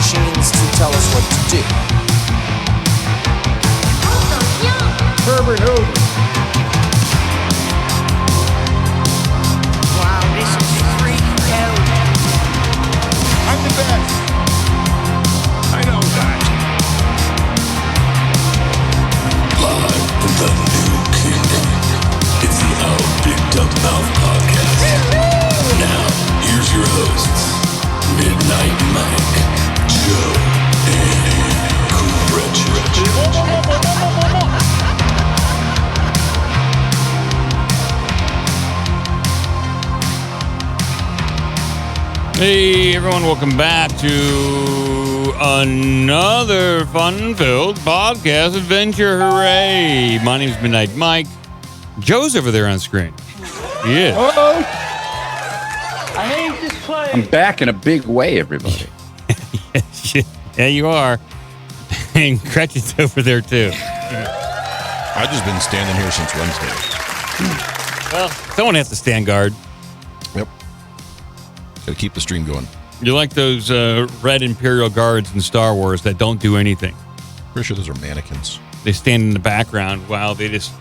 machines to tell us what to do. Herbert Hoover. Wow, this is freaking out. I'm the best. I know that. Live from the New Kingdom, it's the Out Big Dumb Mouth Podcast. Now, here's your hosts, Midnight Mike, Joe, and Gretchen. Hey everyone, welcome back to another fun-filled podcast adventure. Hooray! My name's Midnight Mike. Joe's over there on screen. He is. Uh-oh. I hate this place. I'm back in a big way, everybody. Yeah, you are. And Gretchen's over there too. I've just been standing here since Wednesday. Well, someone has to stand guard. Yep. Got to keep the stream going. You're like those red Imperial guards in Star Wars that don't do anything. Pretty sure those are mannequins. They stand in the background while they just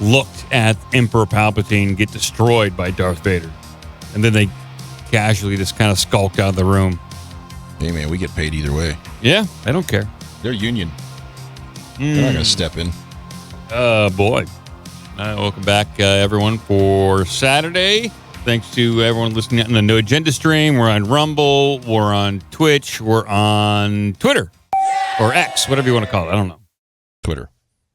looked at Emperor Palpatine get destroyed by Darth Vader. And then they casually just kind of skulk out of the room. Hey, man, we get paid either way. Yeah, I don't care. They're union. They're not going to step in. Boy. Welcome back, everyone, for Saturday. Thanks to everyone listening on the No Agenda stream. We're on Rumble. We're on Twitch. We're on Twitter. Or X, whatever you want to call it. I don't know. Twitter.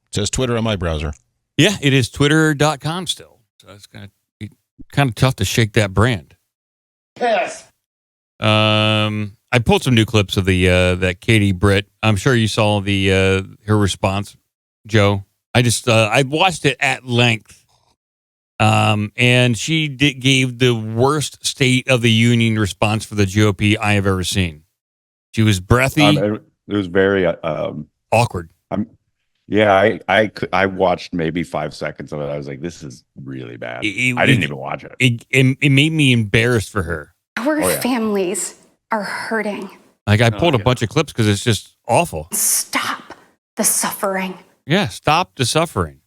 It says Twitter on my browser. Yeah, it is twitter.com still. So it's going to be kind of tough to shake that brand. Yes. I pulled some new clips of the that Katie Britt. I'm sure you saw the her response, Joe. I watched it at length. And she gave the worst State of the Union response for the GOP I have ever seen. She was breathy. It was very awkward. I watched maybe 5 seconds of it. I was like, this is really bad. I didn't even watch it. It made me embarrassed for her. Our families are hurting. Like I pulled a bunch of clips because it's just awful. Stop the suffering. Yeah, stop the suffering.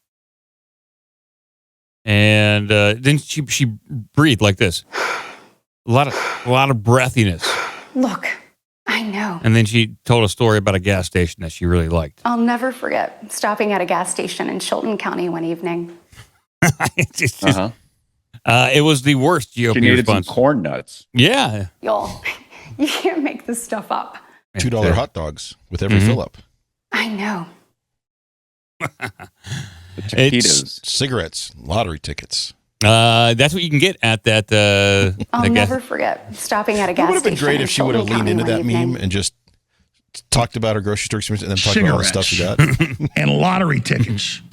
And then she breathed like this, a lot of breathiness. Look, I know. And then she told a story about a gas station that she really liked. I'll never forget stopping at a gas station in Chilton County one evening. It was the worst GOP She needed response. some corn nuts. Yeah, Y'all, you can't make this stuff up. $2 hot dogs with every fill up. I know. The taquitos. Cigarettes, lottery tickets. That's what you can get at that. I'll never forget stopping at a It gas would have been station great in if she would have Chilton leaned County into one that evening. meme and just talked about her grocery store experience and then talked about all the stuff she got. And lottery tickets.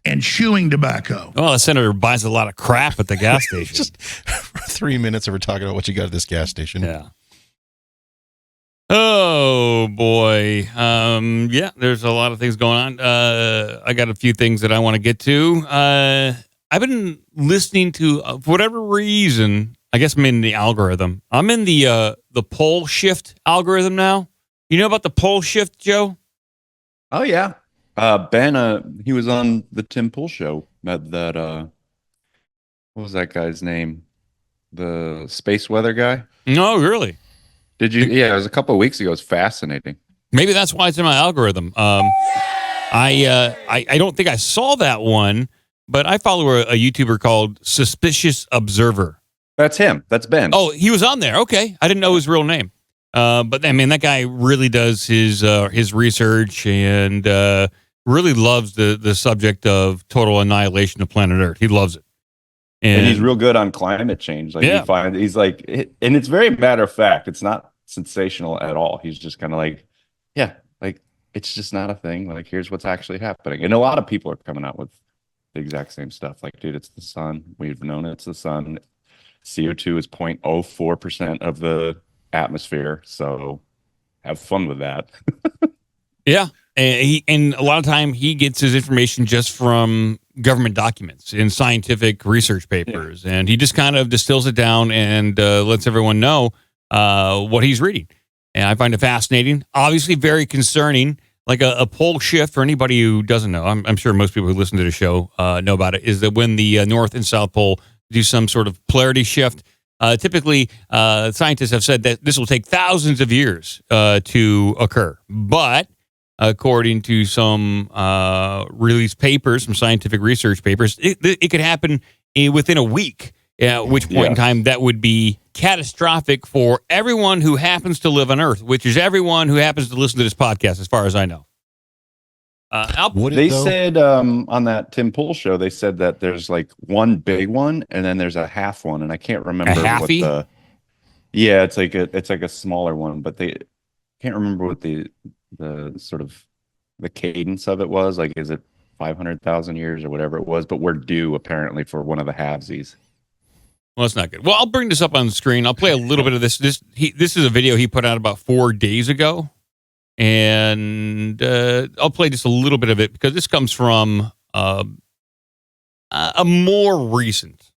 And chewing tobacco. Well, the senator buys a lot of crap at the gas station. Just 3 minutes of her talking about what you got at this gas station. Yeah. Oh boy. Yeah, there's a lot of things going on. I got a few things that I want to get to. I've been listening to, for whatever reason, I guess I'm in the algorithm. I'm in the pole shift algorithm now. You know about the pole shift, Joe? Oh yeah. Ben, he was on the Tim Pool show. That what was that guy's name? The space weather guy? No, really. Did you? Yeah, it was a couple of weeks ago. It was fascinating. Maybe that's why it's in my algorithm. I don't think I saw that one, but I follow a YouTuber called Suspicious Observer. That's him. That's Ben. Oh, he was on there. Okay, I didn't know his real name. But I mean, that guy really does his research and really loves the subject of total annihilation of planet Earth. He loves it. And he's real good on climate change. Like Yeah. he's like, and it's very matter of fact. It's not sensational at all. He's just kind of like, yeah, like it's just not a thing. Like here's what's actually happening. And a lot of people are coming out with the exact same stuff. Like, dude, it's the sun. We've known it's the sun. CO2 is 0.04% of the atmosphere. So have fun with that. Yeah. And a lot of time he gets his information just from government documents and scientific research papers. Yeah. And he just kind of distills it down and lets everyone know what he's reading. And I find it fascinating. Obviously, very concerning. Like a pole shift, for anybody who doesn't know, I'm sure most people who listen to the show know about it, is that when the North and South Pole do some sort of polarity shift, typically scientists have said that this will take thousands of years to occur. But according to some released papers, some scientific research papers, it could happen within a week, at which point in time that would be catastrophic for everyone who happens to live on Earth, which is everyone who happens to listen to this podcast, as far as I know. They said on that Tim Pool show, they said that there's like one big one and then there's a half one, and I can't remember what the. Yeah, it's like a smaller one, but they can't remember what the sort of the cadence of it was. Like, is it 500,000 years or whatever it was? But we're due apparently for one of the halvesies. Well, that's not good. Well, I'll bring this up on the screen. I'll play a little bit of this. This is a video he put out about 4 days ago. And I'll play just a little bit of it because this comes from a more recent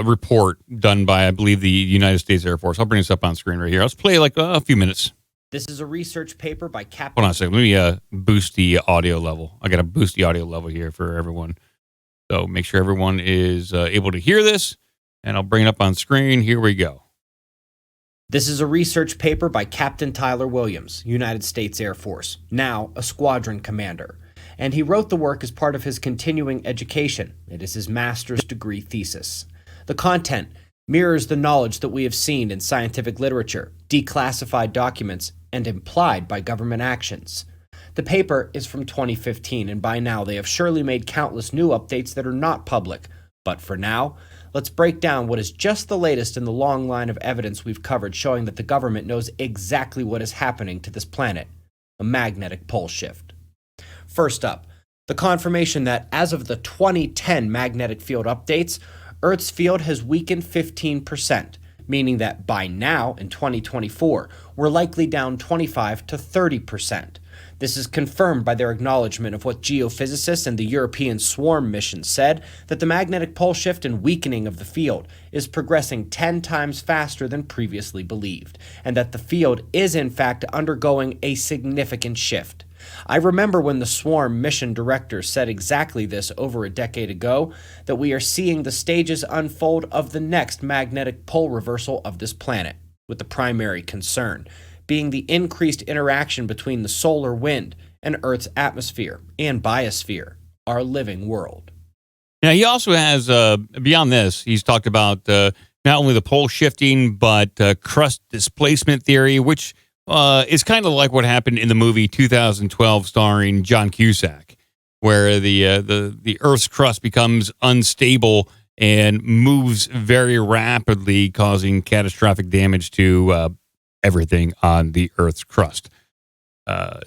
report done by, I believe, the United States Air Force. I'll bring this up on screen right here. Let's play like a few minutes. This is a research paper by Captain. Hold on a second. Let me boost the audio level. I got to boost the audio level here for everyone. So make sure everyone is able to hear this, and I'll bring it up on screen. Here we go. This is a research paper by Captain Tyler Williams, United States Air Force, now a squadron commander. And he wrote the work as part of his continuing education. It is his master's degree thesis. The content mirrors the knowledge that we have seen in scientific literature, declassified documents, and implied by government actions. The paper is from 2015, and by now they have surely made countless new updates that are not public. But for now, let's break down what is just the latest in the long line of evidence we've covered showing that the government knows exactly what is happening to this planet, a magnetic pole shift. First up, the confirmation that as of the 2010 magnetic field updates, Earth's field has weakened 15%, meaning that by now, in 2024, we're likely down 25 to 30%. This is confirmed by their acknowledgement of what geophysicists and the European Swarm mission said, that the magnetic pole shift and weakening of the field is progressing 10 times faster than previously believed, and that the field is in fact undergoing a significant shift. I remember when the Swarm mission director said exactly this over a decade ago, that we are seeing the stages unfold of the next magnetic pole reversal of this planet, with the primary concern being the increased interaction between the solar wind and Earth's atmosphere and biosphere, our living world. Now, he also has, beyond this, he's talked about not only the pole shifting, but crust displacement theory, which is kind of like what happened in the movie 2012 starring John Cusack, where the Earth's crust becomes unstable and moves very rapidly, causing catastrophic damage to everything on the Earth's crust.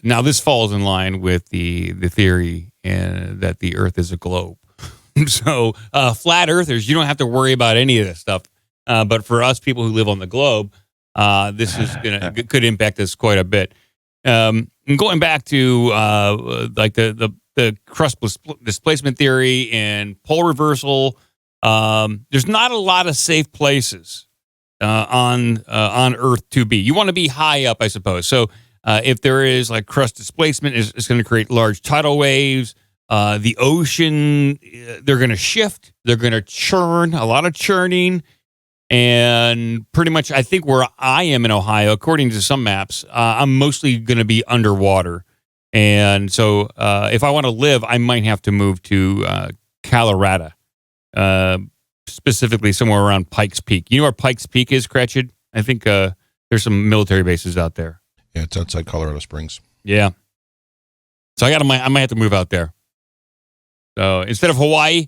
Now, this falls in line with the theory that the Earth is a globe. So, flat Earthers, you don't have to worry about any of this stuff. But for us people who live on the globe, this is could impact us quite a bit. And going back to like the crust displacement theory and pole reversal, there's not a lot of safe places on Earth to be. You want to be high up, I suppose. So if there is like crust displacement, it's going to create large tidal waves. The ocean, they're going to shift. They're going to churn, a lot of churning. And pretty much, I think where I am in Ohio, according to some maps, I'm mostly going to be underwater. And so if I want to live, I might have to move to Colorado. Specifically somewhere around Pikes Peak. You know where Pikes Peak is, Cretched? I think there's some military bases out there. Yeah, it's outside Colorado Springs. Yeah. So I might have to move out there. So instead of Hawaii,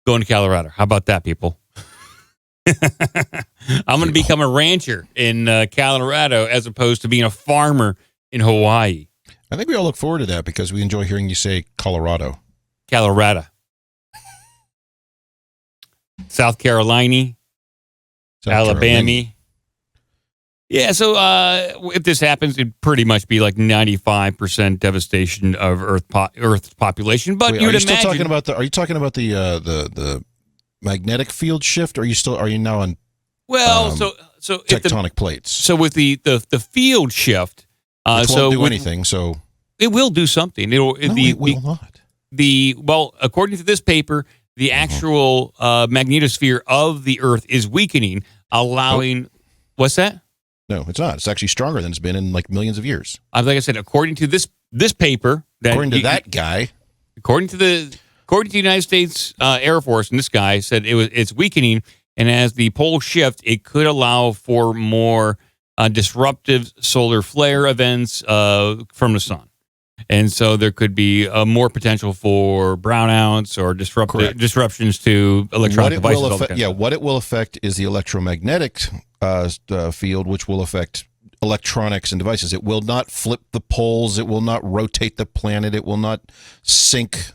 going to Colorado. How about that, people? I'm going to become a rancher in Colorado as opposed to being a farmer in Hawaii. I think we all look forward to that because we enjoy hearing you say Colorado. Colorado. South Carolina, Alabama. Yeah, so if this happens, it'd pretty much be like 95% devastation of Earth's population. But wait, you'd are you imagine. Still talking about are you talking about the magnetic field shift? Or are you now on? Well, So tectonic plates. So with the field shift, Which won't do anything. So it will do something. It will not. Well, according to this paper, the actual magnetosphere of the Earth is weakening, allowing. What's that? No, it's not. It's actually stronger than it's been in like millions of years. Like I said, according to this paper, according to that guy, according to the United States Air Force, and this guy said it's weakening, and as the poles shift, it could allow for more disruptive solar flare events from the sun. And so there could be more potential for brownouts or disruptions to electronic devices. What it will affect is the electromagnetic field, which will affect electronics and devices. It will not flip the poles. It will not rotate the planet. It will not sink,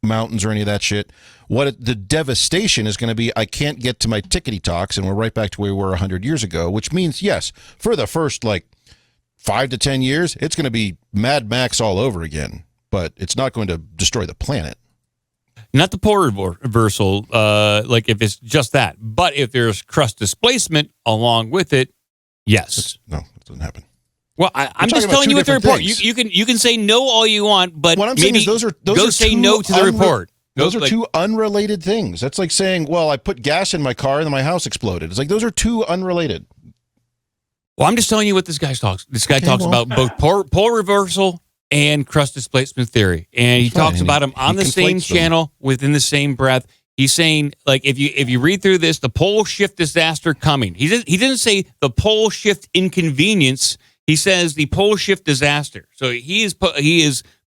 mountains or any of that shit. The devastation is going to be, I can't get to my tickety talks, and we're right back to where we were 100 years ago, which means, yes, for the first 5 to 10 years, it's going to be Mad Max all over again, but it's not going to destroy the planet. Not the pole reversal, if it's just that. But if there's crust displacement along with it, yes. No, that doesn't happen. Well, I'm just telling you what the report. You can say no all you want, but what I'm saying is those are say no to the report. Those are two unrelated things. That's like saying, well, I put gas in my car and then my house exploded. It's like those are two unrelated. Well, I'm just telling you what this guy talks. This guy talks about both pole reversal and crust displacement theory, and he talks about them on the same channel within the same breath. He's saying, if you read through this, the pole shift disaster coming. He didn't say the pole shift inconvenience. He says the pole shift disaster. So he is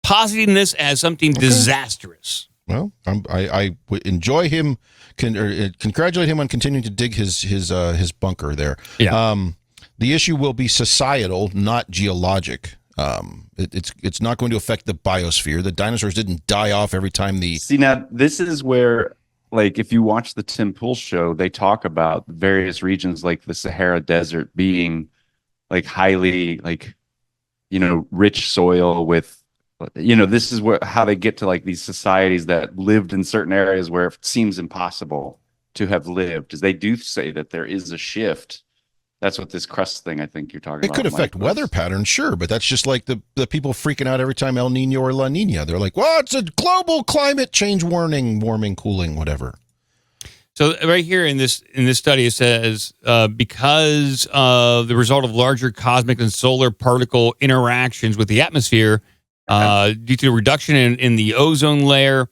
positing this as something disastrous. Well, I enjoy him. Congratulate him on continuing to dig his bunker there. Yeah. The issue will be societal, not geologic. It's not going to affect the biosphere. The dinosaurs didn't die off every time See, now, this is where, if you watch the Tim Pool show, they talk about various regions like the Sahara Desert being, highly, rich soil with, this is how they get to, these societies that lived in certain areas where it seems impossible to have lived, is they do say that there is a shift. That's what this crust thing I think you're talking about. It could affect weather patterns, sure, but that's just like the people freaking out every time El Nino or La Nina. They're like, well, it's a global climate change warning, warming, cooling, whatever. So right here in this study, it says because of the result of larger cosmic and solar particle interactions with the atmosphere, due to a reduction in the ozone layer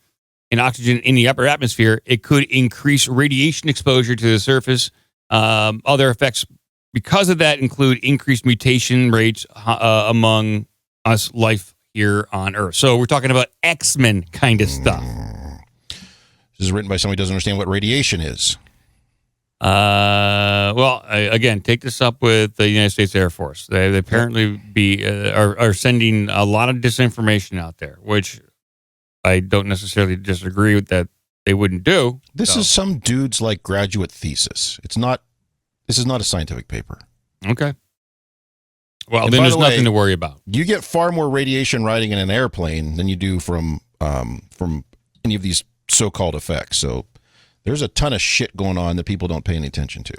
and oxygen in the upper atmosphere, it could increase radiation exposure to the surface. Other effects because of that include increased mutation rates among us life here on Earth. So we're talking about X-Men kind of stuff. This is written by somebody who doesn't understand what radiation is. Again, take this up with the United States Air Force. They apparently are sending a lot of disinformation out there, which I don't necessarily disagree with that they wouldn't do. This is some dude's graduate thesis. This is not a scientific paper. Okay. Well, then there's nothing to worry about. You get far more radiation riding in an airplane than you do from any of these so-called effects. So there's a ton of shit going on that people don't pay any attention to.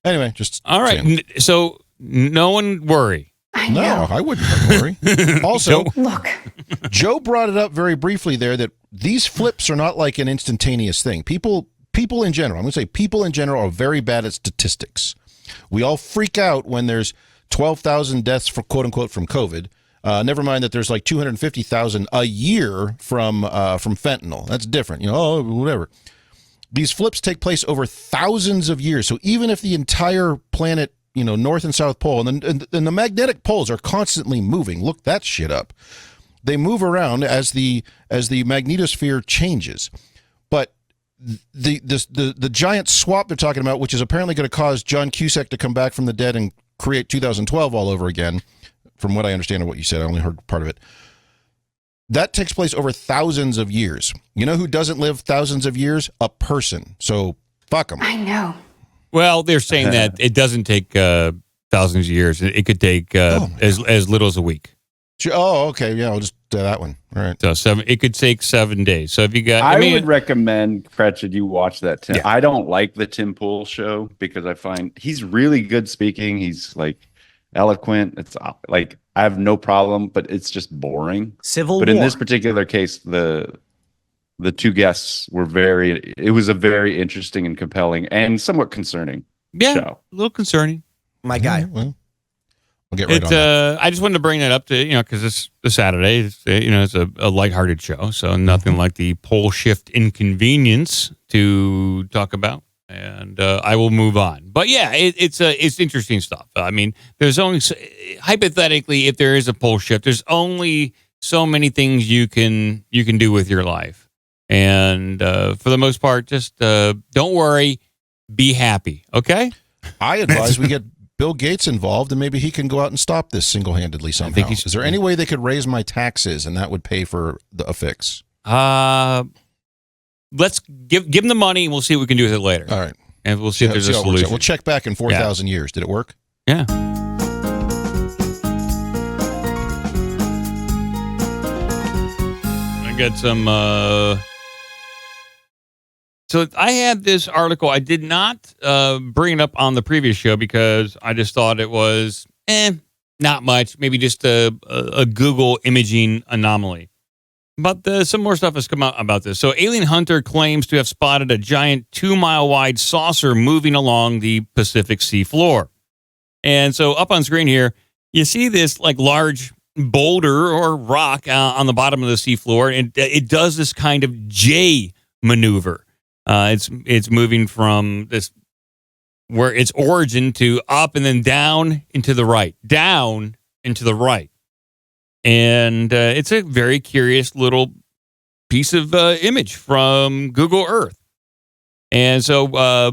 Anyway, just all right. So no one worry. No, I wouldn't worry. Also, look, Joe brought it up very briefly there that these flips are not like an instantaneous thing. People in general, I'm going to say people in general are very bad at statistics. We all freak out when there's 12,000 deaths for quote unquote from COVID. Never mind that there's 250,000 a year from fentanyl. That's different. Whatever. These flips take place over thousands of years. So even if the entire planet, North and South Pole, and the magnetic poles are constantly moving. Look that shit up. They move around as the magnetosphere changes. But the giant swap they're talking about, which is apparently going to cause John Cusack to come back from the dead and create 2012 all over again, from what I understand of what you said, I only heard part of it. That takes place over thousands of years. You know who doesn't live thousands of years? A person. So fuck them. I know. Well, they're saying that it doesn't take thousands of years. It could take as little as a week. Oh, okay. Yeah, I'll just that one. All right. So it could take 7 days. So if you got, I would recommend, Cretched, you watch that. Tim. Yeah. I don't like the Tim Pool show because I find he's really good speaking. He's like eloquent. It's like I have no problem, but it's just boring. But in this particular case, the two guests were it was a very interesting and compelling and somewhat concerning show. A little concerning. My guy. Well, I'll get right on that. I just wanted to bring that up to, because it's a Saturday. It's a lighthearted show, so nothing like the pole shift inconvenience to talk about. And I will move on. But yeah, it's interesting stuff. I mean, there's only hypothetically, if there is a pole shift, there's only so many things you can do with your life. And for the most part, just don't worry, be happy. Okay. I advise we get Bill Gates involved, and maybe he can go out and stop this single-handedly somehow. Is there any way they could raise my taxes, and that would pay for a fix? Let's give them the money, and we'll see what we can do with it later. All right. And we'll see if there's a solution. We'll check back in 4,000 years. Did it work? Yeah. I got some... So I had this article. I did not bring it up on the previous show because I just thought it was not much. Maybe just a Google imaging anomaly. But some more stuff has come out about this. So alien hunter claims to have spotted a giant 2-mile-wide saucer moving along the Pacific sea floor. And so up on screen here, you see this like large boulder or rock on the bottom of the sea floor. And it does this kind of J maneuver. It's moving from this where its origin to up and then down into the right, down into the right. And it's a very curious little piece of image from Google Earth. And so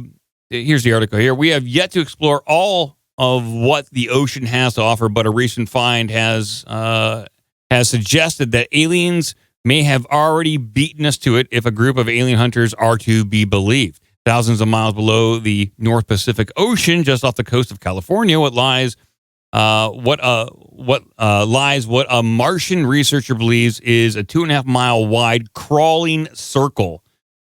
here's the article here. We have yet to explore all of what the ocean has to offer, but a recent find has suggested that aliens may have already beaten us to it if a group of alien hunters are to be believed. Thousands of miles below the North Pacific Ocean, just off the coast of California, what a Martian researcher believes is a 2.5-mile wide crawling circle.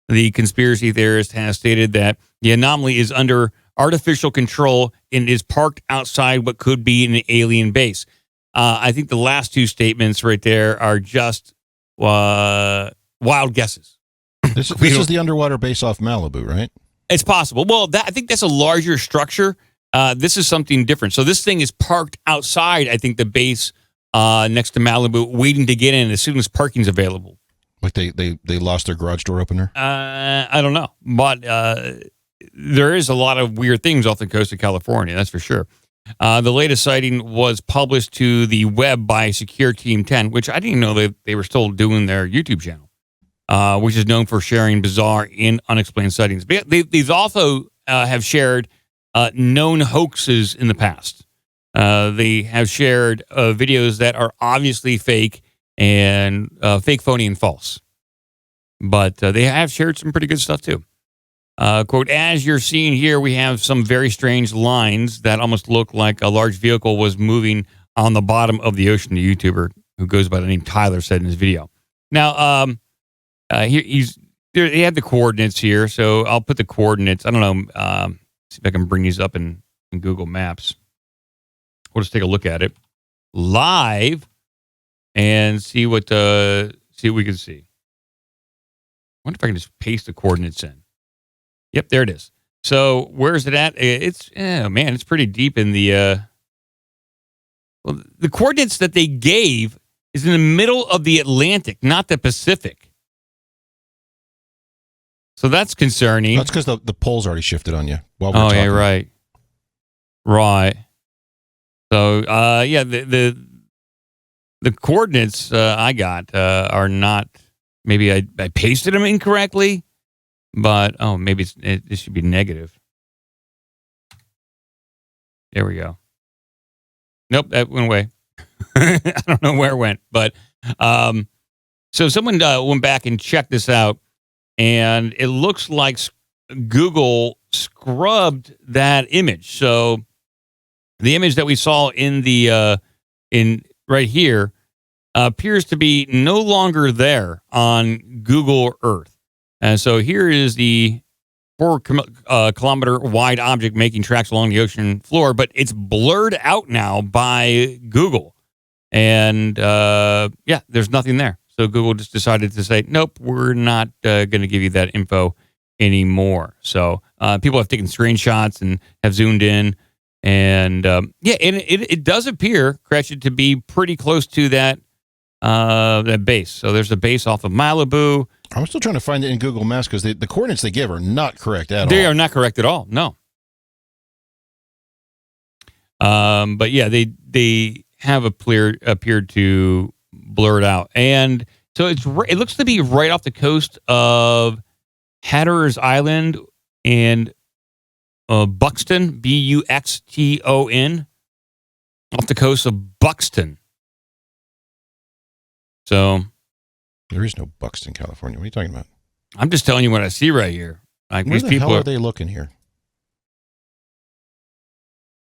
The conspiracy theorist has stated that the anomaly is under artificial control and is parked outside what could be an alien base. I think the last two statements right there are just wild guesses. This is the underwater base off Malibu, right? It's possible. Well, I think that's a larger structure. This is something different. So this thing is parked outside, I think, the base next to Malibu, waiting to get in as soon as parking's available. Like they lost their garage door opener? I don't know. But there is a lot of weird things off the coast of California, that's for sure. The latest sighting was published to the web by Secure Team 10, which I didn't know they were still doing their YouTube channel, which is known for sharing bizarre and unexplained sightings. But these also have shared known hoaxes in the past. They have shared videos that are obviously fake and fake, phony, and false. But they have shared some pretty good stuff too. Quote, as you're seeing here, we have some very strange lines that almost look like a large vehicle was moving on the bottom of the ocean. The YouTuber who goes by the name Tyler said in his video. Now, he had the coordinates here, so I'll put the coordinates. I don't know. See if I can bring these up in Google Maps. We'll just take a look at it live and see what we can see. I wonder if I can just paste the coordinates in. Yep, there it is. So where's it at? It's it's pretty deep in the the coordinates that they gave is in the middle of the Atlantic, not the Pacific. So that's concerning. That's because the pole's already shifted on you. While we're talking. Yeah, right. Right. So the coordinates I got are not. Maybe I pasted them incorrectly. But, maybe it should be negative. There we go. Nope, that went away. I don't know where it went. But, so someone went back and checked this out, and it looks like Google scrubbed that image. So the image that we saw in the, in right here, appears to be no longer there on Google Earth. And so here is the 4-kilometer wide object making tracks along the ocean floor, but it's blurred out now by Google. And there's nothing there. So Google just decided to say, nope, we're not going to give you that info anymore. So people have taken screenshots and have zoomed in. And it does appear, Gretchen, to be pretty close to that base. So there's a base off of Malibu. I'm still trying to find it in Google Maps because the coordinates they give are not correct at all. They are not correct at all. No. But yeah, they have appeared to blur it out, and so it looks to be right off the coast of Hatteras Island and Buxton, Buxton, off the coast of Buxton. So there is no Buxton, California. What are you talking about? I'm just telling you what I see right here. Like, where these the people hell are they looking here?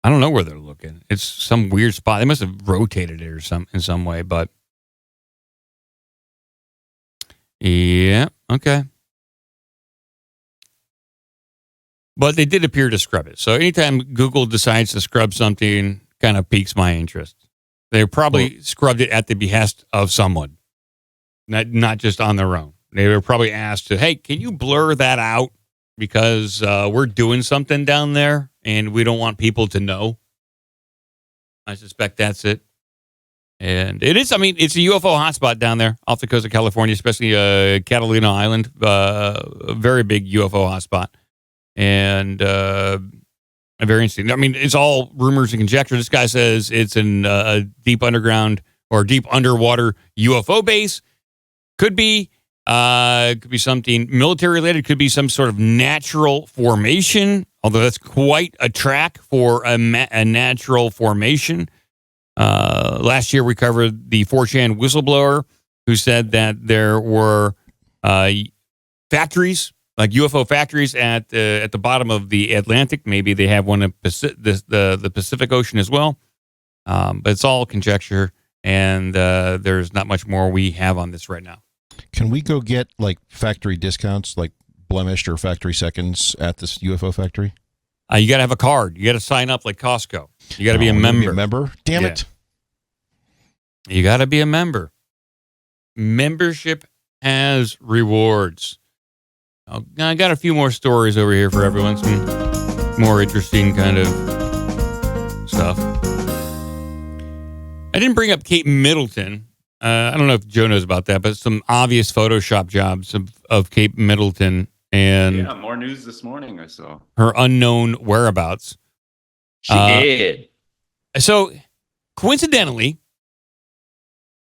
I don't know where they're looking. It's some weird spot. They must have rotated it or in some way, but yeah, okay. But they did appear to scrub it. So anytime Google decides to scrub something, kind of piques my interest. They probably scrubbed it at the behest of someone, not just on their own. They were probably asked to, hey, can you blur that out? Because we're doing something down there and we don't want people to know. I suspect that's it. And it is, it's a UFO hotspot down there off the coast of California, especially Catalina Island, a very big UFO hotspot. And very interesting. It's all rumors and conjecture. This guy says it's in a deep underground or deep underwater UFO base. Could be something military related. Could be some sort of natural formation, although that's quite a track for a natural formation. Last year we covered the 4chan whistleblower who said that there were factories, like UFO factories at the bottom of the Atlantic. Maybe they have one in the Pacific Ocean as well. But it's all conjecture, and there's not much more we have on this right now. Can we go get like factory discounts, like blemished or factory seconds at this UFO factory? You got to have a card. You got to sign up like Costco. You got to be a member. Be a member? Damn it. You got to be a member. Membership has rewards. I got a few more stories over here for everyone. Some more interesting kind of stuff. I didn't bring up Kate Middleton. I don't know if Joe knows about that, but some obvious Photoshop jobs of Kate Middleton and more news this morning I saw. Her unknown whereabouts. She did. So coincidentally,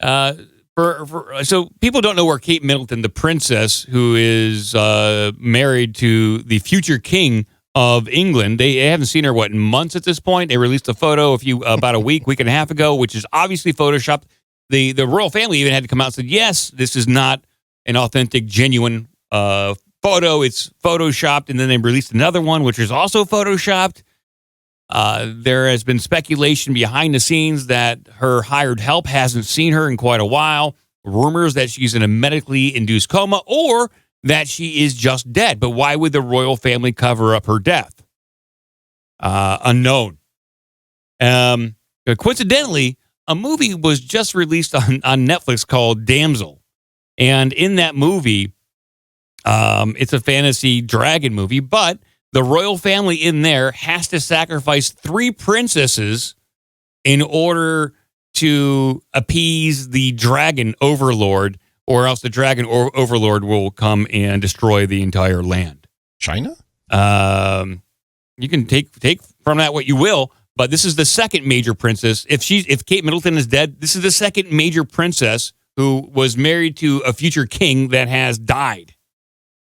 so people don't know where Kate Middleton, the princess who is married to the future king of England, they haven't seen her in months at this point. They released a photo about a week and a half ago, which is obviously photoshopped. The royal family even had to come out and said, yes, this is not an authentic, genuine photo. It's photoshopped. And then they released another one, which is also photoshopped. There has been speculation behind the scenes that her hired help hasn't seen her in quite a while. Rumors that she's in a medically induced coma or that she is just dead. But why would the royal family cover up her death? Unknown. Coincidentally, a movie was just released on Netflix called Damsel. And in that movie, it's a fantasy dragon movie, but the royal family in there has to sacrifice 3 princesses in order to appease the dragon overlord, or else the dragon overlord will come and destroy the entire land. China? You can take from that what you will, but this is the second major princess. If Kate Middleton is dead, this is the second major princess who was married to a future king that has died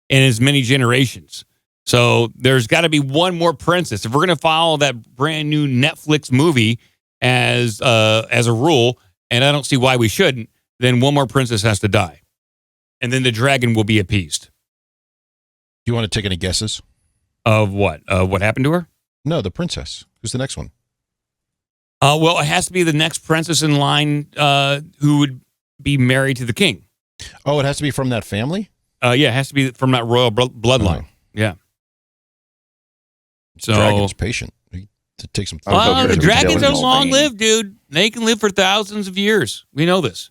in as many generations. So there's got to be one more princess. If we're going to follow that brand new Netflix movie as a rule, and I don't see why we shouldn't, then one more princess has to die. And then the dragon will be appeased. Do you want to take any guesses? Of what? What happened to her? No, the princess. Who's the next one? Well, it has to be the next princess in line who would be married to the king. Oh, it has to be from that family? Yeah, it has to be from that royal bloodline. Oh. Yeah. So Dragon's patient. It takes some. well, the dragons are Dylan long-lived, dude. They can live for thousands of years. We know this.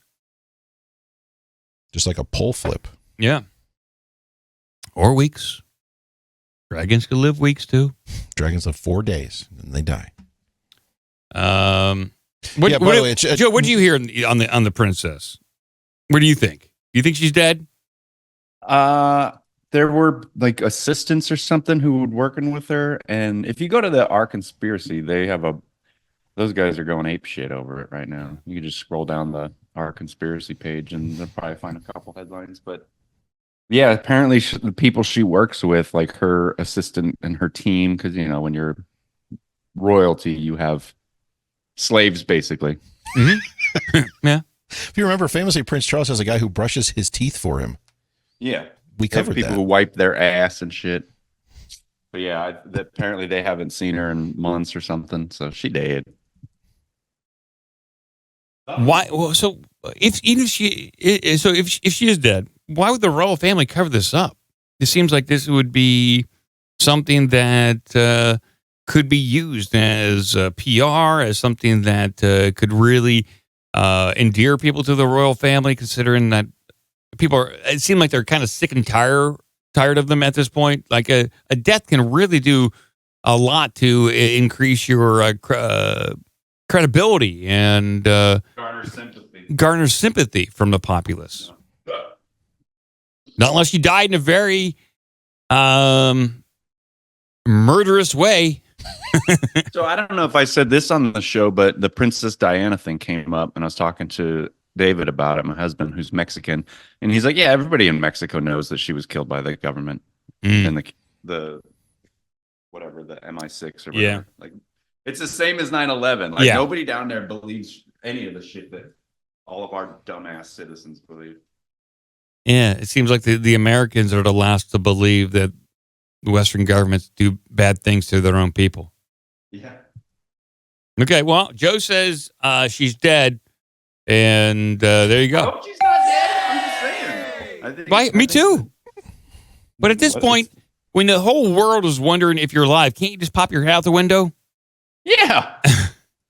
Just like a pole flip. Yeah. Or weeks. Dragons can live weeks too. Dragons live 4 days and they die. By the way, Joe, Joe, what do you hear on the princess? What do you think? You think she's dead? There were like assistants or something who were working with her, and if you go to the Our Conspiracy, they have those guys are going ape shit over it right now. You can just scroll down the Our Conspiracy page, and they'll probably find a couple headlines. But yeah, apparently the people she works with, like her assistant and her team, because when you're royalty, you have slaves basically. Mm-hmm. Yeah. If you remember, famously, Prince Charles has a guy who brushes his teeth for him. Yeah. We covered people that. who wipe their ass and shit. But yeah, apparently they haven't seen her in months or something, so she dead. Why? Well, so if she is dead, why would the royal family cover this up? It seems like this would be something that could be used as PR, as something that could really endear people to the royal family, considering that it seems like they're kind of sick and tired of them at this point. Like a death can really do a lot to increase your credibility and garner sympathy from the populace. Not unless you died in a very murderous way. So I don't know if I said this on the show, but the Princess Diana thing came up, and I was talking to David about it, my husband, who's Mexican, and he's like, yeah, everybody in Mexico knows that she was killed by the government and the whatever, the MI6 or whatever. Yeah. Like, it's the same as 9/11. Like, nobody down there believes any of the shit that all of our dumbass citizens believe. Yeah, it seems like the Americans are the last to believe that the Western governments do bad things to their own people. Yeah. Okay, well, Joe says she's dead, and there you I go. hope she's not dead. I'm just saying. Me too. But at this point, when the whole world is wondering if you're alive, can't you just pop your head out the window? Yeah.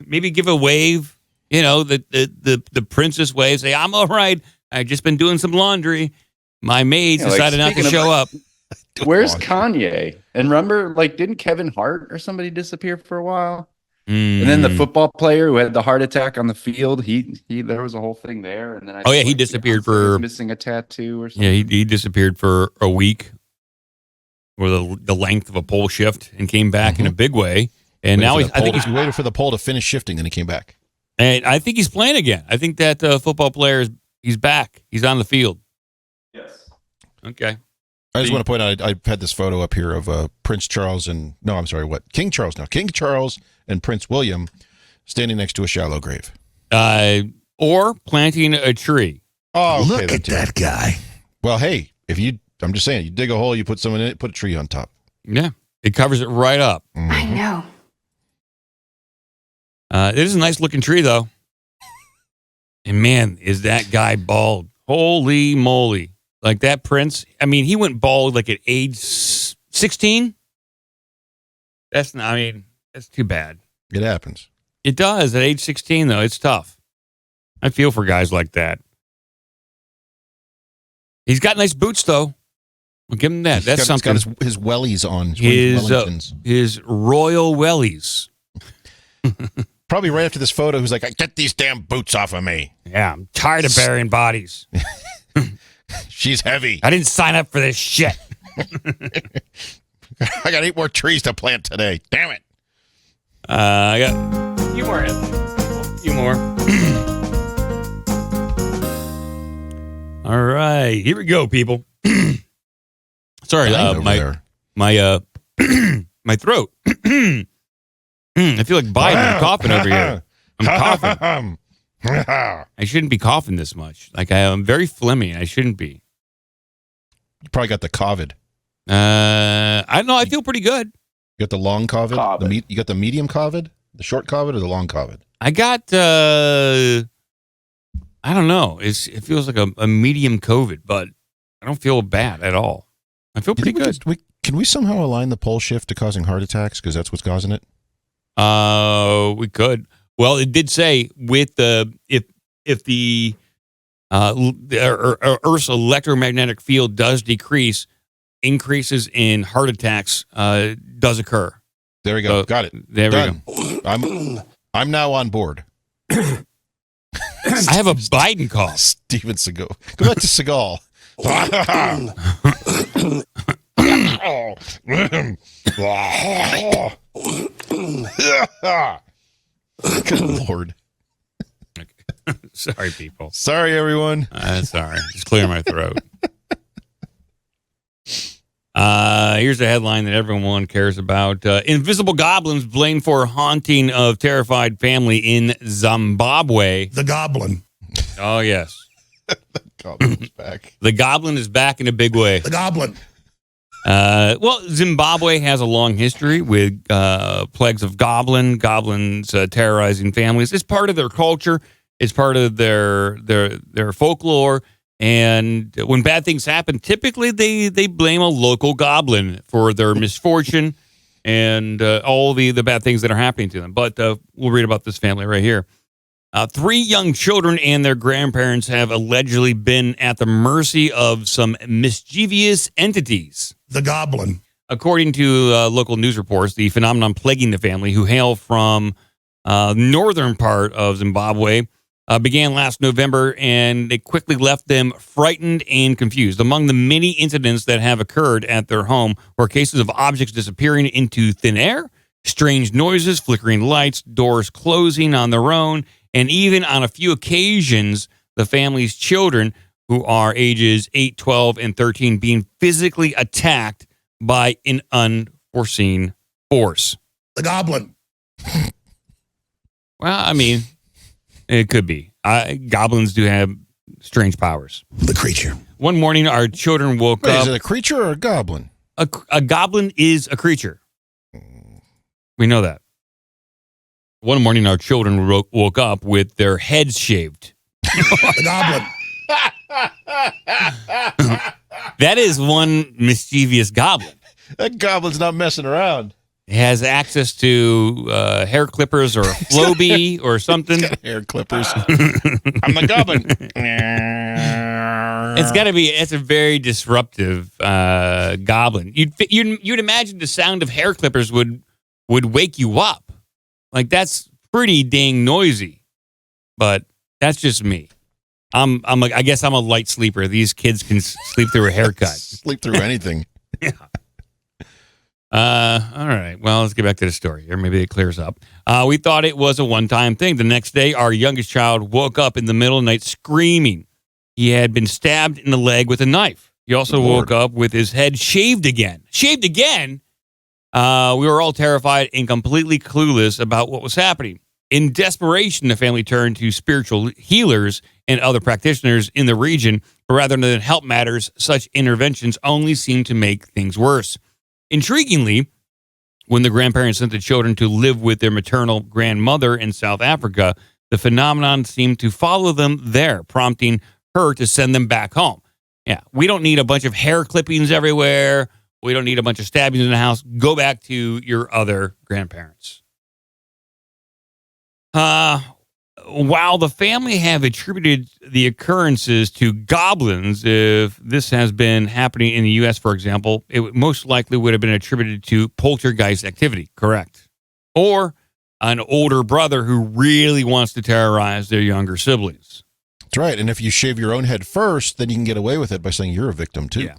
Maybe give a wave, the princess wave, say, I'm all right. I've just been doing some laundry. My maids decided not to show up. Where's Kanye? And remember, didn't Kevin Hart or somebody disappear for a while? And then the football player who had the heart attack on the field, he there was a whole thing there. And then he disappeared he was missing a tattoo or something. Yeah, he disappeared for a week, or the length of a pole shift, and came back in a big way. And now I think he waited for the pole to finish shifting, then he came back. And I think he's playing again. I think that football player he's back. He's on the field. Yes. Okay. I just want to point out, I had this photo up here of Prince Charles and, no, I'm sorry, what? King Charles now. King Charles and Prince William standing next to a shallow grave. Or planting a tree. Oh, okay, look at that guy. Well, hey, I'm just saying, you dig a hole, you put someone in it, put a tree on top. Yeah. It covers it right up. Mm-hmm. I know. It is a nice looking tree, though. And man, is that guy bald. Holy moly. Like that prince, I mean, he went bald at age 16. That's too bad. It happens. It does at age 16, though. It's tough. I feel for guys like that. He's got nice boots, though. We'll give him that. That's something. He's got his wellies on. His royal wellies. Probably right after this photo, who's like, get these damn boots off of me. Yeah, I'm tired of burying bodies. She's heavy. I didn't sign up for this shit. I got 8 more trees to plant today. Damn it. I got a few more. All right, here we go, people. Sorry, my throat. I feel like Biden. I'm coughing over here. I'm coughing. I shouldn't be coughing this much. I'm very phlegmy. I shouldn't be. You probably got the COVID. I don't know. I feel pretty good. You got the long COVID? You got the medium COVID? The short COVID or the long COVID? I got I don't know. It feels like a medium COVID, but I don't feel bad at all. I feel pretty good. Can we somehow align the pole shift to causing heart attacks? Because that's what's causing it. We could. Well, it did say with the if the Earth's electromagnetic field does decrease, increases in heart attacks does occur. There we go. So, got it. There Done. we go. I'm now on board. I have a Biden cough. Steven Seagal. Go back to Seagal. Good Lord. Sorry, people. Sorry, everyone. Sorry. Just clear my throat. Here's a headline that everyone cares about. Invisible goblins blamed for haunting of terrified family in Zimbabwe. The Goblin. Oh, yes. The Goblin's back. The Goblin is back in a big way. The Goblin. Well, Zimbabwe has a long history with plagues of goblins terrorizing families. It's part of their culture. It's part of their folklore. And when bad things happen, typically they blame a local goblin for their misfortune and all the bad things that are happening to them. But we'll read about this family right here. 3 young children and their grandparents have allegedly been at the mercy of some mischievous entities. The Goblin. According to local news reports, the phenomenon plaguing the family, who hail from northern part of Zimbabwe, began last November, and it quickly left them frightened and confused. Among the many incidents that have occurred at their home were cases of objects disappearing into thin air, strange noises, flickering lights, doors closing on their own, and even on a few occasions, the family's children, who are ages 8, 12, and 13, being physically attacked by an unforeseen force. The Goblin. Well, I mean, it could be. Goblins do have strange powers. The creature. One morning, our children woke Wait, up. is it a creature or a goblin? A goblin is a creature. We know that. One morning, our children woke up with their heads shaved. The Goblin. That is one mischievous goblin. That goblin's not messing around. It has access to hair clippers or a Flowbee or something. Hair clippers. I'm the goblin. It's got to be. It's a very disruptive goblin. You'd imagine the sound of hair clippers would wake you up. Like, that's pretty dang noisy. But that's just me. I guess I'm a light sleeper. These kids can sleep through a haircut. Sleep through anything. Yeah. All right. Well, let's get back to the story here. Maybe it clears up. We thought it was a one-time thing. The next day, our youngest child woke up in the middle of the night screaming. He had been stabbed in the leg with a knife. He also woke up with his head shaved again. Shaved again? We were all terrified and completely clueless about what was happening. In desperation, the family turned to spiritual healers and other practitioners in the region, but rather than help matters, such interventions only seem to make things worse. Intriguingly, when the grandparents sent the children to live with their maternal grandmother in South Africa, the phenomenon seemed to follow them there, prompting her to send them back home. Yeah, we don't need a bunch of hair clippings everywhere. We don't need a bunch of stabbings in the house. Go back to your other grandparents. While the family have attributed the occurrences to goblins, if this has been happening in the U.S., for example, it most likely would have been attributed to poltergeist activity, correct? Or an older brother who really wants to terrorize their younger siblings. That's right. And if you shave your own head first, then you can get away with it by saying you're a victim, too. Yeah.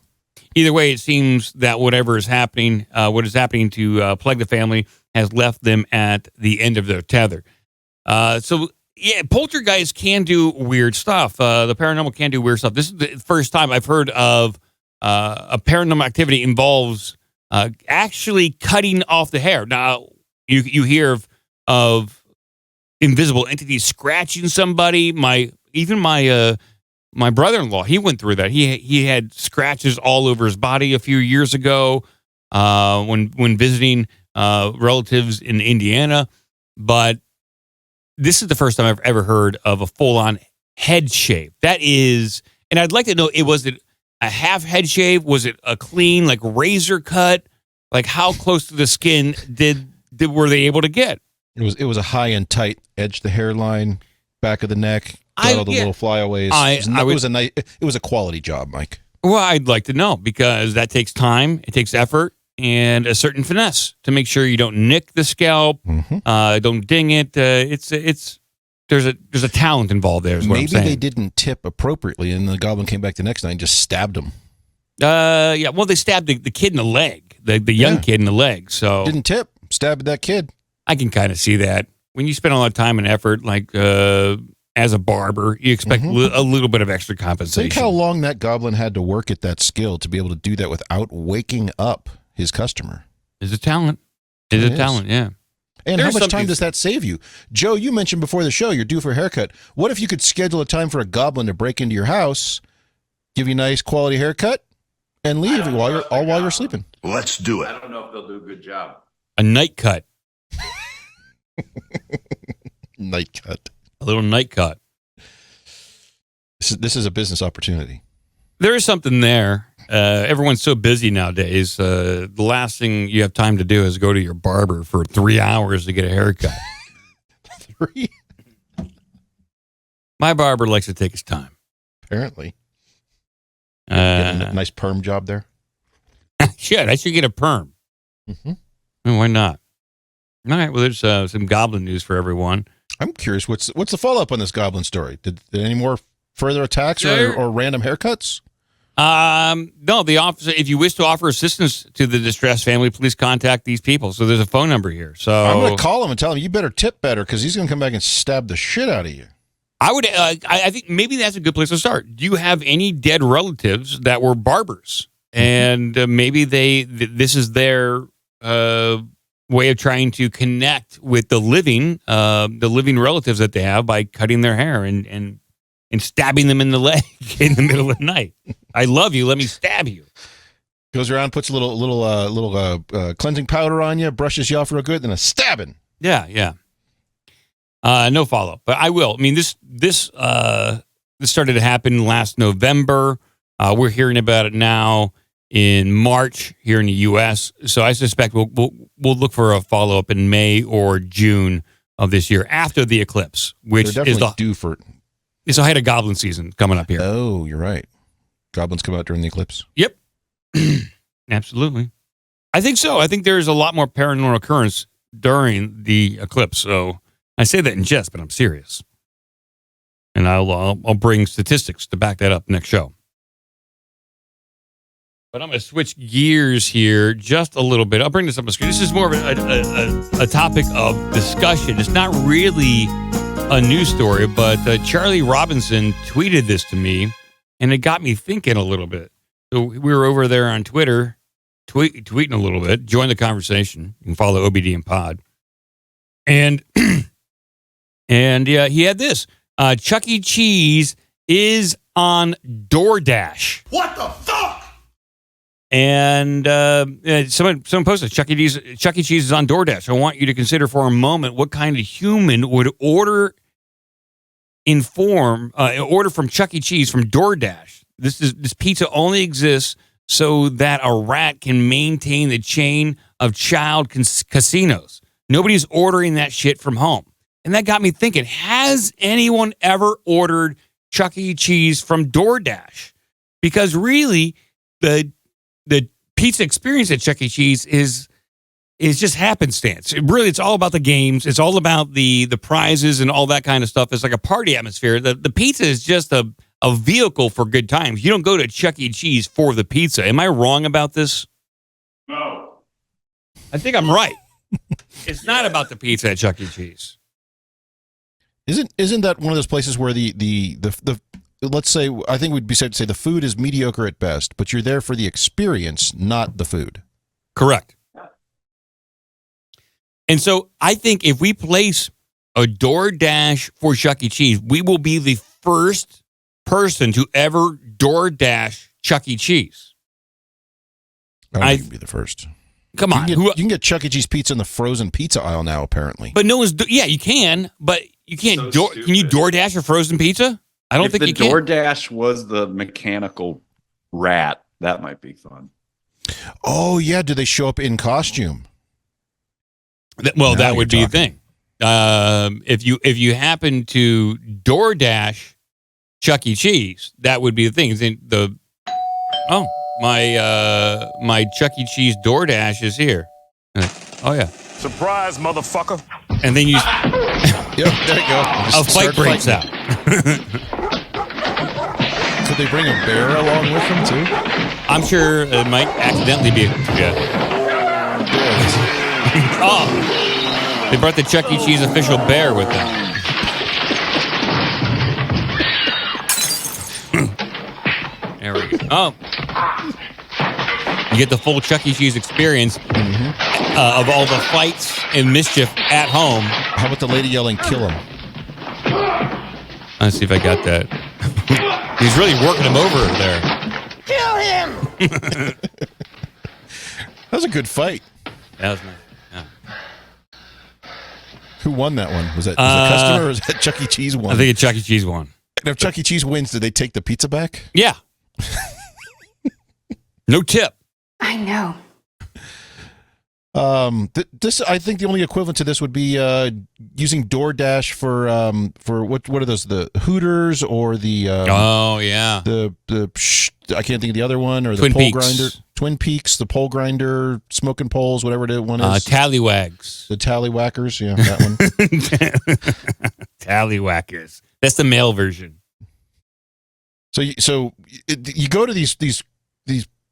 Either way, it seems that whatever is happening, what is happening to plague the family has left them at the end of their tether. Yeah, poltergeists can do weird stuff. The paranormal can do weird stuff. This is the first time I've heard of a paranormal activity involves actually cutting off the hair. Now, you hear of invisible entities scratching somebody. My brother-in-law, he went through that. He had scratches all over his body a few years ago when visiting relatives in Indiana. But this is the first time I've ever heard of a full-on head shave. That is, and I'd like to know, was it a half head shave? Was it a clean, like razor cut? Like how close to the skin were they able to get? It was a high and tight, edge the hairline, back of the neck, got all the little flyaways. It was a quality job, Mike. Well, I'd like to know because that takes time, it takes effort, and a certain finesse to make sure you don't nick the scalp, don't ding it. There's a talent involved there. Is what I'm saying. Maybe they didn't tip appropriately, and the goblin came back the next night and just stabbed him. Yeah. Well, they stabbed the kid in the leg, the young kid in the leg. So didn't tip, stabbed that kid. I can kind of see that when you spend a lot of time and effort, like as a barber, you expect a little bit of extra compensation. Think how long that goblin had to work at that skill to be able to do that without waking up his customer. It's a talent. It's a talent, yeah. And how much time does that save you? Joe, you mentioned before the show you're due for a haircut. What if you could schedule a time for a goblin to break into your house, give you a nice quality haircut, and leave while you're sleeping? Let's do it. I don't know if they'll do a good job. A night cut. Night cut. A little night cut. This is a business opportunity. There is something there. Everyone's so busy nowadays. The last thing you have time to do is go to your barber for 3 hours to get a haircut. 3? My barber likes to take his time. Apparently. Getting a nice perm job there? I should get a perm. Why not? All right, well, there's some goblin news for everyone. I'm curious, what's the follow-up on this goblin story? Did any more further attacks or random haircuts? No, the officer, if you wish to offer assistance to the distressed family, please contact these people. So there's a phone number here. So I'm going to call him and tell him you better tip better because he's going to come back and stab the shit out of you. I would, I think maybe that's a good place to start. Do you have any dead relatives that were barbers? And maybe this is their way of trying to connect with the living relatives that they have by cutting their hair and stabbing them in the leg in the middle of the night. I love you. Let me stab you. Goes around, puts a little cleansing powder on you, brushes you off real good, then a stabbing. Yeah. No follow up, but I will. I mean, this started to happen last November. We're hearing about it now in March here in the U.S. So I suspect we'll look for a follow up in May or June of this year after the eclipse, which They're definitely due for it. It's a height of goblin season coming up here. Oh, you're right. Goblins come out during the eclipse. Yep. Absolutely. I think so. I think there's a lot more paranormal occurrence during the eclipse. So I say that in jest, but I'm serious. And I'll bring statistics to back that up next show. But I'm going to switch gears here just a little bit. I'll bring this up on the screen. This is more of a topic of discussion. It's not really a news story, but Charlie Robinson tweeted this to me, and it got me thinking a little bit. So we were over there on Twitter, tweeting a little bit. Join the conversation. You can follow OBDM Pod. And yeah, he had this. Chuck E. Cheese is on Doordash. What the fuck? And someone posted, Chuck E. Cheese is on Doordash. I want you to consider for a moment what kind of human would order from Chuck E. Cheese from Doordash. This pizza only exists so that a rat can maintain the chain of child casinos. Nobody's ordering that shit from home. And that got me thinking, has anyone ever ordered Chuck E. Cheese from Doordash? Because really, the pizza experience at Chuck E. Cheese is just happenstance. It's all about the games. It's all about the prizes and all that kind of stuff. It's like a party atmosphere. The pizza is just a vehicle for good times. You don't go to Chuck E. Cheese for the pizza. Am I wrong about this? No. I think I'm right. It's not about the pizza at Chuck E. Cheese. Isn't that one of those places where the let's say, I think we'd be safe to say the food is mediocre at best, but you're there for the experience, not the food. Correct. And so I think if we place a DoorDash for Chuck E. Cheese, we will be the first person to ever DoorDash Chuck E. Cheese. I don't think you'd be the first. Come on. You can get Chuck E. Cheese pizza in the frozen pizza aisle now, apparently. But no one's... Yeah, you can, but you can't... So can you DoorDash a frozen pizza? I don't if think the you can. DoorDash was the mechanical rat, that might be fun. Oh yeah, do they show up in costume? Well, Now that you're would be a talking. thing. If you happen to DoorDash Chuck E. Cheese, that would be the thing. My Chuck E. Cheese DoorDash is here. Oh yeah, Surprise, motherfucker. and then you Yep, there you go. a Just fight start breaks fighting. out. Could they bring a bear along with them too? I'm sure it might accidentally be. Yeah. Oh, they brought the Chuck E. Cheese official bear with them. There we go. Oh. You get the full Chuck E. Cheese experience of all the fights and mischief at home. How about the lady yelling, "Kill him"? Let's see if I got that. He's really working him over there. Kill him! That was a good fight. That was nice. Yeah. Who won that one? Was that a customer or was that Chuck E. Cheese won? I think it's Chuck E. Cheese won. And if Chuck E. Cheese wins, do they take the pizza back? Yeah. No tip. I know. This, I think, the only equivalent to this would be using DoorDash for what are those, the Hooters or the Oh yeah. I can't think of the other one, or the Twin pole Peaks. grinder, Twin Peaks, the pole grinder, smoking poles, whatever that one is. Tallywags. The tallywhackers, yeah, that one. Tallywhackers. That's the male version. So you go to these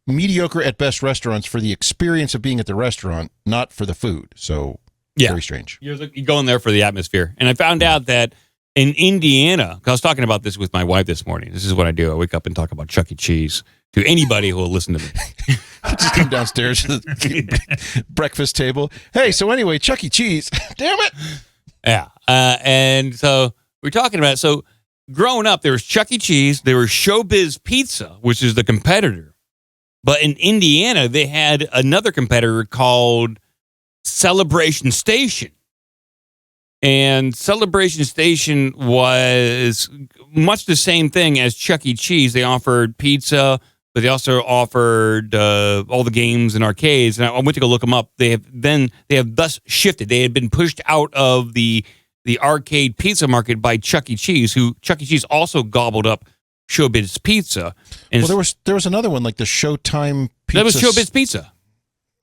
mediocre at best restaurants for the experience of being at the restaurant, not for the food. So Yeah. very strange. You're going there for the atmosphere. And I found out that in Indiana, 'cause I was talking about this with my wife this morning. This is what I do. I wake up and talk about Chuck E. Cheese to anybody who will listen to me. Just come downstairs to the breakfast table. Hey, so anyway, Chuck E. Cheese. Damn it. Yeah. And so we're talking about it. So growing up, there was Chuck E. Cheese. There was Showbiz Pizza, which is the competitor. But in Indiana, they had another competitor called Celebration Station. And Celebration Station was much the same thing as Chuck E. Cheese. They offered pizza, but they also offered all the games and arcades. And I went to go look them up. They have thus shifted. They had been pushed out of the arcade pizza market by Chuck E. Cheese, who Chuck E. Cheese also gobbled up Showbiz Pizza. And Well, there was another one, like the Showtime Pizza. that was Showbiz Pizza,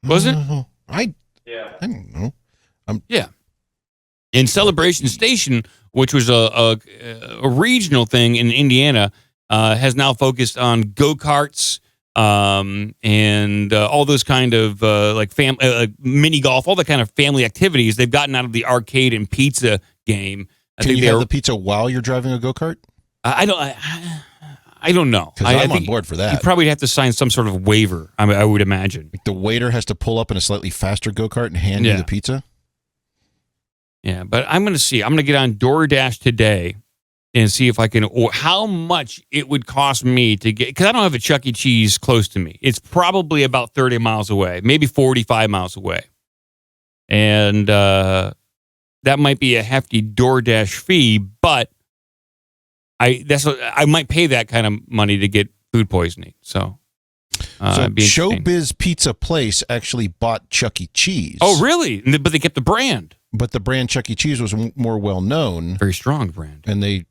wasn't it? I don't know. Yeah. In Celebration Station, which was a regional thing in Indiana, has now focused on go-karts and all those kind of like mini golf, all the kind of family activities. They've gotten out of the arcade and pizza game. Can you have the pizza while you're driving a go-kart? I don't know. Because I'm on board for that. You probably have to sign some sort of waiver, I would imagine. The waiter has to pull up in a slightly faster go-kart and hand you the pizza? Yeah, but I'm going to see. I'm going to get on DoorDash today and see if I can, or how much it would cost me to get, because I don't have a Chuck E. Cheese close to me. It's probably about 30 miles away, maybe 45 miles away. And that might be a hefty DoorDash fee, but I might pay that kind of money to get food poisoning. So Showbiz Pizza Place actually bought Chuck E. Cheese. Oh, really? But they kept the brand. But the brand Chuck E. Cheese was more well-known. Very strong brand. And they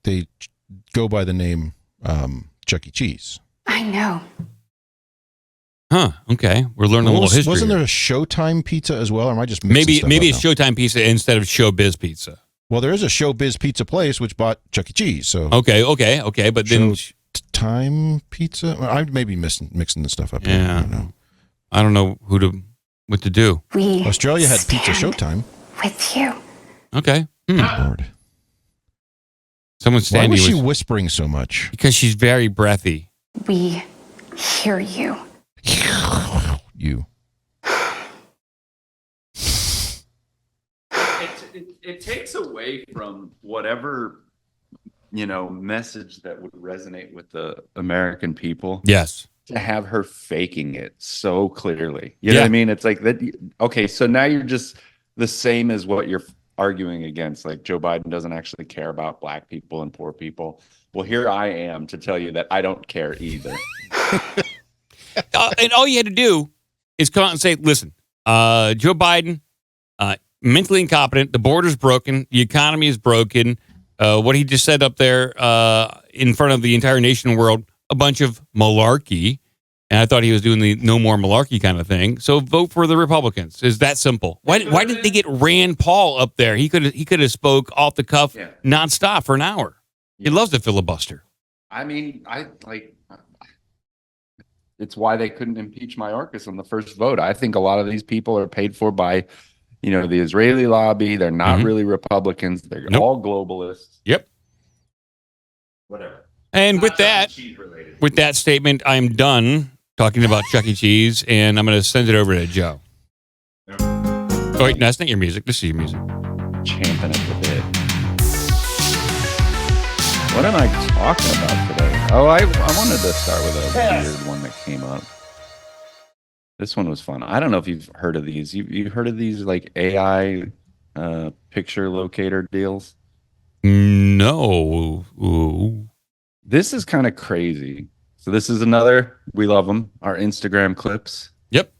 go by the name Chuck E. Cheese. I know. Huh, okay. We're learning a little history. Wasn't there here. a Showtime Pizza as well? Or am I just mixing stuff Maybe up it's now? Showtime Pizza instead of Showbiz Pizza. Well, there is a Showbiz Pizza Place which bought Chuck E. Cheese. So Okay. But then Showtime Pizza? I may be mixing the stuff up. Yeah. I don't know. I don't know what to do. We Australia had Pizza stand Showtime. with you. Okay. Lord. Someone's Why standing was she with, whispering so much? because she's very breathy. We hear you. You. It takes away from whatever, message that would resonate with the American people Yes. to have her faking it so clearly. You know what I mean? It's like that. Okay, so now you're just the same as what your arguing against, like, Joe Biden doesn't actually care about black people and poor people. Well, here I am to tell you that I don't care either. And all you had to do is come out and say, listen, Joe Biden, mentally incompetent, the border's broken, the economy is broken. What he just said up there in front of the entire nation world, a bunch of malarkey. And I thought he was doing the no more malarkey kind of thing. So vote for the Republicans. Is that simple? Why did they get Rand Paul up there? He could have spoke off the cuff nonstop for an hour. He loves to filibuster. I mean, it's why they couldn't impeach Mayorkas on the first vote. I think a lot of these people are paid for by, the Israeli lobby. They're not really Republicans. They're all globalists. Yep. Whatever. And with that statement, I'm done talking about Chuck E. Cheese, and I'm going to send it over to Joe. Oh, wait, no, that's not your music. This is your music. Champing at the bit. What am I talking about today? Oh, I wanted to start with a weird one that came up. This one was fun. I don't know if you've heard of these. You heard of these, like, AI picture locator deals? No. Ooh. This is kind of crazy. So this is another, we love them, our Instagram clips. Yep.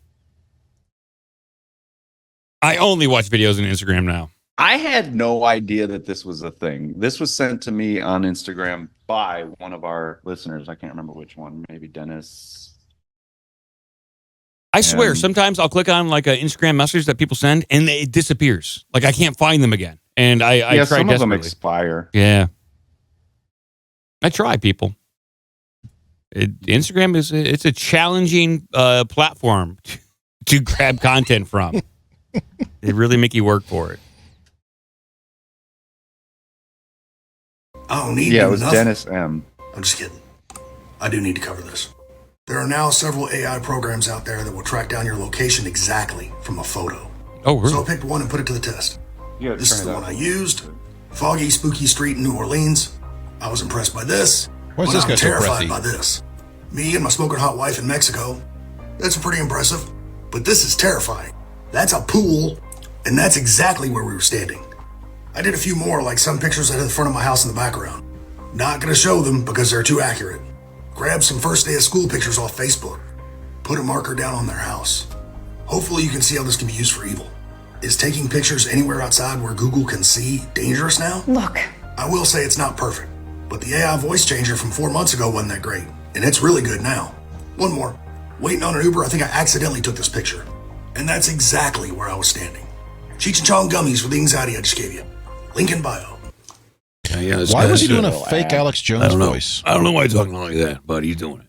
I only watch videos on Instagram now. I had no idea that this was a thing. This was sent to me on Instagram by one of our listeners. I can't remember which one. Maybe Dennis. I swear, sometimes I'll click on like an Instagram message that people send, and it disappears. Like I can't find them again. And I try some desperately. of them expire. Yeah. I try, people. Instagram it's a challenging platform to grab content from. They really make you work for it. I don't need it was nothing. Dennis M. I'm just kidding. I do need to cover this. There are now several AI programs out there that will track down your location exactly from a photo. Oh, really? So I picked one and put it to the test. Yeah, this is the one I used. Foggy, spooky street in New Orleans. I was impressed by this. Why is but this I'm guy so terrified breathy? by this. Me and my smoking hot wife in Mexico. That's pretty impressive. But this is terrifying. That's a pool, and that's exactly where we were standing. I did a few more, like some pictures I had in front of my house in the background. Not gonna show them because they're too accurate. Grab some first day of school pictures off Facebook. Put a marker down on their house. Hopefully you can see how this can be used for evil. Is taking pictures anywhere outside where Google can see dangerous now? Look. I will say it's not perfect, but the AI voice changer from 4 months ago wasn't that great, and it's really good now. One more. Waiting on an Uber, I think I accidentally took this picture. And that's exactly where I was standing. Cheech and Chong gummies for the anxiety I just gave you. Link in bio. Why was he doing a fake Alex Jones voice? I don't know why he's talking like that, but he's doing it.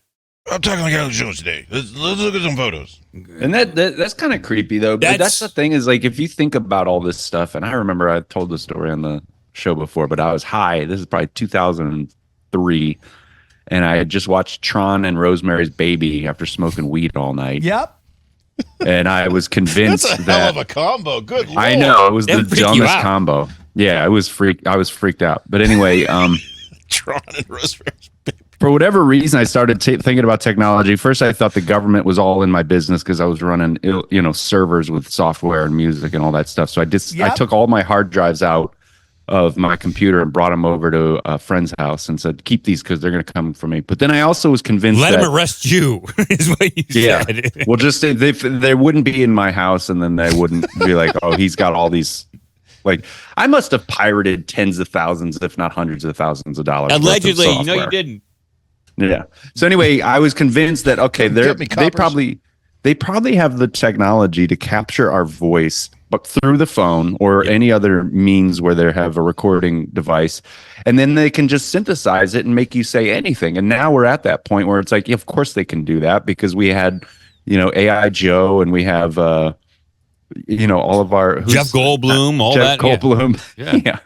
I'm talking like Alex Jones today. Let's look at some photos. And that's kind of creepy, though. But that's the thing is, like, if you think about all this stuff, and I remember I told the story on the show before, but I was high. This is probably 2003. And I had just watched Tron and Rosemary's Baby after smoking weed all night. Yep. And I was convinced That's a hell of a combo. Good Lord. I know, it was the dumbest combo. Yeah, I was freaked out. But anyway, Tron and Rosemary's Baby. For whatever reason, I started thinking about technology. First, I thought the government was all in my business because I was running, servers with software and music and all that stuff. So I took all my hard drives out of my computer and brought them over to a friend's house and said, keep these because they're going to come for me. But then I also was convinced Let him arrest you, is what you said. Well, just they wouldn't be in my house, and then they wouldn't be like, oh, he's got all these. Like, I must have pirated tens of thousands, if not hundreds of thousands of dollars. Allegedly, you didn't. Yeah. So anyway, I was convinced that they probably have the technology to capture our voice, but through the phone or any other means where they have a recording device, and then they can just synthesize it and make you say anything. And now we're at that point where it's like, of course they can do that because we had, AI Joe, and we have, all of our Jeff Goldblum, all Jeff that. Goldblum. Yeah.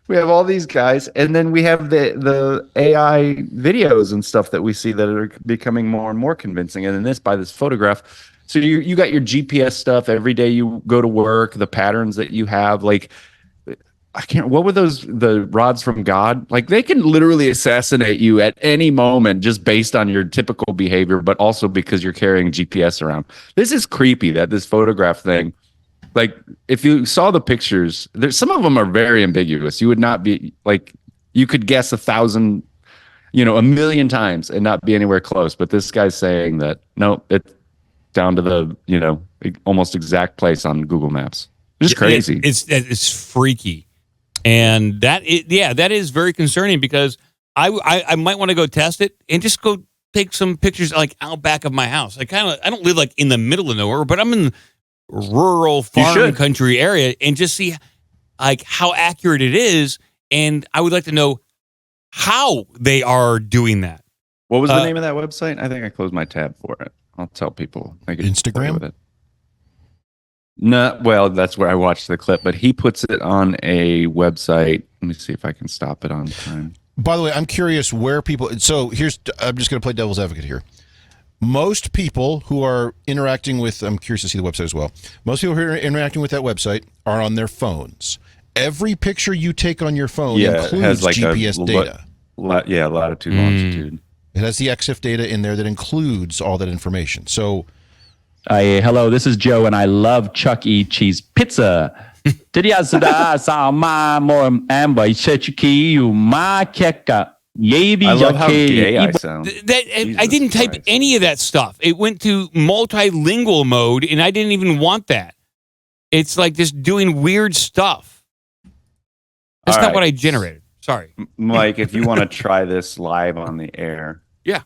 We have all these guys, and then we have the AI videos and stuff that we see that are becoming more and more convincing. And then by this photograph. So you got your GPS stuff every day you go to work, the patterns that you have, like, what were the rods from God? Like, they can literally assassinate you at any moment just based on your typical behavior, but also because you're carrying GPS around. This is creepy that this photograph thing like if you saw the pictures, there's some of them are very ambiguous. You would not be like, you could guess 1,000, a million times and not be anywhere close. But this guy's saying that no, it's down to the almost exact place on Google Maps. It's crazy. It's freaky, and that is very concerning because I might want to go test it and just go take some pictures like out back of my house. I don't live like in the middle of nowhere, but I'm in rural farm country area and just see like how accurate it is. And I would like to know how they are doing that. What was the name of that website? I think I closed my tab for it. I'll tell people. Instagram? With it. No, well, that's where I watched the clip, but he puts it on a website. Let me see if I can stop it on time. By the way, I'm curious where people. So I'm just going to play devil's advocate here. Most people who are interacting with, I'm curious to see the website as well. Most people who are interacting with that website are on their phones. Every picture you take on your phone includes like GPS data. Latitude, longitude. It has the EXIF data in there that includes all that information. So, hello, this is Joe, and I love Chuck E. Cheese pizza. I love how gay I sound. I didn't type any of that stuff. It went to multilingual mode, and I didn't even want that. It's like just doing weird stuff. That's not what I generated. Sorry. Mike, if you want to try this live on the air. Yeah.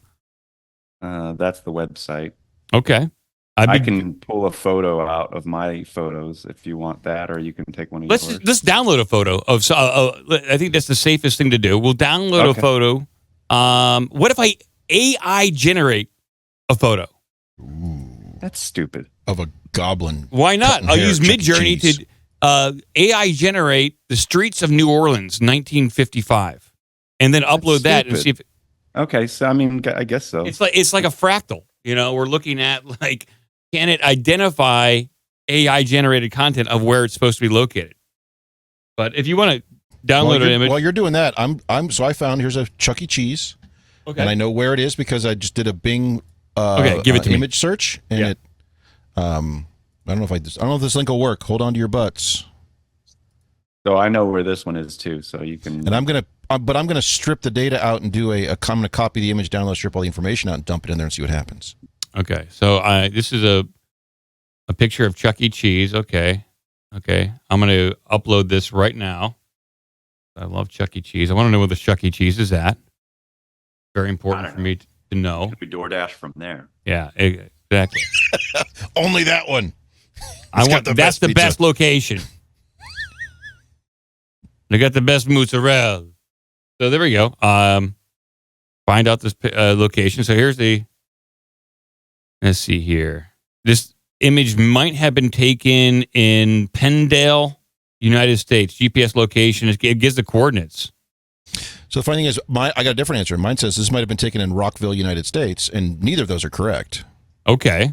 That's the website. Okay. I can pull a photo out of my photos if you want that, or you can take one of yours. Let's download a photo of. I think that's the safest thing to do. We'll download a photo. What if I AI generate a photo? Ooh, that's stupid. Of a goblin. Why not? I'll use Midjourney to AI generate the streets of New Orleans, 1955, and then upload that and see if. Okay, so I mean, I guess so. It's like a fractal. We're looking at like, can it identify AI generated content of where it's supposed to be located? But if you want to download an image, while you're doing that, so I found here's a Chuck E. Cheese, and I know where it is because I just did a Bing give it to image search, and it. I don't know if this link will work. Hold on to your butts. So I know where this one is too. So you can. And I'm gonna strip the data out and do I'm gonna copy the image, download, strip all the information out, and dump it in there and see what happens. Okay. So this is a picture of Chuck E. Cheese. Okay. I'm gonna upload this right now. I love Chuck E. Cheese. I want to know where the Chuck E. Cheese is at. Very important for me to know. Could be Doordash from there. Yeah. Exactly. Only that one. That's the best location. They got the best mozzarella. So there we go. Find out this location. So here's let's see here. This image might have been taken in Pendale, United States. GPS location. It gives the coordinates. So the funny thing is, I got a different answer. Mine says this might have been taken in Rockville, United States, and neither of those are correct. Okay.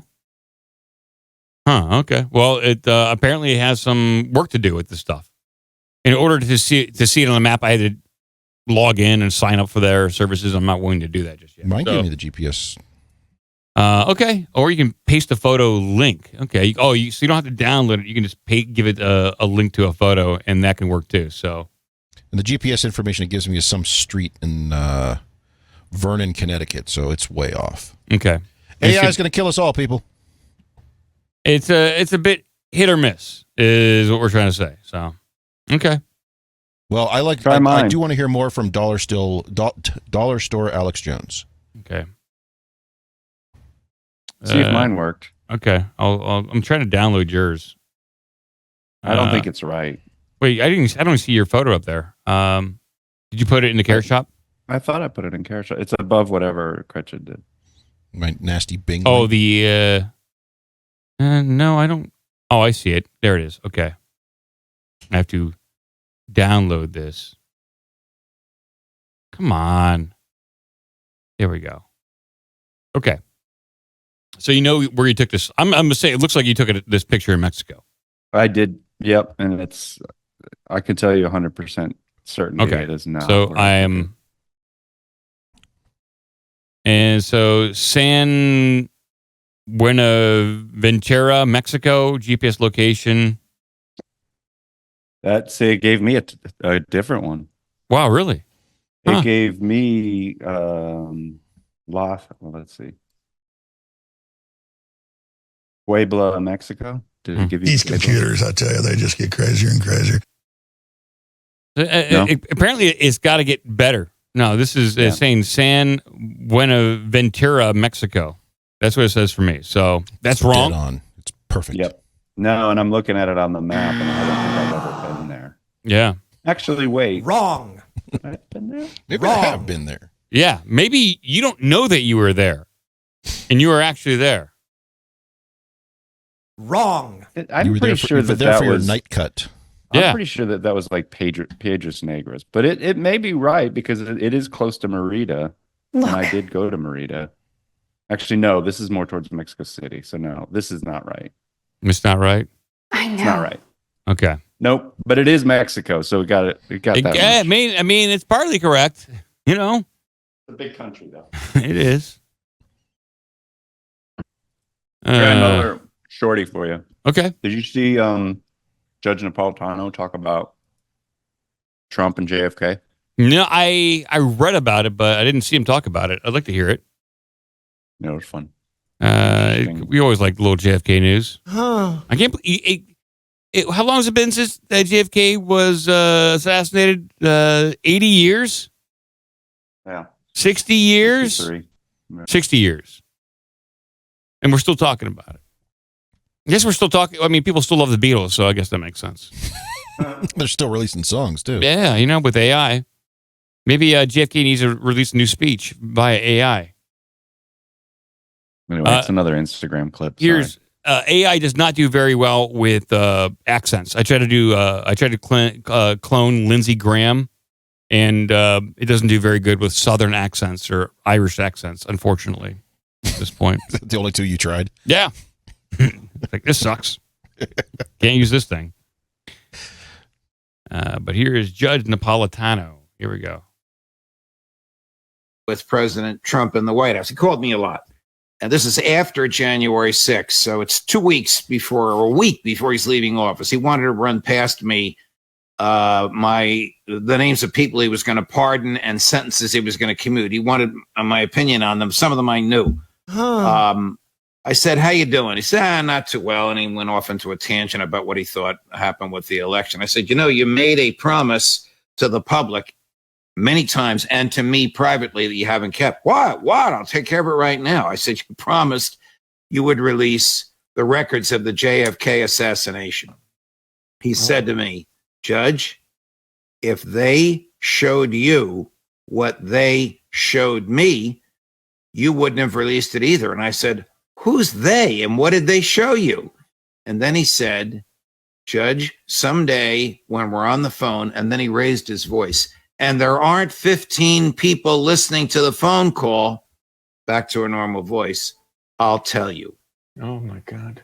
Okay. Well, it apparently has some work to do with this stuff. In order to see it on the map, I had to log in and sign up for their services. I'm not willing to do that just yet. Mine gave me the GPS. Okay. Or you can paste a photo link. Okay. So you don't have to download it. You can just give it a link to a photo, and that can work too. So. And the GPS information it gives me is some street in Vernon, Connecticut. So it's way off. Okay. AI is going to kill us all, people. It's a bit hit or miss, is what we're trying to say. So, okay. Well, I do want to hear more from Dollar Store Alex Jones. Okay. See if mine worked. Okay. I'm trying to download yours. I don't think it's right. Wait, I don't see your photo up there. Did you put it in the Carrot Shop? I thought I put it in Carrot Shop. It's above whatever Cretchen did. My nasty Bing. Oh, no, I don't. Oh, I see it. There it is. Okay. I have to download this. Come on. There we go. Okay. So you know where you took this. I'm going to say it looks like you took this picture in Mexico. I did. Yep. And I can tell you 100% certainty it is not. So I am. And so San Buenaventura, Mexico, GPS location It gave me a different one. Wow, really? It gave me let's see. Puebla, Mexico. Did it give you These Puebla? computers, I tell you, they just get crazier and crazier. Apparently, it's got to get better. No, this is saying San Buenaventura, Mexico. That's what it says for me. So that's wrong. Dead on. It's perfect. Yep. No, and I'm looking at it on the map, and I don't think I've ever been there. Yeah. Actually, wait. Wrong. I've been there? Maybe I have been there. Yeah. Maybe you don't know that you were there, and you were actually there. Wrong. I'm pretty sure that for your was night cut. I'm pretty sure that was like Piedras Negras, but it may be right because it is close to Merida, and I did go to Merida. Actually, no, this is more towards Mexico City, so no, this is not right. It's not right. I know. It's not right. Okay. Nope, but it is Mexico, so we got it. We got that. I mean, it's partly correct. You know, it's a big country, though. It is. Another shorty for you. Okay. Did you see Judge Napolitano talk about Trump and JFK? No, I read about it, but I didn't see him talk about it. I'd like to hear it. No, it was fun. We always like little JFK news. Huh. I can't believe how long has it been since JFK was assassinated? 80 years? Yeah. 60 years? 63. 60 years. And we're still talking about it. I guess we're still talking. I mean, people still love the Beatles, so I guess that makes sense. They're still releasing songs, too. Yeah, with AI. Maybe JFK needs to release a new speech via AI. Anyway, it's another Instagram clip. Here's AI does not do very well with accents. I tried to clone Lindsey Graham, and it doesn't do very good with Southern accents or Irish accents, unfortunately, at this point. The only two you tried? Yeah. Like, this sucks. Can't use this thing. But here is Judge Napolitano. Here we go. With President Trump in the White House. He called me a lot. And this is after January 6th. So it's 2 weeks before, or a week before he's leaving office. He wanted to run past me the names of people he was going to pardon and sentences he was going to commute. He wanted my opinion on them. Some of them I knew. I said, how you doing? He said, not too well. And he went off into a tangent about what he thought happened with the election. I said, you made a promise to the public many times and to me privately that you haven't kept. What? I'll take care of it right now. I said, you promised you would release the records of the JFK assassination. He said to me, Judge, if they showed you what they showed me, you wouldn't have released it either. And I said, who's they and what did they show you? And then he said, Judge, someday when we're on the phone, and then he raised his voice, and there aren't 15 people listening to the phone call, back to a normal voice, I'll tell you. Oh, my God.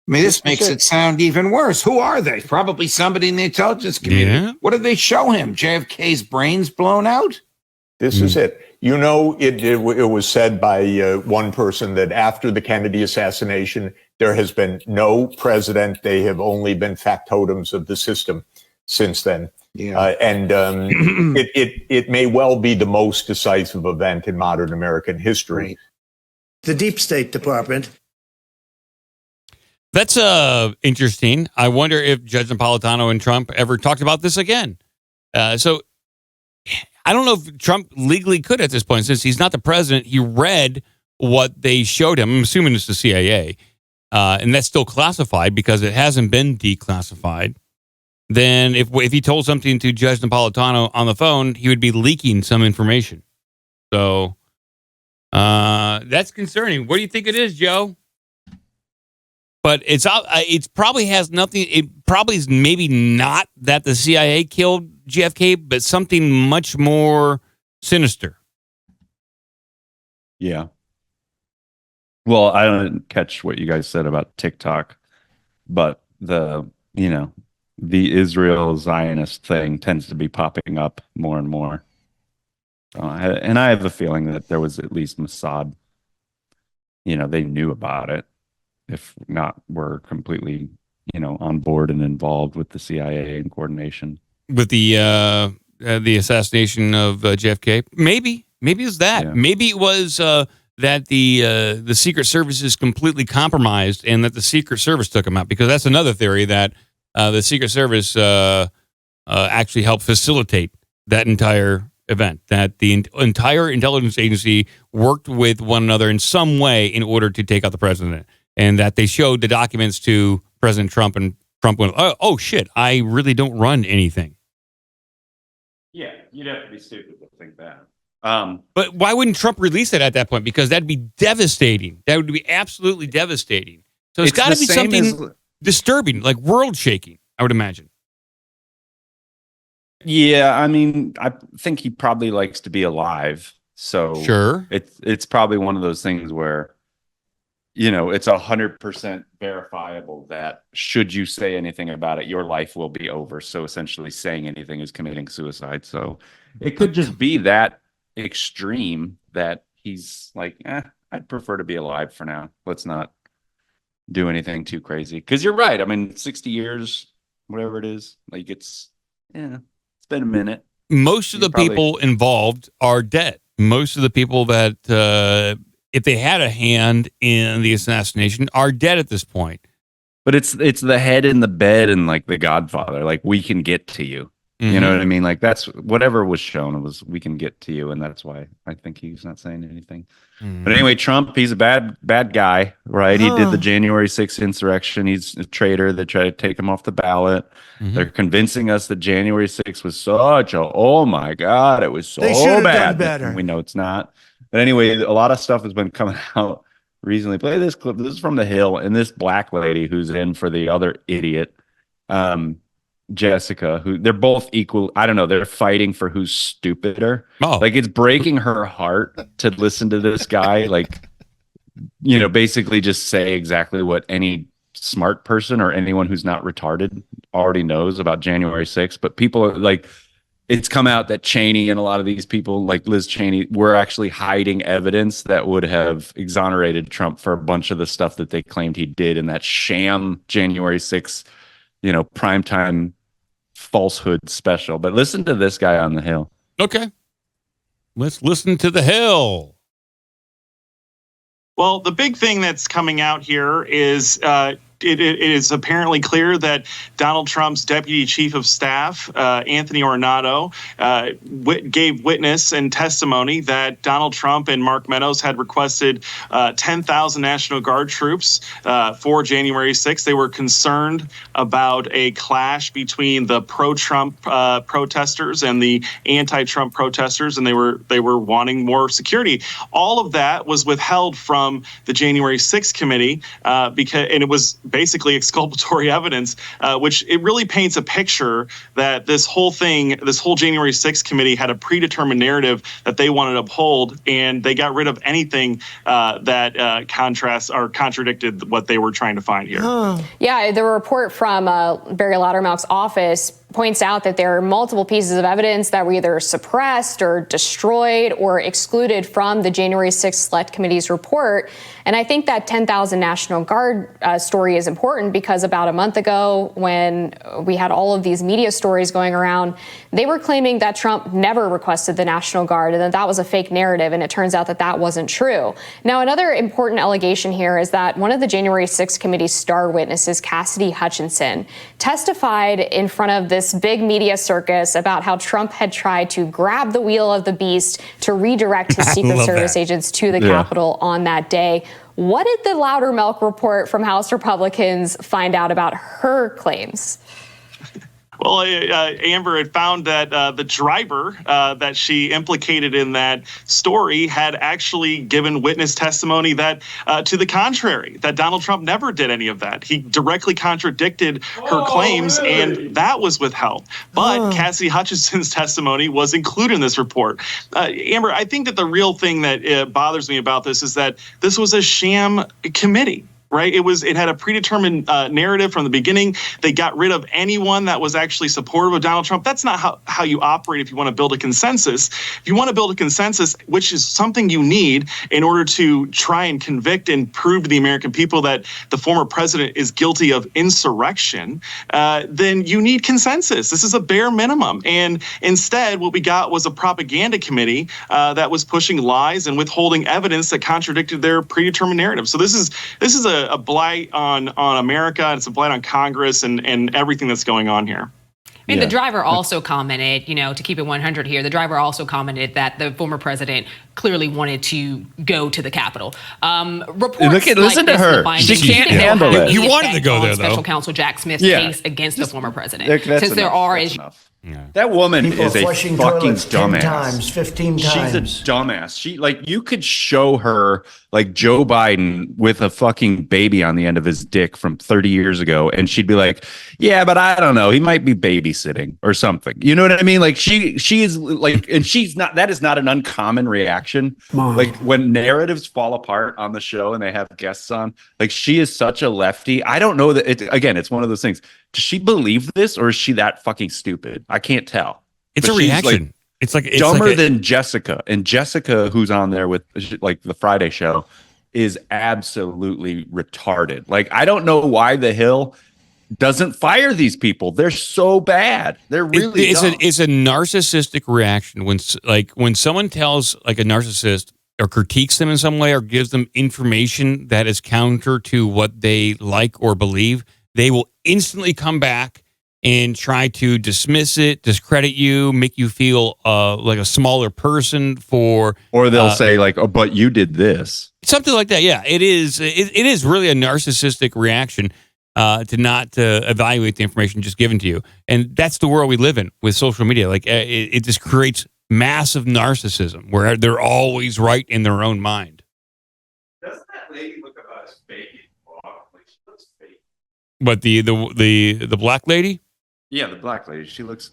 I mean, this makes it sound even worse. Who are they? Probably somebody in the intelligence community. Yeah. What did they show him? JFK's brains blown out? This is it. It was said by one person that after the Kennedy assassination, there has been no president. They have only been factotums of the system since then. Yeah. It may well be the most decisive event in modern American history. Right. The Deep State Department. That's interesting. I wonder if Judge Napolitano and Trump ever talked about this again. So I don't know if Trump legally could at this point, since he's not the president. He read what they showed him. I'm assuming it's the CIA. And that's still classified because it hasn't been declassified. Then if he told something to Judge Napolitano on the phone, he would be leaking some information. So that's concerning. What do you think it is, Joe? But it's probably has nothing. It probably is maybe not that the CIA killed JFK, but something much more sinister. Yeah. Well, I don't catch what you guys said about TikTok, but the Israel Zionist thing tends to be popping up more and more. And I have a feeling that there was at least Mossad, they knew about it. If not, were completely, on board and involved with the CIA in coordination with the assassination of JFK. Maybe it was that. Yeah. Maybe it was that the Secret Service is completely compromised and that the Secret Service took him out, because that's another theory that the Secret Service actually helped facilitate that entire event, that the entire intelligence agency worked with one another in some way in order to take out the president, and that they showed the documents to President Trump, and Trump went, oh shit, I really don't run anything. Yeah, you'd have to be stupid to think that. But why wouldn't Trump release it at that point? Because that'd be devastating. That would be absolutely devastating. So it's got to be something disturbing, like world shaking, I would imagine. Yeah, I mean, I think he probably likes to be alive. So sure, it's probably one of those things where, it's 100% verifiable that should you say anything about it, your life will be over. So essentially saying anything is committing suicide. So it could just be that extreme that he's like, I'd prefer to be alive for now. Let's not do anything too crazy. Because you're right. I mean, 60 years, whatever it is, like it's been a minute. Most of the people involved are dead. Most of the people that, if they had a hand in the assassination, are dead at this point. But it's the head in the bed and like the Godfather. Like, we can get to you. Mm-hmm. You know what I mean? Like, that's whatever was shown. It was, we can get to you, and that's why I think he's not saying anything. Mm-hmm. But anyway, Trump, he's a bad guy, right? He did the January 6th insurrection. He's a traitor. They tried to take him off the ballot. Mm-hmm. They're convincing us that January 6th was such a, oh my God, it was so bad. Better. We know it's not. But anyway, a lot of stuff has been coming out recently. Play this clip. This is from The Hill, and this black lady who's in for the other idiot, Jessica, who they're both equal. I don't know. They're fighting for who's stupider. Oh. Like, it's breaking her heart to listen to this guy, like, basically just say exactly what any smart person or anyone who's not retarded already knows about January 6th. But people are like, it's come out that Cheney and a lot of these people, like Liz Cheney, were actually hiding evidence that would have exonerated Trump for a bunch of the stuff that they claimed he did in that sham January 6th, primetime falsehood special. But listen to this guy on The Hill. Okay. Let's listen to The Hill. Well, the big thing that's coming out here is it is apparently clear that Donald Trump's deputy chief of staff, Anthony Ornato, gave witness and testimony that Donald Trump and Mark Meadows had requested 10,000 National Guard troops for January 6th. They were concerned about a clash between the pro-Trump protesters and the anti-Trump protesters, and they were wanting more security. All of that was withheld from the January 6th committee and it was basically exculpatory evidence, which it really paints a picture that this whole January 6th committee had a predetermined narrative that they wanted to uphold, and they got rid of anything that contrasts or contradicted what they were trying to find here. Yeah, the report from Barry Loudermilk's office points out that there are multiple pieces of evidence that were either suppressed or destroyed or excluded from the January 6th Select Committee's report. And I think that 10,000 National Guard story is important because about a month ago, when we had all of these media stories going around, they were claiming that Trump never requested the National Guard and that was a fake narrative. And it turns out that wasn't true. Now, another important allegation here is that one of the January 6th Committee's star witnesses, Cassidy Hutchinson, testified in front of this big media circus about how Trump had tried to grab the wheel of the beast to redirect his Secret Service agents to the Capitol on that day. What did the Loudermilk report from House Republicans find out about her claims? Well, Amber had found that the driver that she implicated in that story had actually given witness testimony that to the contrary, that Donald Trump never did any of that. He directly contradicted her claims, and that was withheld. But Cassidy Hutchinson's testimony was included in this report. Amber, I think that the real thing that bothers me about this is that this was a sham committee. right? It had a predetermined narrative from the beginning. They got rid of anyone that was actually supportive of Donald Trump. That's not how you operate if you want to build a consensus. If you want to build a consensus, which is something you need in order to try and convict and prove to the American people that the former president is guilty of insurrection, then you need consensus. This is a bare minimum. And instead, what we got was a propaganda committee that was pushing lies and withholding evidence that contradicted their predetermined narrative. So this is a blight on America, and it's a blight on Congress and everything that's going on here. I mean, the driver also commented, to keep it 100 here, the driver also commented that the former president clearly wanted to go to the Capitol. Reports listen to her. She can't handle it. You wanted to go there, though. Special counsel Jack Smith's case against the former president. Since there are issues. That woman is a fucking dumbass. 15 times. She's a dumbass. You could show her like Joe Biden with a fucking baby on the end of his dick from 30 years ago, and she'd be like, "Yeah, but I don't know. He might be babysitting or something." You know what I mean? Like she is like, and she's not. That is not an uncommon reaction. Like when narratives fall apart on the show and they have guests on, like she is such a lefty. I don't know that it's one of those things. Does she believe this, or is she that fucking stupid? I can't tell. It's a reaction. It's dumber than Jessica. And Jessica, who's on there with like the Friday show, is absolutely retarded. Like, I don't know why the Hill doesn't fire these people. They're so bad. They're really it's a narcissistic reaction when someone tells like a narcissist or critiques them in some way or gives them information that is counter to what they like or believe. They will instantly come back and try to dismiss it, discredit you, make you feel like a smaller person or they'll say like, "Oh, but you did this," something like that. Yeah, it is. It is really a narcissistic reaction to not evaluate the information just given to you, and that's the world we live in with social media. Like it just creates massive narcissism where they're always right in their own mind. Doesn't that lady look about as fake? But the black lady? Yeah, the black lady. She looks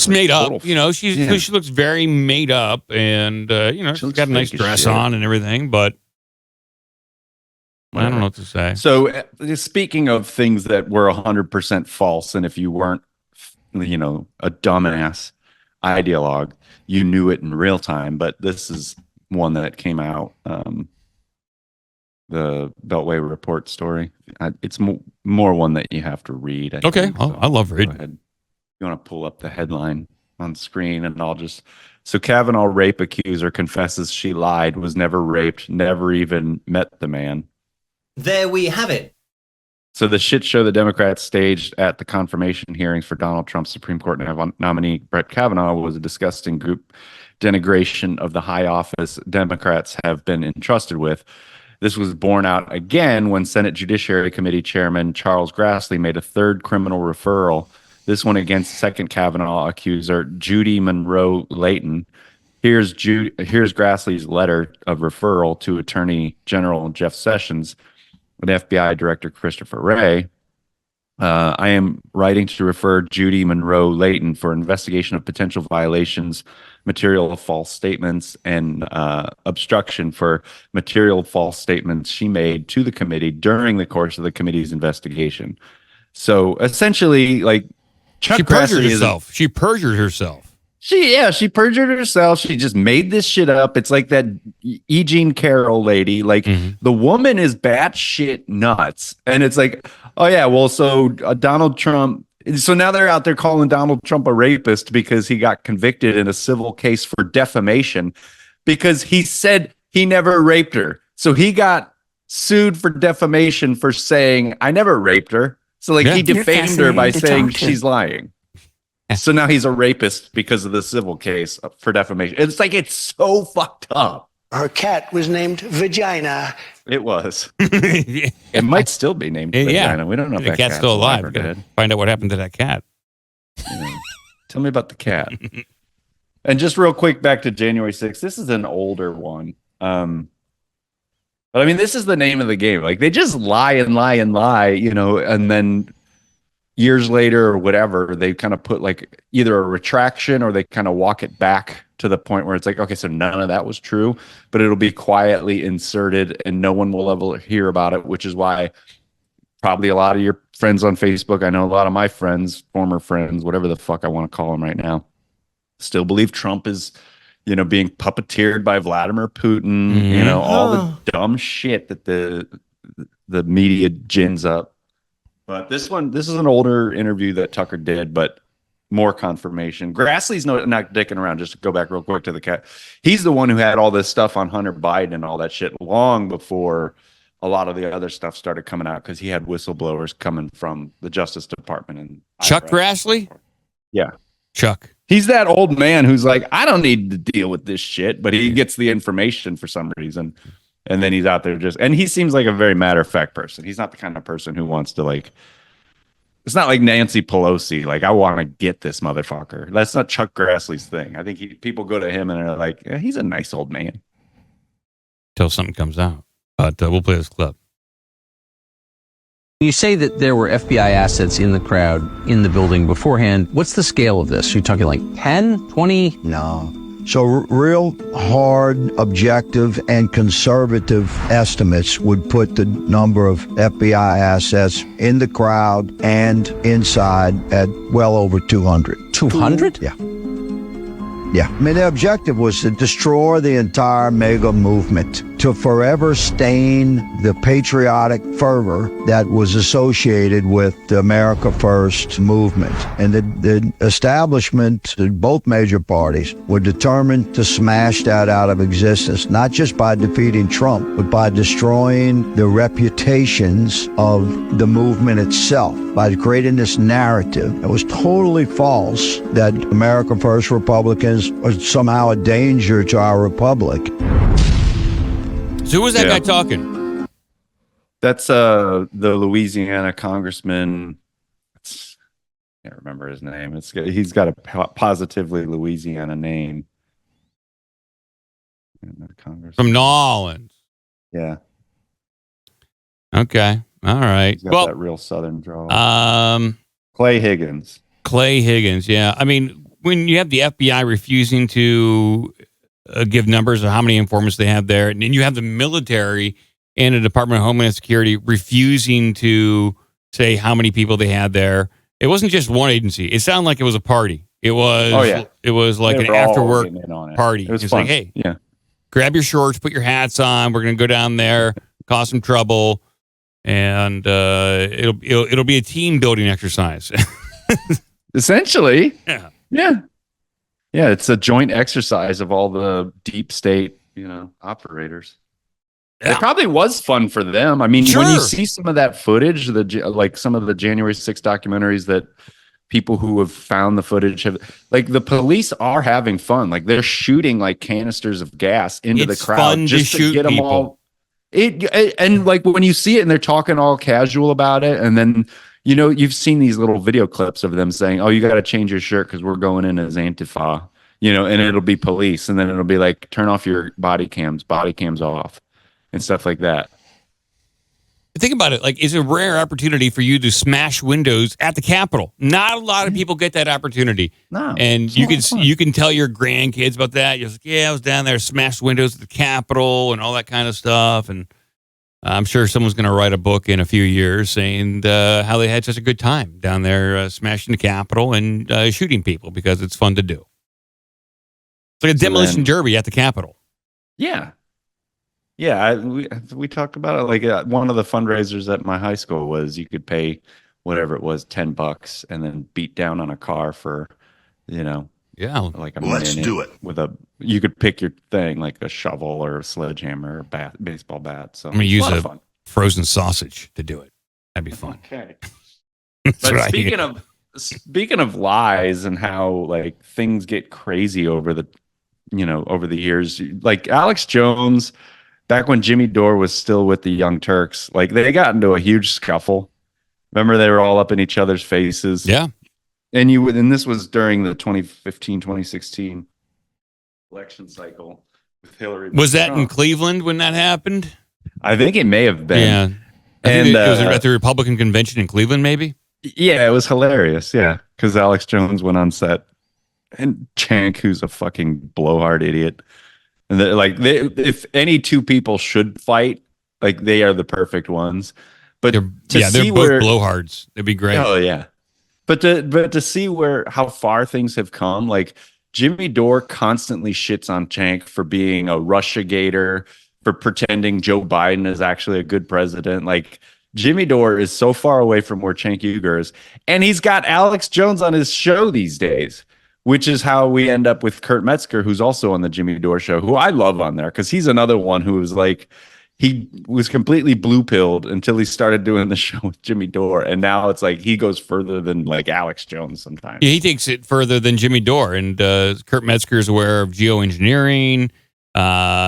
made up. She looks very made up, and she's got a nice dress on and everything. But I don't know what to say. So, speaking of things that were 100% false, and if you weren't, a dumbass ideologue, you knew it in real time. But this is one that came out. The Beltway Report story. It's more one that you have to read. I love reading. You want to pull up the headline on screen, and so Kavanaugh rape accuser confesses she lied, was never raped, never even met the man. There we have it. So the shit show the Democrats staged at the confirmation hearings for Donald Trump's Supreme Court nominee Brett Kavanaugh was a disgusting group denigration of the high office Democrats have been entrusted with. This was borne out again when Senate Judiciary Committee Chairman Charles Grassley made a third criminal referral, this one against second Kavanaugh accuser Judy Monroe Layton. Here's Grassley's letter of referral to Attorney General Jeff Sessions and FBI Director Christopher Wray. I am writing to refer Judy Monroe Layton for investigation of potential violations, material of false statements, and obstruction for material false statements she made to the committee during the course of the committee's investigation. So essentially, like Chuck perjured herself. She perjured herself. She perjured herself. She just made this shit up. It's like that E. Jean Carroll lady. Like the woman is batshit nuts. And it's like, oh yeah, well, so Donald Trump. So now they're out there calling Donald Trump a rapist because he got convicted in a civil case for defamation because he said he never raped her. So he got sued for defamation for saying, I never raped her. So like he defamed her by saying she's lying. So now he's a rapist because of the civil case for defamation. It's like, it's so fucked up. Her cat was named Vagina. It was. It might still be named Vagina. We don't know if the cat's still alive. Gotta find out what happened to that cat. Tell me about the cat. And just real quick, back to January 6th. This is an older one. But I mean, this is the name of the game. Like they just lie and lie and lie, and then years later or whatever, they kind of put like either a retraction or they kind of walk it back to the point where it's like, okay, so none of that was true, but it'll be quietly inserted and no one will ever hear about it, which is why probably a lot of your friends on Facebook, I know a lot of my friends, former friends, whatever the fuck I want to call them right now, still believe Trump is, you know, being puppeteered by Vladimir Putin, you know, all the dumb shit that the media gins up. But this is an older interview that Tucker did, but more confirmation. Grassley's not dicking around. Just to go back real quick to the cat. He's the one who had all this stuff on Hunter Biden and all that shit long before a lot of the other stuff started coming out, because he had whistleblowers coming from the Justice Department. And Chuck Grassley? Yeah. Chuck. He's that old man who's like, I don't need to deal with this shit, but he gets the information for some reason. And then he's out there and he seems like a very matter-of-fact person. He's not the kind of person who wants to, like, it's not like Nancy Pelosi. Like, I want to get this motherfucker. That's not Chuck Grassley's thing. I think people go to him and are like, yeah, he's a nice old man. Till something comes out. But we'll play this clip. You say that there were FBI assets in the crowd, in the building beforehand. What's the scale of this? Are you talking like 10, 20? No. So real hard, objective, and conservative estimates would put the number of FBI assets in the crowd and inside at well over 200. 200? Yeah. Yeah. I mean, the objective was to destroy the entire MAGA movement, to forever stain the patriotic fervor that was associated with the America First movement. And the establishment, both major parties, were determined to smash that out of existence, not just by defeating Trump, but by destroying the reputations of the movement itself, by creating this narrative that was totally false, that America First Republicans are somehow a danger to our republic. So who was that guy talking? That's the Louisiana congressman. I can't remember his name. He's got a positively Louisiana name. From New Orleans. Yeah. Okay. All right. He's got that real Southern drawl. Clay Higgins. Clay Higgins. Yeah. I mean, when you have the FBI refusing to give numbers of how many informants they have there, and then you have the military and the Department of Homeland Security refusing to say how many people they had there. It wasn't just one agency. It sounded like it was a party. It was. It was like an after work party. It was it's fun. like, hey, yeah, grab your shorts, put your hats on. We're going to go down there, cause some trouble, and it'll be a team building exercise. Essentially. Yeah. Yeah. Yeah, it's a joint exercise of all the deep state, operators. Yeah. It probably was fun for them. I mean, when you see some of that footage, like some of the January 6th documentaries that people who have found the footage have, like, the police are having fun. Like, they're shooting like canisters of gas into the crowd fun just to to shoot get them people. all. And like when you see it and they're talking all casual about it, and then you've seen these little video clips of them saying, "Oh, you got to change your shirt because we're going in as Antifa," and it'll be police, and then it'll be like, "Turn off your body cams off," and stuff like that. Think about it. Like, it's a rare opportunity for you to smash windows at the Capitol. Not a lot of people get that opportunity. No, and you can tell your grandkids about that. You're like, yeah, I was down there, smashed windows at the Capitol and all that kind of stuff. And I'm sure someone's going to write a book in a few years saying how they had such a good time down there smashing the Capitol and shooting people because it's fun to do. It's like a demolition derby at the Capitol. Yeah. Yeah, we talked about it. Like, one of the fundraisers at my high school was you could pay whatever it was, $10, and then beat down on a car for, like a minute. Let's do it. You could pick your thing, like a shovel or a sledgehammer or baseball bat. So I'm going to use a frozen sausage to do it. That'd be fun. Okay. But speaking of lies and how, like, things get crazy over the years, like Alex Jones. Back when Jimmy Dore was still with the Young Turks, like, they got into a huge scuffle. Remember, they were all up in each other's faces. Yeah. And this was during the 2015, 2016 election cycle with Hillary. Was that in Cleveland when that happened? I think it may have been. Yeah. And it was at the Republican convention in Cleveland, maybe? Yeah, it was hilarious. Yeah. Because Alex Jones went on set and Cenk, who's a fucking blowhard idiot. And if any two people should fight, like they are the perfect ones. But they're both blowhards. It'd be great. Oh yeah, but to see how far things have come, like Jimmy Dore constantly shits on Cenk for being a Russiagator, for pretending Joe Biden is actually a good president. Like Jimmy Dore is so far away from where Cenk Uygur is, and he's got Alex Jones on his show these days. Which is how we end up with Kurt Metzger, who's also on the Jimmy Dore show, who I love on there because he's another one who was like, he was completely blue-pilled until he started doing the show with Jimmy Dore. And now it's like he goes further than like Alex Jones sometimes. Yeah, he takes it further than Jimmy Dore. And Kurt Metzger is aware of geoengineering.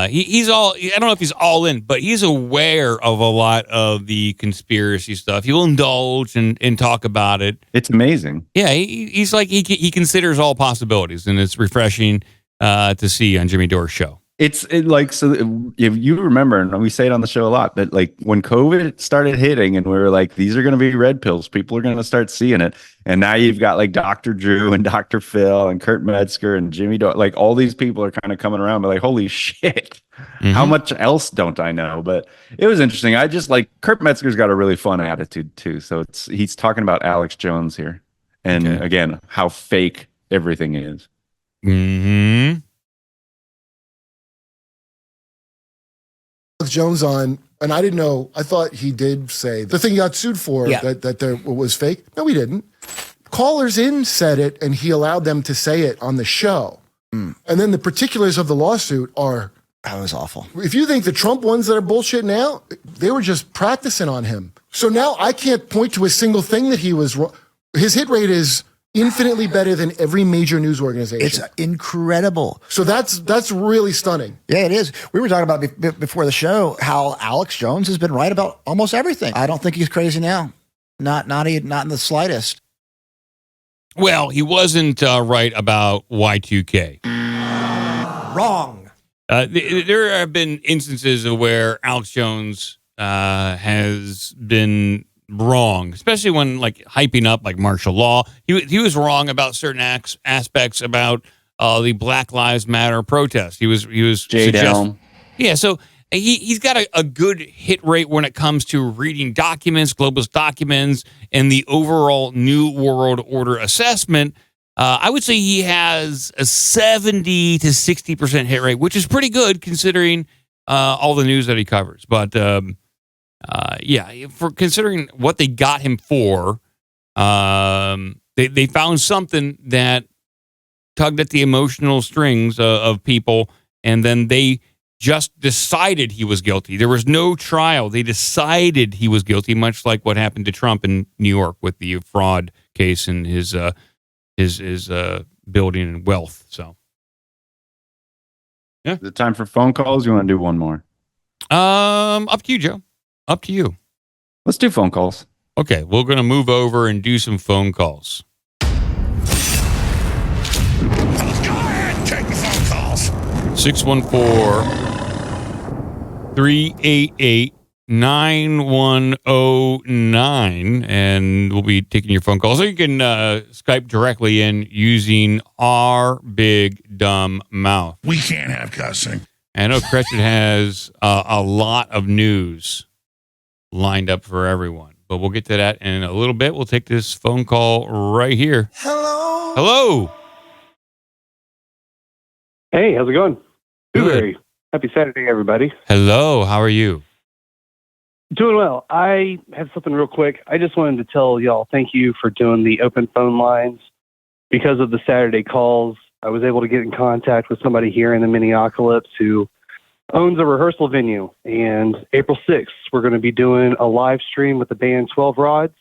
He's all, I don't know if he's all in, but he's aware of a lot of the conspiracy stuff. He'll indulge and talk about it. It's amazing. Yeah, he's like, he considers all possibilities, and it's refreshing to see on Jimmy Dore's show. So if you remember, and we say it on the show a lot, that like when COVID started hitting and we were like, these are going to be red pills, people are going to start seeing it. And now you've got like Dr. Drew and Dr. Phil and Kurt Metzger and Jimmy Dore, like all these people are kind of coming around, but like, holy shit, how much else don't I know? But it was interesting. I just like Kurt Metzger's got a really fun attitude too. So he's talking about Alex Jones here. And again, how fake everything is. Mm-hmm. Jones on, and I didn't know. I thought he did say the thing he got sued for that there was fake. No, he didn't. Callers in said it, and he allowed them to say it on the show. And then the particulars of the lawsuit are that was awful. If you think the Trump ones that are bullshit now, they were just practicing on him. So now I can't point to a single thing that he was wrong. His hit rate is infinitely better than every major news organization. It's incredible. So that's really stunning. Yeah, it is. We were talking about before the show how Alex Jones has been right about almost everything. I don't think he's crazy now. Not in the slightest. Well, he wasn't right about Y2K. Wrong. There have been instances of where Alex Jones has been wrong, especially when like hyping up like martial law. He was wrong about certain aspects about the Black Lives Matter protest. He was yeah. So he's got a good hit rate when it comes to reading documents, globalist documents, and the overall New World Order assessment. I would say he has a 70 to 60% hit rate, which is pretty good considering all the news that he covers. But yeah, for considering what they got him for, they found something that tugged at the emotional strings of people, and then they just decided he was guilty. There was no trial. They decided he was guilty, much like what happened to Trump in New York with the fraud case and his building and wealth. So, yeah. Is it time for phone calls? You want to do one more? Up to you, Joe. Up to you. Let's do phone calls. Okay, we're going to move over and do some phone calls. Go ahead, take the phone calls. 614-388-9109, and we'll be taking your phone calls. So you can Skype directly in using our big dumb mouth. We can't have cussing. I know Cretchen has a lot of news lined up for everyone, but we'll get to that in a little bit. We'll take this phone call right here. Hello. Hey, how's it going? Blueberry. Happy Saturday, everybody. Hello. How are you? Doing well. I have something real quick. I just wanted to tell y'all thank you for doing the open phone lines. Because of the Saturday calls, I was able to get in contact with somebody here in the Minneapolis who owns a rehearsal venue. And April 6th, we're going to be doing a live stream with the band 12 Rods.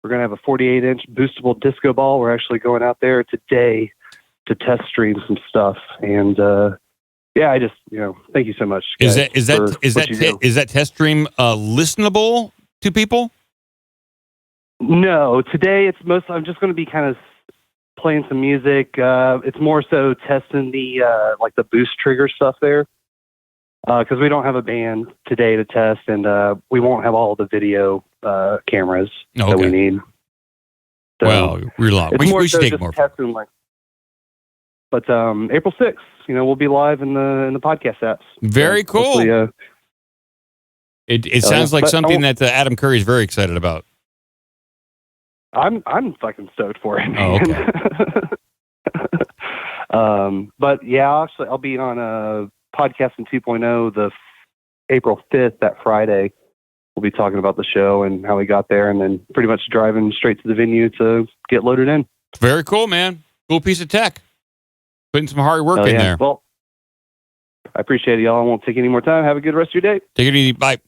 We're going to have a 48-inch boostable disco ball. We're actually going out there today to test stream some stuff. And yeah, I just, thank you so much. Is that test stream listenable to people? No, today I'm just going to be kind of playing some music. It's more so testing the like the boost trigger stuff there. Because we don't have a band today to test, and we won't have all the video cameras that we need. So well, we should take more. Testing, like, But April 6th, we'll be live in the podcast apps. Very cool. It sounds like But something that Adam Curry is very excited about. I'm fucking stoked for it. Oh, Man. okay. But yeah, actually, I'll be on Podcasting 2.0 the April 5th, that Friday. We'll be talking about the show and how we got there, and then pretty much driving straight to the venue to get loaded in. Very cool, man. Cool piece of tech. Putting some hard work in there. Well, I appreciate it, y'all. I won't take any more time. Have a good rest of your day. Take it easy. Bye.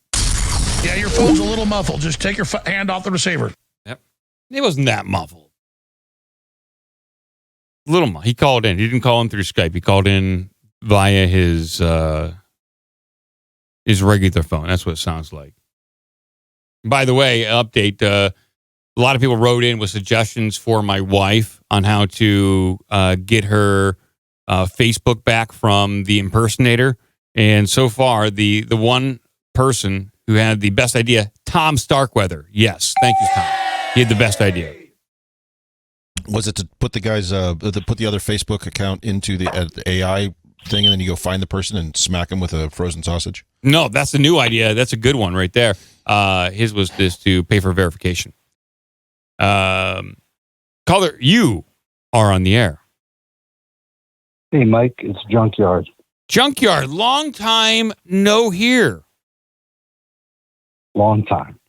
Yeah, your phone's a little muffled. Just take your hand off the receiver. Yep. It wasn't that muffled. He called in. He didn't call in through Skype. He called in via his regular phone. That's what it sounds like. By the way, update. A lot of people wrote in with suggestions for my wife on how to get her Facebook back from the impersonator. And so far, the one person who had the best idea, Tom Starkweather. Yes, thank you, Tom. He had the best idea. Was it to put the guy's put the other Facebook account into the AI thing, and then you go find the person and smack him with a frozen sausage? No, that's the new idea. That's a good one right there. His was just to pay for verification. Caller, you are on the air. Hey, Mike, it's Junkyard. Junkyard, long time no hear. Long time.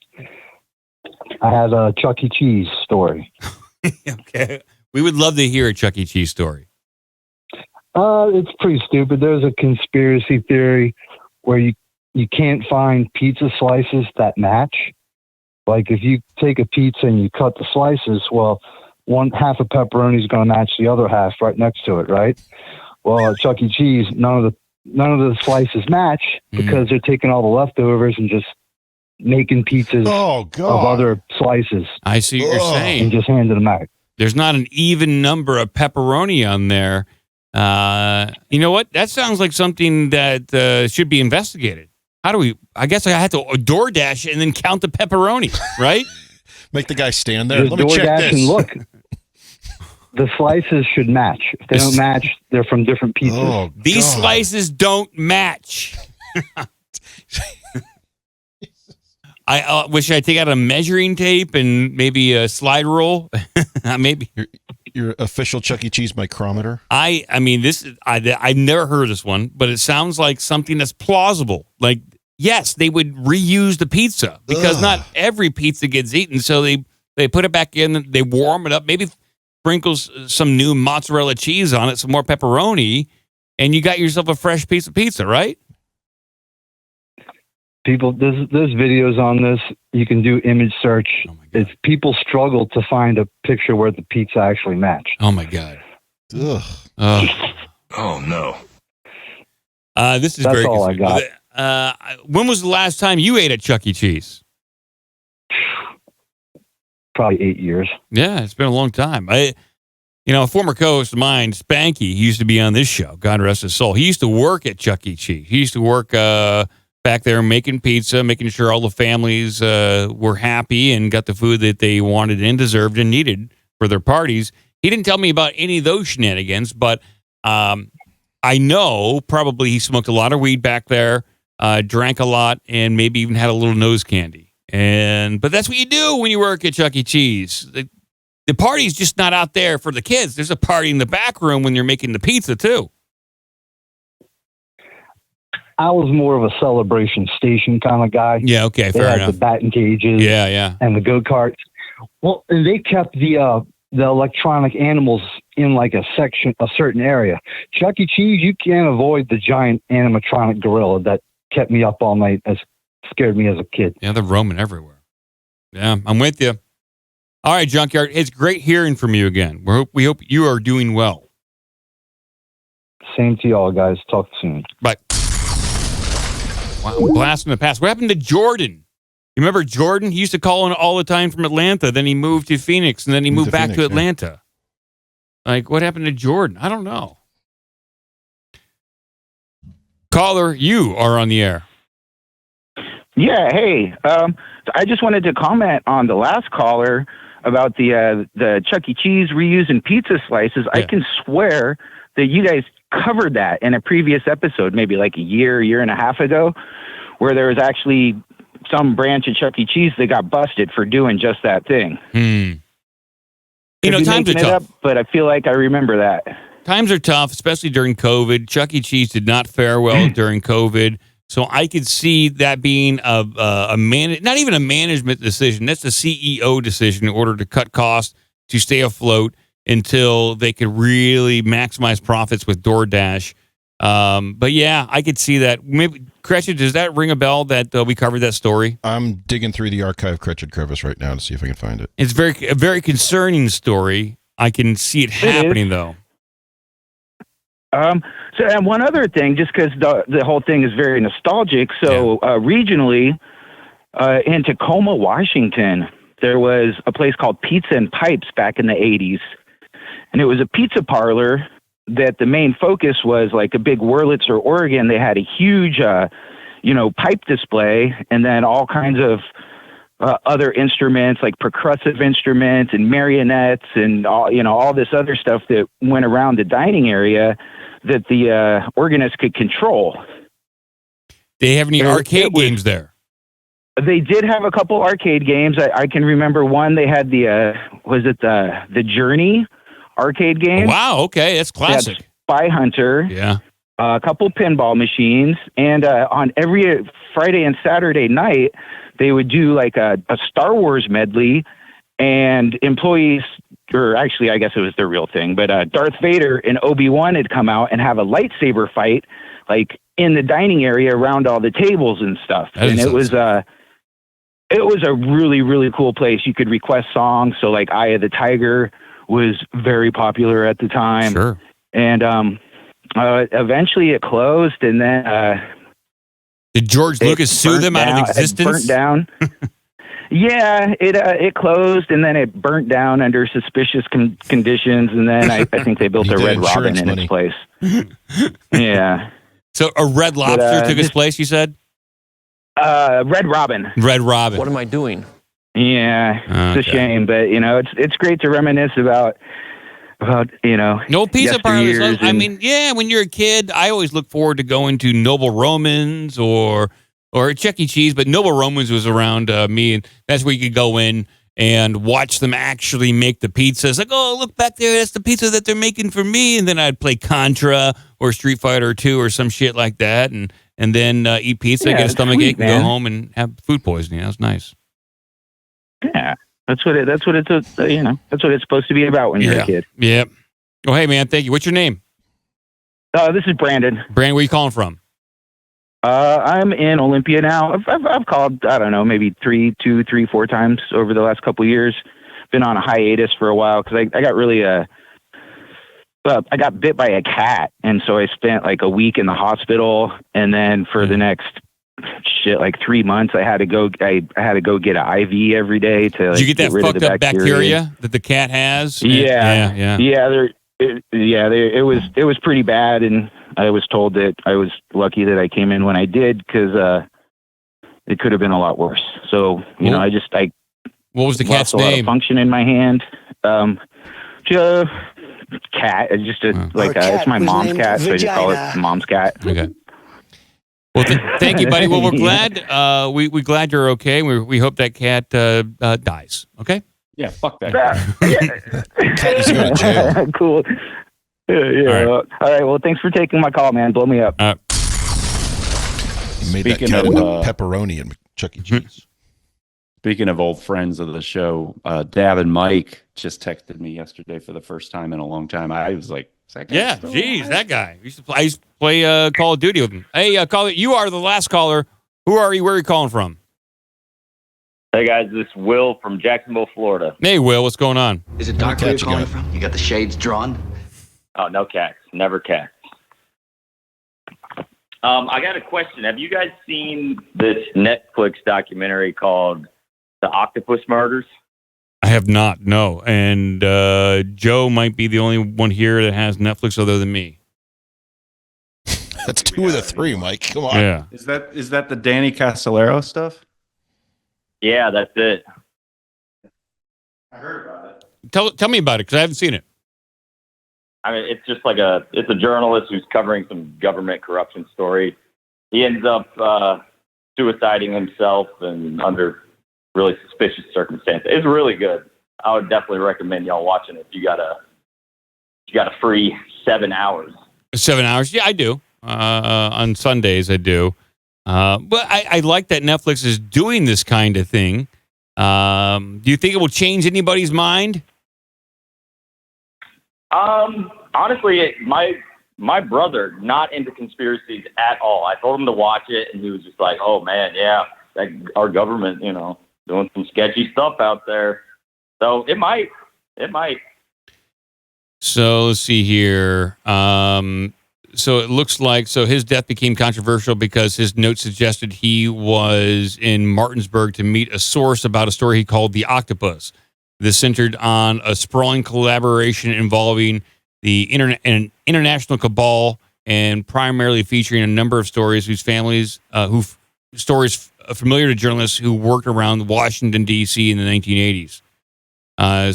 I had a Chuck E. Cheese story. Okay. We would love to hear a Chuck E. Cheese story. It's pretty stupid. There's a conspiracy theory where you can't find pizza slices that match. Like if you take a pizza and you cut the slices, well, one half of pepperoni is going to match the other half right next to it, right? Well, at Chuck E. Cheese, none of the slices match because they're taking all the leftovers and just making pizzas of other slices. I see what you're saying. And just handing them out. There's not an even number of pepperoni on there. You know what? That sounds like something that should be investigated. How do we? I guess I had to Doordash and then count the pepperoni, right? Make the guy stand there. Just Let me check DoorDash this. and look. The slices should match. If they don't match, they're from different pizzas. These slices don't match. I wish I'd take out a measuring tape and maybe a slide rule. Maybe your official Chuck E. Cheese micrometer. I mean, this is I've never heard of this one, but it sounds like something that's plausible. Like, yes, they would reuse the pizza because not every pizza gets eaten, so they put it back in, they warm it up, maybe sprinkles some new mozzarella cheese on it, some more pepperoni, and you got yourself a fresh piece of pizza, right? People, there's videos on this. You can do image search. It's people struggle to find a picture where the pizza actually match. Oh my God. Ugh. Oh no. This is That's very all I got. When was the last time you ate at Chuck E. Cheese? Probably 8 years. Yeah, it's been a long time. A former co-host of mine, Spanky, he used to be on this show. God rest his soul. He used to work at Chuck E. Cheese. He used to work back there making pizza, making sure all the families were happy and got the food that they wanted and deserved and needed for their parties. He didn't tell me about any of those shenanigans, but I know probably he smoked a lot of weed back there, drank a lot, and maybe even had a little nose candy. But that's what you do when you work at Chuck E. Cheese. The party's just not out there for the kids. There's a party in the back room when you're making the pizza, too. I was more of a celebration station kind of guy. Yeah, okay, They fair had enough. the batting cages. Yeah. And the go-karts. Well, and they kept the electronic animals in like a certain area. Chuck E. Cheese, you can't avoid the giant animatronic gorilla that kept me up all night, scared me as a kid. Yeah, they're roaming everywhere. Yeah, I'm with you. All right, Junkyard, it's great hearing from you again. We hope you are doing well. Same to y'all, guys. Talk soon. Bye. Wow, blast from the past. What happened to Jordan? You remember Jordan? He used to call in all the time from Atlanta. Then he moved to Phoenix, and then he moved back to Atlanta. Yeah. Like, what happened to Jordan? I don't know. Caller, you are on the air. Yeah, hey. I just wanted to comment on the last caller. about the Chuck E. Cheese reusing pizza slices. I can swear that you guys covered that in a previous episode, maybe like a year and a half ago, where there was actually some branch of Chuck E. Cheese that got busted for doing just that thing. You know, times are tough. But I feel like I remember that. Times are tough, especially during COVID. Chuck E. Cheese did not fare well during COVID. So I could see that being not even a management decision. That's a CEO decision in order to cut costs, to stay afloat until they could really maximize profits with Doordash. But yeah, I could see that. Maybe, Cretched, does that ring a bell that we covered that story? I'm digging through the archive Cretched crevice right now to see if I can find it. It's a very concerning story. I can see it happening, though. So, and one other thing, just because the whole thing is very nostalgic. So, regionally, in Tacoma, Washington, there was a place called Pizza and Pipes back in the 80s. And it was a pizza parlor that the main focus was like a big Wurlitzer, Oregon. They had a huge, pipe display, and then all kinds of other instruments like percussive instruments and marionettes and all this other stuff that went around the dining area that the organist could control. They have any arcade games there? They did have a couple arcade games. I can remember one. They had the Journey arcade game. Wow, okay, that's classic. Spy Hunter. Yeah. A couple pinball machines, and on every Friday and Saturday night, they would do like a Star Wars medley, and employees, or actually, I guess it was the real thing, but Darth Vader and Obi-Wan had come out and have a lightsaber fight, like in the dining area around all the tables and stuff. And it was a really, really cool place. You could request songs. So like Eye of the Tiger was very popular at the time. Sure. And eventually it closed, and then did George Lucas sue them out of existence? It burnt down. Yeah, it closed, and then it burnt down under suspicious conditions, and then I think they built a Red Robin in its place. Yeah. So a Red Lobster took its place, you said? Red Robin. Red Robin. What am I doing? Yeah, it's a shame, but it's great to reminisce about no pizza parlors. I and- mean, yeah, when you're a kid, I always look forward to going to Noble Romans or Chuck E. Cheese, but Noble Romans was around me, and that's where you could go in and watch them actually make the pizza. It's like, oh, look back there, that's the pizza that they're making for me, and then I'd play Contra or Street Fighter 2 or some shit like that, and then eat pizza, get a stomach ache, and go home and have food poisoning. That was nice. Yeah, that's what it's supposed to be about when you're a kid. Yeah. Oh, hey man, thank you. What's your name? This is Brandon. Brandon, where are you calling from? I'm in Olympia now. I've called, I don't know, maybe 2, 3, 4 times over the last couple of years. Been on a hiatus for a while because I got really I got bit by a cat, and so I spent like a week in the hospital, and then for the next 3 months I had to go get an IV every day to Did you get that rid fucked of the up bacteria that the cat has? Yeah. It was pretty bad, and I was told that I was lucky that I came in when I did because it could have been a lot worse. So what was the cat's lost a lot of name? function in my hand. Cat. It's just it's my mom's cat, so I just call it Mom's cat. Okay. Well, thank you, buddy. Well, we're glad. We're glad you're okay. We hope that cat dies. Okay. Yeah. Fuck that. He's going to jail. Cool. Yeah. All right. Well, thanks for taking my call, man. Blow me up. You made Speaking that cat of, pepperoni and Chuck E. Cheese. Speaking of old friends of the show, Dab and Mike just texted me yesterday for the first time in a long time. I was like, yeah, geez, that guy. I used to play Call of Duty with him. Hey, caller, you are the last caller. Who are you? Where are you calling from? Hey guys, this is Will from Jacksonville, Florida. Hey, Will, what's going on? Is it dark where you're calling from? You got the shades drawn? Oh, no cats. Never cats. I got a question. Have you guys seen this Netflix documentary called The Octopus Murders? I have not, no. And Joe might be the only one here that has Netflix other than me. That's 2 of the 3, Mike. Come on. Yeah. Is that the Danny Castellero stuff? Yeah, that's it. I heard about it. Tell me about it because I haven't seen it. I mean, it's just like it's a journalist who's covering some government corruption story. He ends up suiciding himself and under really suspicious circumstances. It's really good. I would definitely recommend y'all watching it. If you got a free 7 hours. 7 hours? Yeah, I do. On Sundays, I do. But I like that Netflix is doing this kind of thing. Do you think it will change anybody's mind? Honestly, my brother, not into conspiracies at all. I told him to watch it, and he was just like, "Oh man, yeah, our government, doing some sketchy stuff out there." So it might. So let's see here. So it looks like his death became controversial because his note suggested he was in Martinsburg to meet a source about a story he called The Octopus. This centered on a sprawling collaboration involving the international cabal and primarily featuring a number of stories whose families, stories familiar to journalists who worked around Washington, D.C. in the 1980s.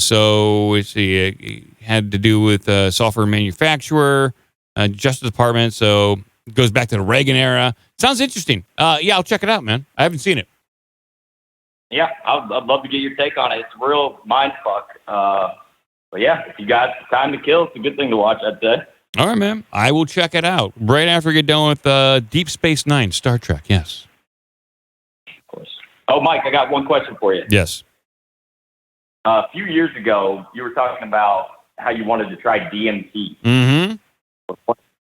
So let's see, it had to do with software manufacturer, Justice Department. So it goes back to the Reagan era. Sounds interesting. Yeah, I'll check it out, man. I haven't seen it. Yeah, I'd love to get your take on it. It's a real mind fuck. But yeah, if you got time to kill, it's a good thing to watch, I'd say. All right, man. I will check it out right after we get done with Deep Space Nine, Star Trek. Yes. Of course. Oh, Mike, I got one question for you. Yes. A few years ago, you were talking about how you wanted to try DMT. Mm-hmm.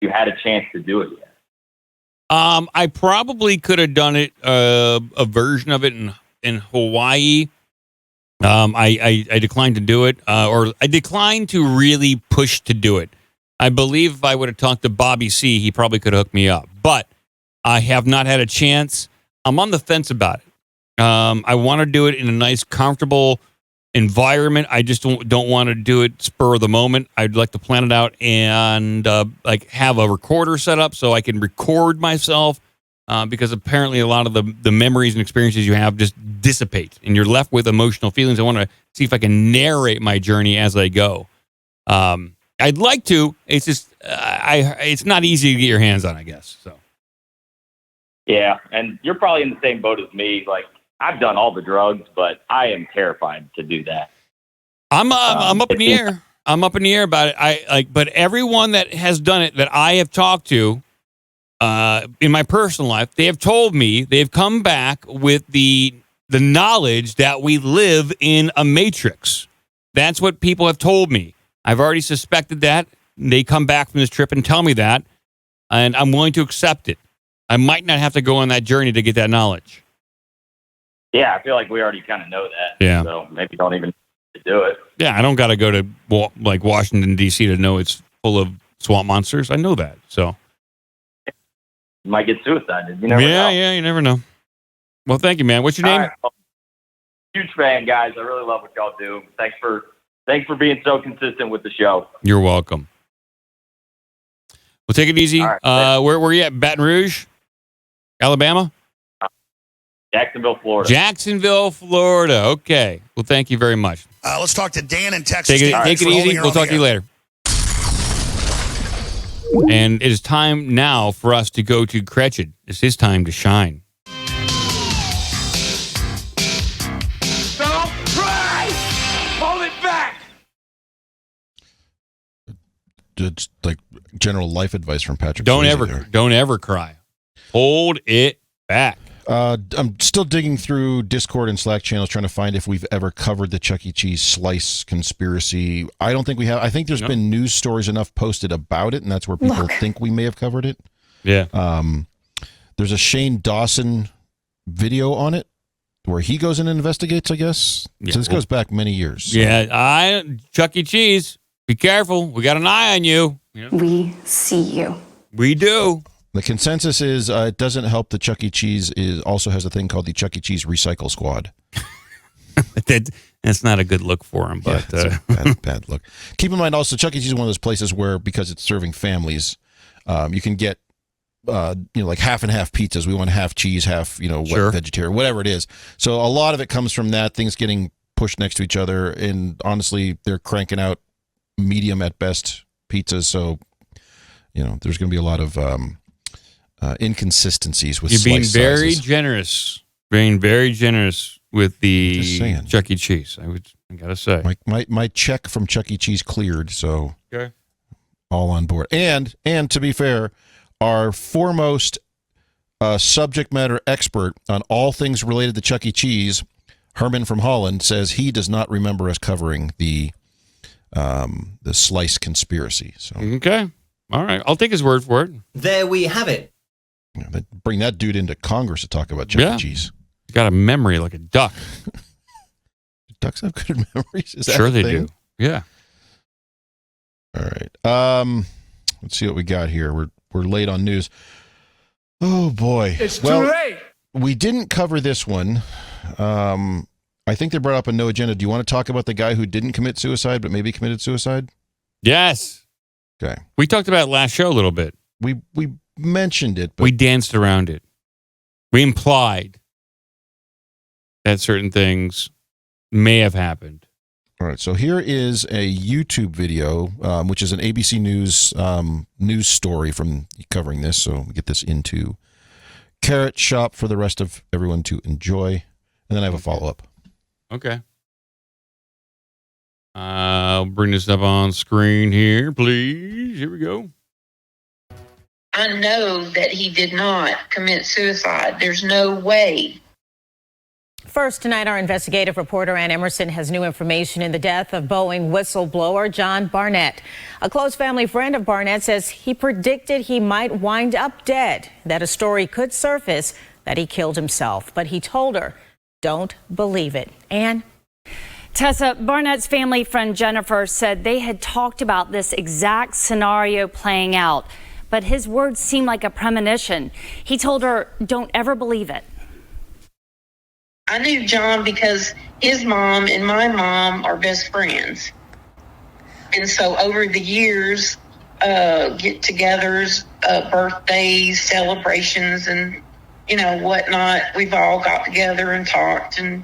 You had a chance to do it yet. I probably could have done it, a version of it in Hawaii. I declined to do it, or I declined to really push to do it. I believe if I would have talked to Bobby C., he probably could have hooked me up. But I have not had a chance. I'm on the fence about it. I want to do it in a nice, comfortable environment. I just don't want to do it spur of the moment. I'd like to plan it out and have a recorder set up so I can record myself. Because apparently a lot of the memories and experiences you have just dissipate and you're left with emotional feelings. I want to see if I can narrate my journey as I go. I'd like to. It's just it's not easy to get your hands on, I guess. So. Yeah, and you're probably in the same boat as me. Like, I've done all the drugs, but I am terrified to do that. I'm up in the air. I'm up in the air about it. But everyone that has done it that I have talked to, in my personal life, they have told me they've come back with the knowledge that we live in a matrix. That's what people have told me. I've already suspected that. They come back from this trip and tell me that, and I'm willing to accept it. I might not have to go on that journey to get that knowledge. Yeah, I feel like we already kind of know that. Yeah. So maybe don't even do it. Yeah, I don't got to go to Washington, D.C. to know it's full of swamp monsters. I know that. So. You might get suicided. You never know. Yeah, you never know. Well, thank you, man. What's your name? Right, well, huge fan, guys. I really love what y'all do. Thanks for being so consistent with the show. You're welcome. Well, take it easy. Right, where are you at? Baton Rouge, Alabama? Jacksonville, Florida. Jacksonville, Florida. Okay. Well, thank you very much. Let's talk to Dan in Texas. Take it easy. We'll talk to you later. And it is time now for us to go to Cretched. It's his time to shine. Don't cry! Hold it back! It's like general life advice from Patrick. Don't ever cry. Hold it back. I'm still digging through Discord and Slack channels trying to find if we've ever covered the Chuck E. Cheese slice conspiracy. I don't think we have. I think there's been news stories enough posted about it, and that's where people think we may have covered it. Yeah. There's a Shane Dawson video on it where he goes in and investigates, I guess. Yeah. So this goes back many years. So. Yeah, Chuck E. Cheese, be careful. We got an eye on you. We see you. We do. The consensus is it doesn't help that Chuck E. Cheese also has a thing called the Chuck E. Cheese Recycle Squad. That's not a good look for him, but yeah, it's a bad look. Keep in mind also, Chuck E. Cheese is one of those places where, because it's serving families, you can get like half and half pizzas. We want half cheese, half wet vegetarian, whatever it is. So a lot of it comes from that. Things getting pushed next to each other, and honestly, they're cranking out medium at best pizzas. So, there's going to be a lot of inconsistencies with. You're being slice very sizes. generous, with the Chuck E. Cheese. I gotta say, my check from Chuck E. Cheese cleared, so okay, all on board. And to be fair, our foremost subject matter expert on all things related to Chuck E. Cheese, Herman from Holland, says he does not remember us covering the slice conspiracy. So okay, all right, I'll take his word for it. There we have it. Bring that dude into Congress to talk about Chuck E. Cheese. He's got a memory like a duck. Ducks have good memories. Is that sure a they thing? do. Yeah. All right. Let's see what we got here. We're late on news. Oh boy. It's too late. We didn't cover this one. I think they brought up a no agenda. Do you want to talk about the guy who didn't commit suicide but maybe committed suicide? Yes. Okay. We talked about it last show a little bit. We mentioned it, but we danced around it. We implied that certain things may have happened. All right, so here is a YouTube video, which is an ABC news story from covering this. So we get this into Carrot Shop for the rest of everyone to enjoy, and then I have a follow-up. Okay. I'll bring this up on screen here, please. Here we go. I know that he did not commit suicide. There's no way. First tonight, our investigative reporter Ann Emerson has new information in the death of Boeing whistleblower John Barnett. A close family friend of Barnett says he predicted he might wind up dead, that a story could surface that he killed himself. But he told her, don't believe it. Ann? Tessa, Barnett's family friend Jennifer said they had talked about this exact scenario playing out, but his words seemed like a premonition. He told her, don't ever believe it. I knew John because his mom and my mom are best friends. And so over the years, get-togethers, birthdays, celebrations, and, whatnot, we've all got together and talked. And,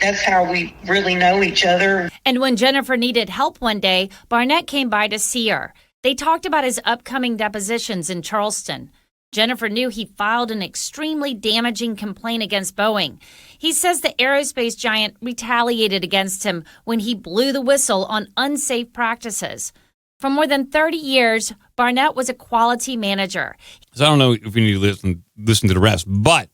that's how we really know each other. And when Jennifer needed help one day, Barnett came by to see her. They talked about his upcoming depositions in Charleston. Jennifer knew he filed an extremely damaging complaint against Boeing. He says the aerospace giant retaliated against him when he blew the whistle on unsafe practices. For more than 30 years, Barnett was a quality manager. So I don't know if we need to listen to the rest, but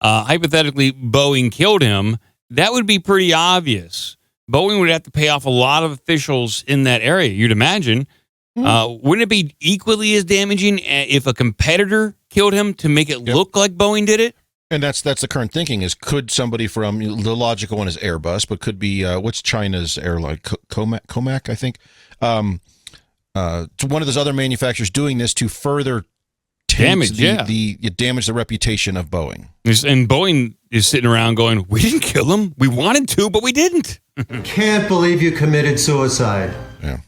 hypothetically, Boeing killed him. That would be pretty obvious. Boeing would have to pay off a lot of officials in that area, you'd imagine. Wouldn't it be equally as damaging if a competitor killed him to make it look like Boeing did it? And that's the current thinking is could somebody from the logical one is Airbus, but could be what's China's airline Comac, I think. To one of those other manufacturers doing this to further damage the reputation of Boeing. And Boeing is sitting around going, "We didn't kill him. We wanted to, but we didn't." Can't believe you committed suicide. Yeah.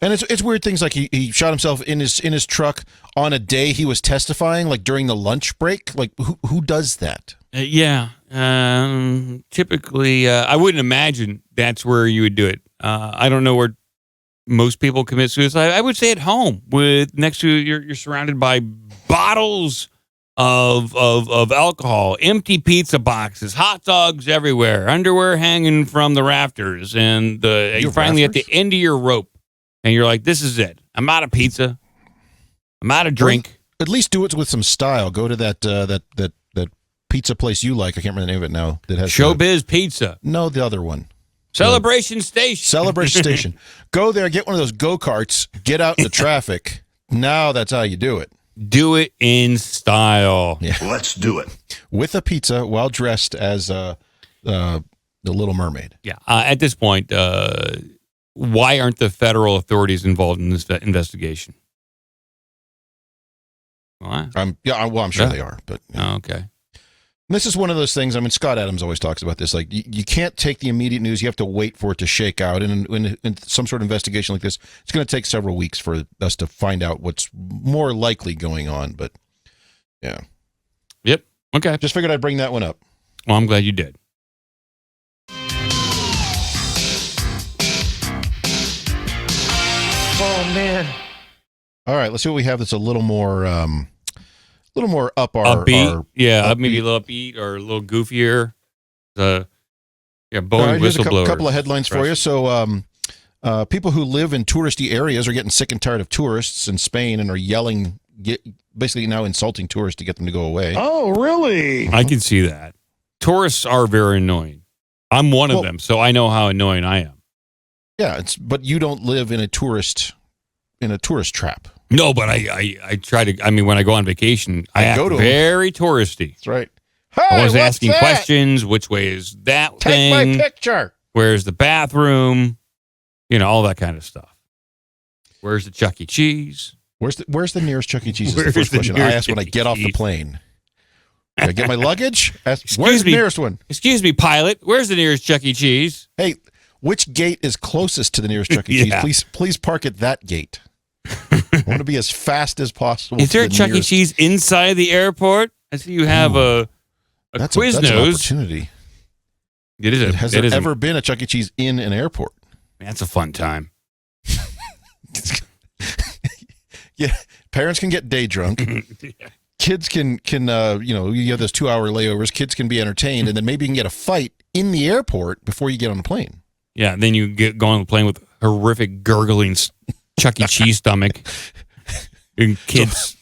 And it's weird things like he shot himself in his truck on a day he was testifying, like during the lunch break. Like who does that? Typically, I wouldn't imagine that's where you would do it. I don't know where most people commit suicide. I would say at home, next to you're surrounded by bottles of alcohol, empty pizza boxes, hot dogs everywhere, underwear hanging from the rafters, and you're finally at the end of your rope. And you're like, this is it. I'm out of pizza. I'm out of drink. At least do it with some style. Go to that pizza place you like. I can't remember the name of it now. That has Showbiz Pizza. No, the other one. Celebration Station. Celebration Station. Go there, get one of those go-karts, get out in the traffic. Now that's how you do it. Do it in style. Yeah. Let's do it. With a pizza while dressed as the Little Mermaid. Yeah. At this point, why aren't the federal authorities involved in this investigation? Why? I'm sure they are, but okay. This is one of those things. I mean, Scott Adams always talks about this. Like, you can't take the immediate news. You have to wait for it to shake out. And in some sort of investigation like this, it's going to take several weeks for us to find out what's more likely going on. But yeah. Yep. Okay. Just figured I'd bring that one up. Well, I'm glad you did. Oh, man. All right, let's see what we have that's a little more up our Upbeat. our Maybe a little upbeat or a little goofier. Boeing All right, here's a whistleblower. couple of headlines for you. So, people who live in touristy areas are getting sick and tired of tourists in Spain and are basically now insulting tourists to get them to go away. Oh, really? I can see that. Tourists are very annoying. I'm one of them, so I know how annoying I am. Yeah, but you don't live in a tourist trap. No, but I try to. I mean, when I go on vacation, I act very touristy. That's right. I was asking questions. Which way is that thing? Take my picture. Where's the bathroom? All that kind of stuff. Where's the Chuck E. Cheese? Where's the nearest Chuck E. Cheese? Is the first question I ask when I get off the plane. Did I get my luggage? Where's the nearest one? Excuse me, pilot. Where's the nearest Chuck E. Cheese? Hey, which gate is closest to the nearest Chuck E. Cheese? Please park at that gate. I want to be as fast as possible. Is there a Chuck E. Cheese inside the airport? I see you have a Quiznos. That's an opportunity. It is. Has there ever been a Chuck E. Cheese in an airport? That's a fun time. Yeah, parents can get day drunk. Kids can you have those 2-hour layovers. Kids can be entertained, and then maybe you can get a fight in the airport before you get on the plane. Yeah, then you go on the plane with horrific gurgling Chuck E. Cheese stomach. And kids.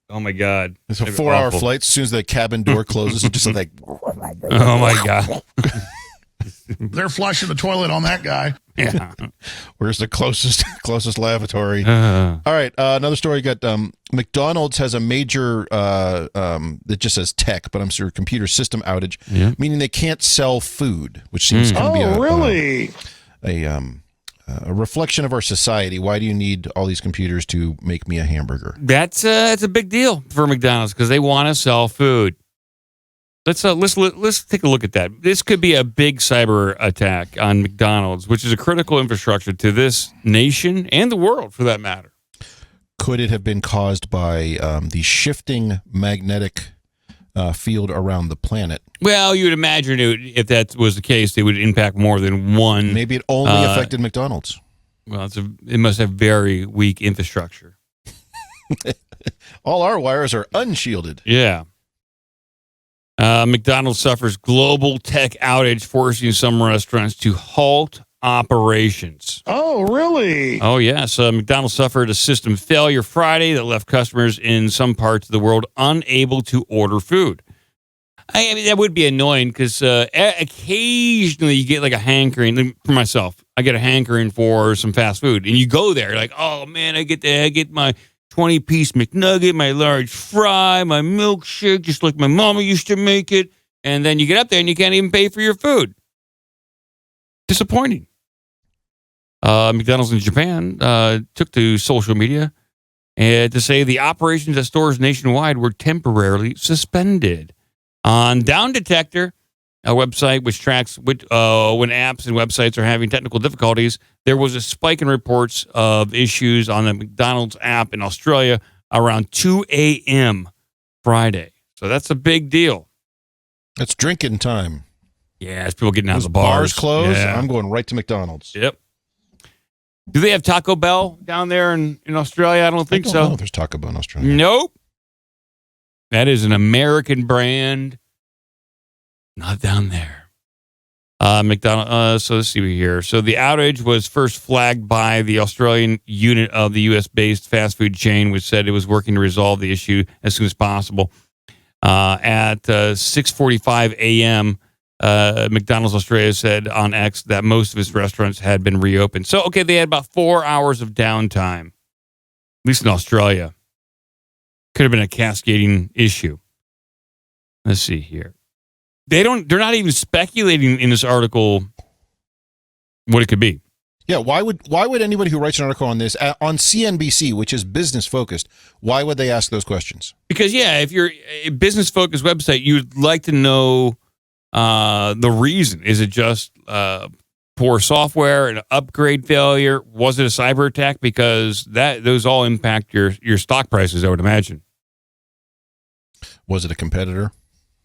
Oh my God! It's a 4-hour flight. As soon as the cabin door closes, it's just like, oh my God! They're flushing the toilet on that guy. Yeah. Where's the closest lavatory? All right. Another story. You got McDonald's has a major that just says tech, but I'm sure computer system outage, meaning they can't sell food, which seems going to be a reflection of our society. Why do you need all these computers to make me a hamburger? That's a big deal for McDonald's because they want to sell food. Let's take a look at that. This could be a big cyber attack on McDonald's, which is a critical infrastructure to this nation and the world, for that matter. Could it have been caused by the shifting magnetic field around the planet? Well, you would imagine if that was the case, it would impact more than one. Maybe it only affected McDonald's. Well, it must have very weak infrastructure. All our wires are unshielded. Yeah. McDonald's suffers global tech outage, forcing some restaurants to halt operations. Oh, really? Oh, yes. McDonald's suffered a system failure Friday that left customers in some parts of the world unable to order food. I mean, that would be annoying because occasionally you get like a hankering. For myself, I get a hankering for some fast food, and you go there like, oh man, I get my 20-piece McNugget, my large fry, my milkshake, just like my mama used to make it. And then you get up there and you can't even pay for your food. Disappointing. McDonald's in Japan took to social media to say the operations at stores nationwide were temporarily suspended. On Down Detector, a website which tracks when apps and websites are having technical difficulties, there was a spike in reports of issues on the McDonald's app in Australia around 2 a.m. Friday. So that's a big deal. That's drinking time. Yeah, it's people getting out of the bars closed. Yeah. I'm going right to McDonald's. Yep. Do they have Taco Bell down there in Australia? I don't think so. I don't know if there's Taco Bell in Australia. Nope. That is an American brand. Not down there. McDonald's. So let's see here. So the outage was first flagged by the Australian unit of the U.S.-based fast food chain, which said it was working to resolve the issue as soon as possible. At 6:45 a.m., McDonald's Australia said on X that most of its restaurants had been reopened. So, okay, they had about 4 hours of downtime, at least in Australia. Could have been a cascading issue. Let's see here. They're not even speculating in this article what it could be. Yeah, why would anybody who writes an article on this on CNBC, which is business focused, why would they ask those questions? Because if you're a business focused website, you'd like to know the reason. Is it just poor software, an upgrade failure? Was it a cyber attack? Because those all impact your stock prices, I would imagine. Was it a competitor?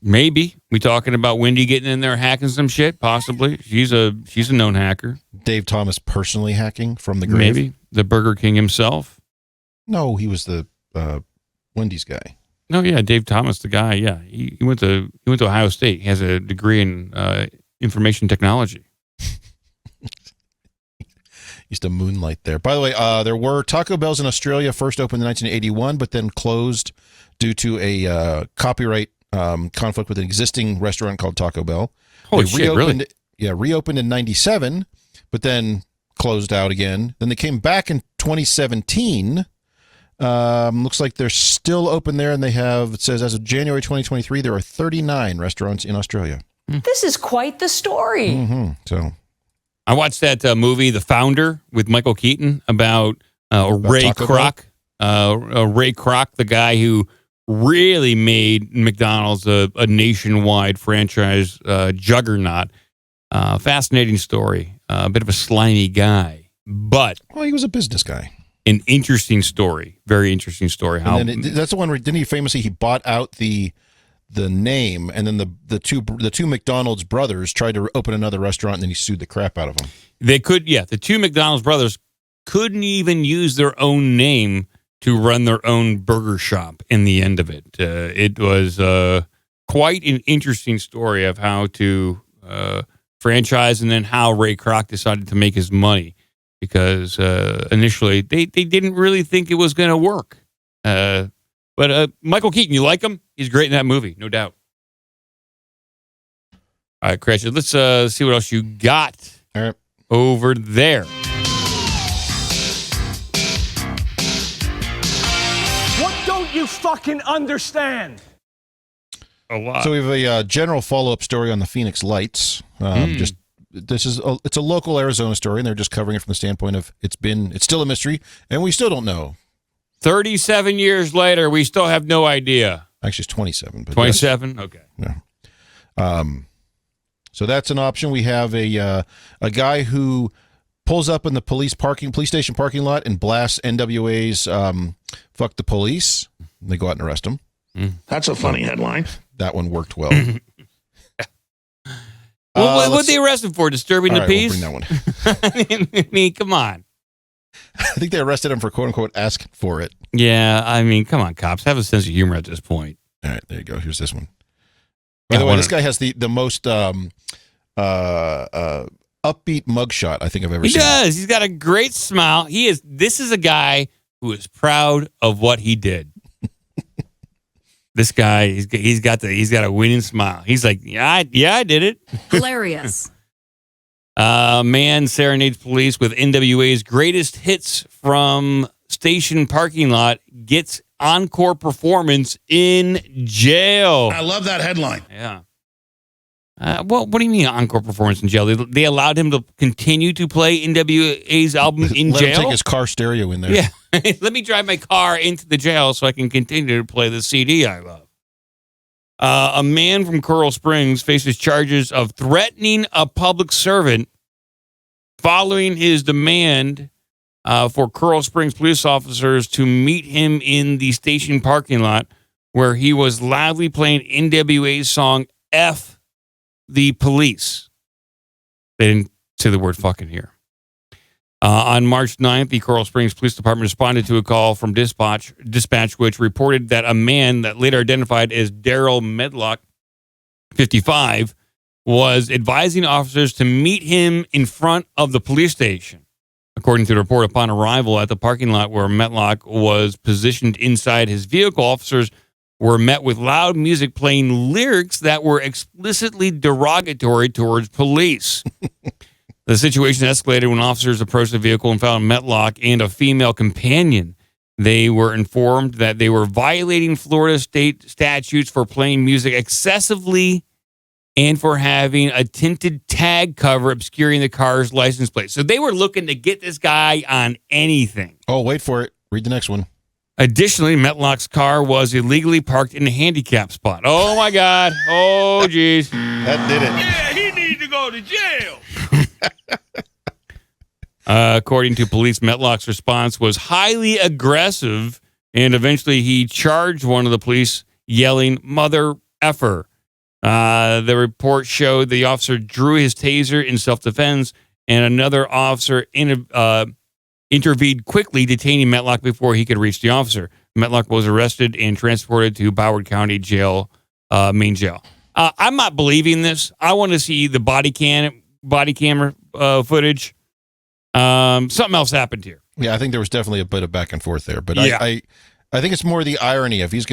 Maybe. We talking about Wendy getting in there hacking some shit? Possibly. She's a known hacker. Dave Thomas personally hacking from the grave? Maybe. The Burger King himself? No, he was the Wendy's guy. No, yeah, Dave Thomas, the guy. Yeah, he went to Ohio State. He has a degree in information technology. Used to moonlight there. By the way, there were Taco Bells in Australia, first opened in 1981, but then closed due to a copyright conflict with an existing restaurant called Taco Bell. Holy shit, really? Yeah, reopened in 97, but then closed out again. Then they came back in 2017. Looks like they're still open there, and they have, it says as of January 2023, there are 39 restaurants in Australia. This is quite the story. Mm-hmm. So I watched that movie, The Founder, with Michael Keaton about Ray Kroc. Ray Kroc, the guy who really made McDonald's a nationwide franchise juggernaut. Fascinating story. A bit of a slimy guy, but well, he was a business guy. An interesting story, very interesting story. How that's the one where didn't he famously he bought out the name, and then the two McDonald's brothers tried to open another restaurant, and then he sued the crap out of them. They could, yeah. The two McDonald's brothers couldn't even use their own name to run their own burger shop. In the end of it, it was quite an interesting story of how to franchise, and then how Ray Kroc decided to make his money. Because initially they didn't really think it was going to work. But Michael Keaton, you like him? He's great in that movie, no doubt. All right, Crash, let's see what else you got over there. What don't you fucking understand? A lot. So we have a general follow-up story on the Phoenix Lights. It's a local Arizona story, and they're just covering it from the standpoint of it's still a mystery, and we still don't know. 37 years later, we still have no idea. Actually, it's 27. But 27? yes. Okay. Yeah. So that's an option. We have a guy who pulls up in the police station parking lot and blasts NWA's "Fuck the Police." And they go out and arrest him. That's a funny headline. That one worked well. What they arrest him for? Disturbing the peace? We'll bring that one. I mean, come on. I think they arrested him for quote-unquote asking for it. Yeah, I mean, come on, cops. Have a sense of humor at this point. All right, there you go. Here's this one. By the way, this guy has the most upbeat mugshot I think I've ever seen. He does. He's got a great smile. This is a guy who is proud of what he did. This guy, he's got a winning smile. He's like, yeah, I did it. Hilarious. Man serenades police with NWA's greatest hits from station parking lot, gets encore performance in jail. I love that headline. Yeah. Well, what do you mean encore performance in jail? They allowed him to continue to play NWA's album in Let jail? him take his car stereo in there. Yeah. Let me drive my car into the jail so I can continue to play the CD I love. A man from Coral Springs faces charges of threatening a public servant following his demand for Coral Springs police officers to meet him in the station parking lot where he was loudly playing NWA's song F the Police. They didn't say the word fucking here. On March 9th, the Coral Springs Police Department responded to a call from dispatch which reported that a man that later identified as Daryl Medlock, 55, was advising officers to meet him in front of the police station. According to the report, upon arrival at the parking lot where Medlock was positioned inside his vehicle, officers were met with loud music playing lyrics that were explicitly derogatory towards police. The situation escalated when officers approached the vehicle and found Medlock and a female companion. They were informed that they were violating Florida state statutes for playing music excessively and for having a tinted tag cover obscuring the car's license plate. So they were looking to get this guy on anything. Oh, wait for it. Read the next one. Additionally, Medlock's car was illegally parked in a handicap spot. Oh, my God. Oh, geez. That did it. Yeah, he needs to go to jail. According to police, Medlock's response was highly aggressive, and eventually he charged one of the police, yelling, "Mother effer." The report showed the officer drew his taser in self-defense, and another officer intervened quickly, detaining Metlock before he could reach the officer. Metlock was arrested and transported to Broward County Jail, main jail. I'm not believing this. I want to see the body camera footage. Something else happened here. Yeah, I think there was definitely a bit of back and forth there, but yeah. I think it's more the irony of he's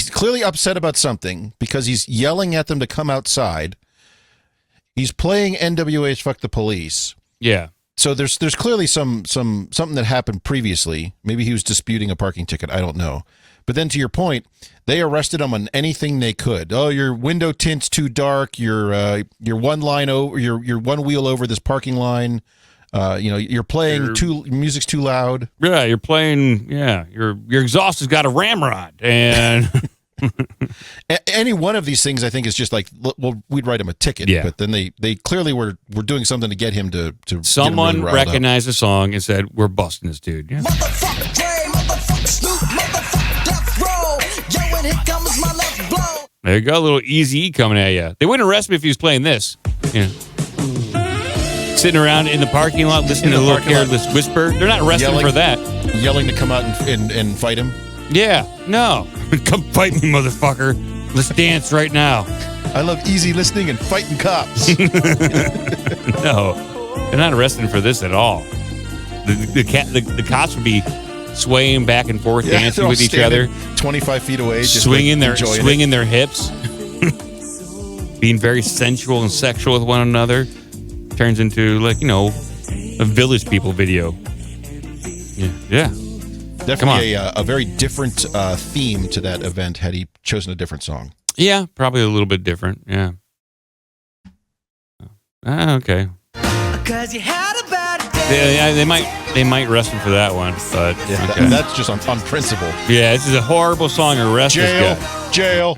clearly upset about something because he's yelling at them to come outside. He's playing NWA's Fuck the Police. Yeah. So there's clearly something that happened previously. Maybe he was disputing a parking ticket. I don't know. But then to your point, they arrested him on anything they could. Oh, your window tint's too dark. You're one line over. You're one wheel over this parking line. You're playing music's too loud. Yeah, you're playing. Yeah, your exhaust has got a ramrod, and any one of these things, I think, is just like, well, we'd write him a ticket. Yeah. But then they clearly were doing something to get him to someone get him really recognized the song and said, "We're busting this dude." Yeah. There you go, a little Easy coming at you. They wouldn't arrest me if he was playing this. Yeah. Sitting around in the parking lot listening to a little careless whisper. They're not arresting for that. Yelling to come out and fight him? Yeah, no. Come fight me, motherfucker. Let's dance right now. I love easy listening and fighting cops. No, they're not arresting for this at all. The cops would be swaying back and forth, dancing with each other. 25 feet away. Just swinging their hips. Being very sensual and sexual with one another. Turns into, a Village People video. Yeah. Definitely a very different theme to that event had he chosen a different song. Yeah, probably a little bit different. Yeah. Okay. Because you had a bad day. They might arrest him for that one, but okay. That's just on principle. Yeah, this is a horrible song. Arrest this guy. Jail.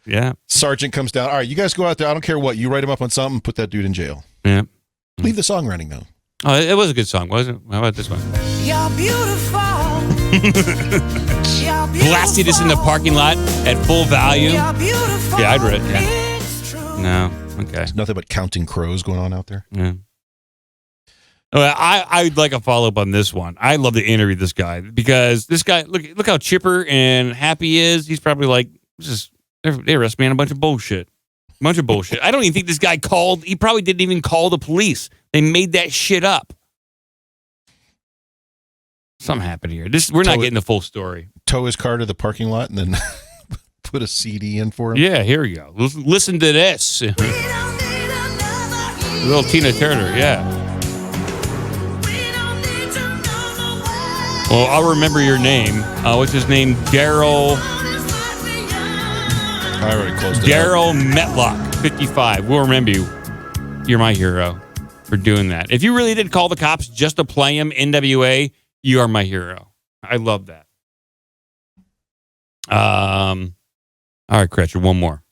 Yeah. Sergeant comes down. All right, you guys go out there. I don't care what. You write him up on something, put that dude in jail. Yeah. Leave the song running, though. Oh, it was a good song, wasn't it? How about this one? You're beautiful. Blasted us in the parking lot at full volume. You're beautiful. Yeah, I'd read it. Yeah. No. Okay. There's nothing but counting crows going on out there. Yeah. Well, I'd like a follow-up on this one. I love to interview this guy because this guy, look how chipper and happy he is. He's probably like, they arrest me on a bunch of bullshit. I don't even think this guy called. He probably didn't even call the police. They made that shit up. Something happened here. We're not getting the full story. Tow his car to the parking lot and then put a CD in for him. Yeah, here we go. Listen to this. Little Tina Turner, yeah. Well, I'll remember your name. What's his name? Daryl. I already closed it. Daryl Metlock, 55. We'll remember you. You're my hero for doing that. If you really did call the cops just to play him, NWA, you are my hero. I love that. All right, Cretcher, one more.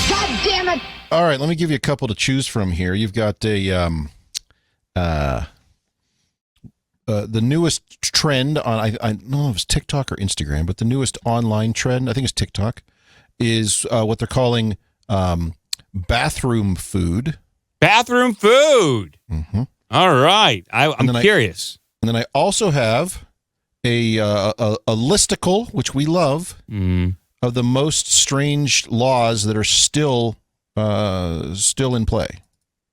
God damn it. All right, let me give you a couple to choose from here. You've got the newest trend on, I don't know if it's TikTok or Instagram, but the newest online trend, I think it's TikTok, is what they're calling bathroom food. Bathroom food. Mm-hmm. All right. I'm curious. And then I also have a listicle, which we love, of the most strange laws that are still in play.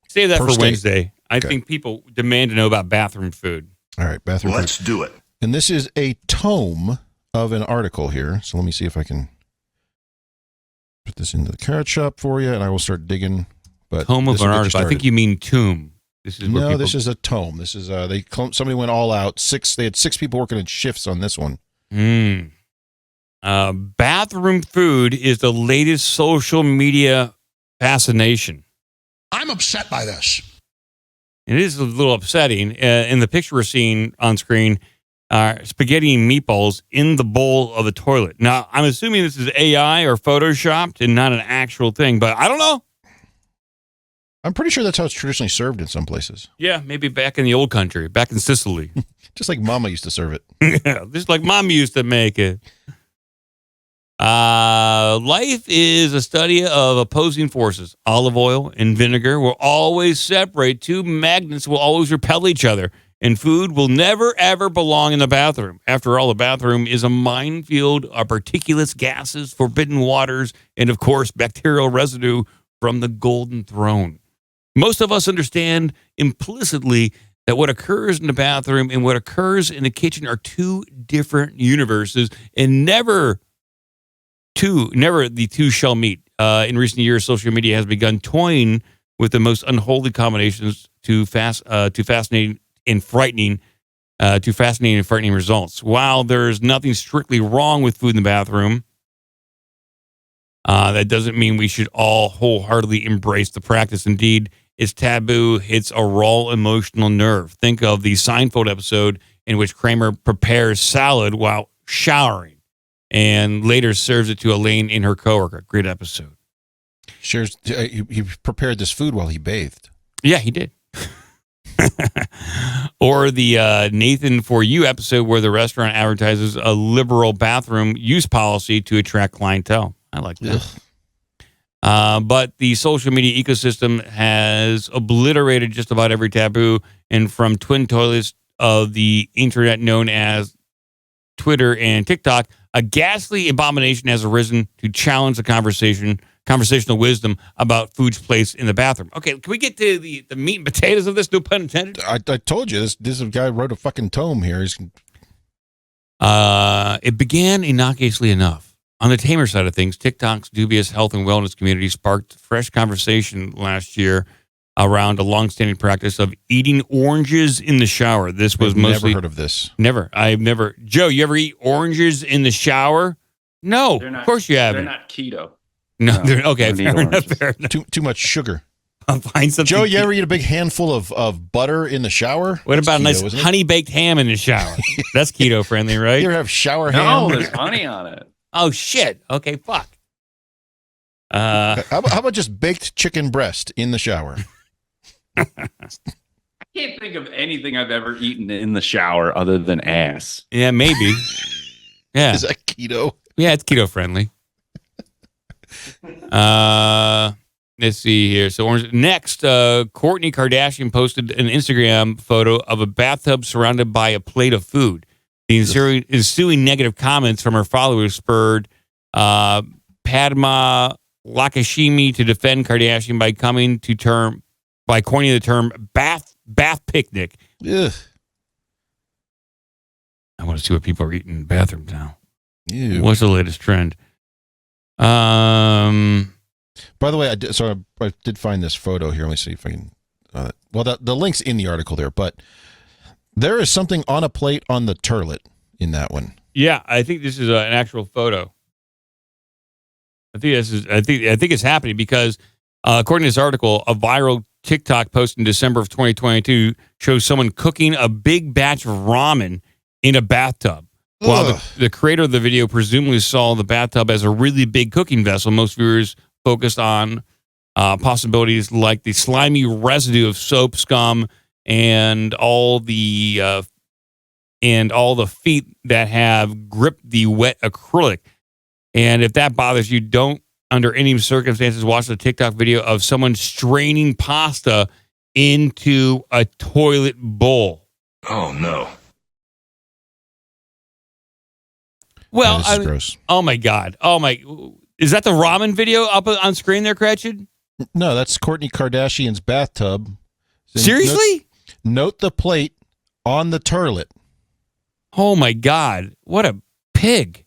Save that for state. Wednesday. I think people demand to know about bathroom food. All right, bathroom food. Let's do it. And this is a tome of an article here. So let me see if I can put this into the carrot shop for you, and I will start digging. But Tome of an article. I think you mean tomb. This is where this is a tome. This is somebody went all out. They had 6 people working in shifts on this one. Bathroom food is the latest social media fascination. I'm upset by this. It is a little upsetting. In the picture we're seeing on screen, spaghetti and meatballs in the bowl of the toilet. Now, I'm assuming this is AI or photoshopped and not an actual thing, but I don't know. I'm pretty sure that's how it's traditionally served in some places. Yeah, maybe back in the old country, back in Sicily. Just like Mama used to serve it. Yeah, just like Mom used to make it. Life is a study of opposing forces. Olive oil and vinegar will always separate. Two magnets will always repel each other. And food will never, ever belong in the bathroom. After all, the bathroom is a minefield of particulates, gases, forbidden waters, and, of course, bacterial residue from the Golden Throne. Most of us understand implicitly that what occurs in the bathroom and what occurs in the kitchen are two different universes, and never the two shall meet. In recent years, social media has begun toying with the most unholy combinations to fascinating and frightening results. While there's nothing strictly wrong with food in the bathroom, that doesn't mean we should all wholeheartedly embrace the practice. Indeed, it's taboo. It's a raw emotional nerve. Think of the Seinfeld episode in which Kramer prepares salad while showering and later serves it to Elaine and her coworker. Great episode. Shares. He prepared this food while he bathed. Yeah, he did. Or the Nathan For You episode where the restaurant advertises a liberal bathroom use policy to attract clientele. I like that. But the social media ecosystem has obliterated just about every taboo, and from twin toilets of the internet known as Twitter and TikTok, a ghastly abomination has arisen to challenge the conversational wisdom about food's place in the bathroom. Okay, can we get to the meat and potatoes of this? No pun intended. I told you this guy wrote a fucking tome here. It began innocuously enough. On the tamer side of things, TikTok's dubious health and wellness community sparked fresh conversation last year around a longstanding practice of eating oranges in the shower. This was mostly never heard of this. Never. I've never. Joe, you ever eat oranges in the shower? No, of course you haven't. They're not keto. No, they're okay. Fair enough. Too much sugar. I'll find something. Joe, you ever eat a big handful of butter in the shower? What about That's a keto, nice honey baked ham in the shower? That's keto friendly, right? You ever have shower ham? No, there's honey on it. Oh shit. Okay, fuck. How about just baked chicken breast in the shower? I can't think of anything I've ever eaten in the shower other than ass. Yeah, maybe. Yeah. Is that keto? Yeah, it's keto friendly. Let's see here. So next, Kourtney Kardashian posted an Instagram photo of a bathtub surrounded by a plate of food. The ensuing negative comments from her followers spurred Padma Lakshmi to defend Kardashian by coining the term bath picnic. Ugh. I want to see what people are eating in bathrooms now. Ew. What's the latest trend? By the way, I did find this photo here. Let me see if I can. The link's in the article there, but there is something on a plate on the turlet in that one. Yeah, I think this is an actual photo. I think it's happening because according to this article, a viral TikTok post in December of 2022 shows someone cooking a big batch of ramen in a bathtub. While the creator of the video presumably saw the bathtub as a really big cooking vessel, most viewers focused on possibilities like the slimy residue of soap, scum, and all the feet that have gripped the wet acrylic. And if that bothers you, don't under any circumstances watch the TikTok video of someone straining pasta into a toilet bowl. Oh no. Well, this is gross. Oh my God. Is that the ramen video up on screen there, Cratchit? No, that's Kourtney Kardashian's bathtub. Seriously? Note the plate on the turlet. Oh my God. What a pig.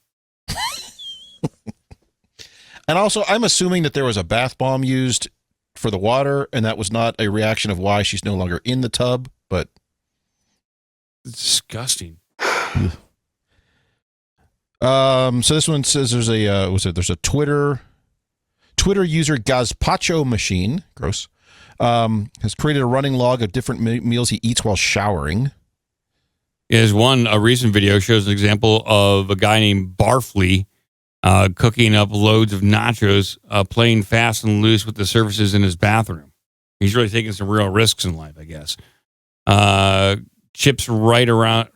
And also, I'm assuming that there was a bath bomb used for the water, and that was not a reaction of why she's no longer in the tub, but it's disgusting. So this one says there's a Twitter user Gazpacho Machine, gross, has created a running log of different meals he eats while showering. There's a recent video shows an example of a guy named Barfley cooking up loads of nachos, playing fast and loose with the surfaces in his bathroom. He's really taking some real risks in life, I guess. Chips right on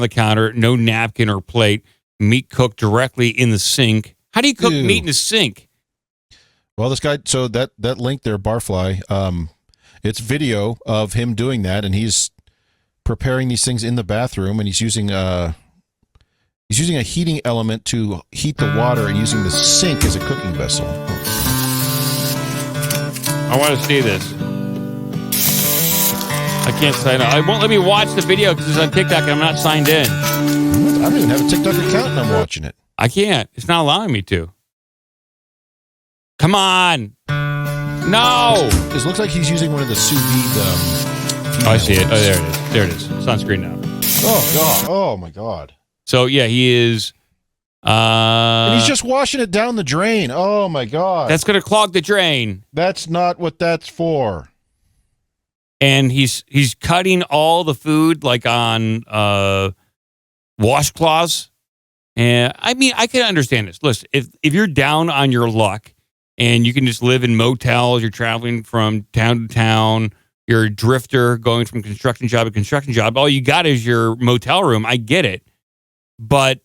the counter, no napkin or plate. Meat cooked directly in the sink. How do you cook meat in a sink? Well, this guy, so that link there, Barfly, it's video of him doing that, and he's preparing these things in the bathroom, and he's using a heating element to heat the water and using the sink as a cooking vessel. I want to see this. I can't sign up. It won't let me watch the video because it's on TikTok and I'm not signed in. I don't even have a TikTok account and I'm watching it. I can't. It's not allowing me to. Come on. No. This looks like he's using one of the sous vide. I see it. Oh, there it is. There it is. It's on screen now. Oh, God. Oh, my God. So, yeah, he is. And he's just washing it down the drain. Oh, my God. That's going to clog the drain. That's not what that's for. And he's cutting all the food like on washcloths. And I mean, I can understand this. Listen, if you're down on your luck and you can just live in motels, you're traveling from town to town, you're a drifter going from construction job to construction job, all you got is your motel room. I get it. But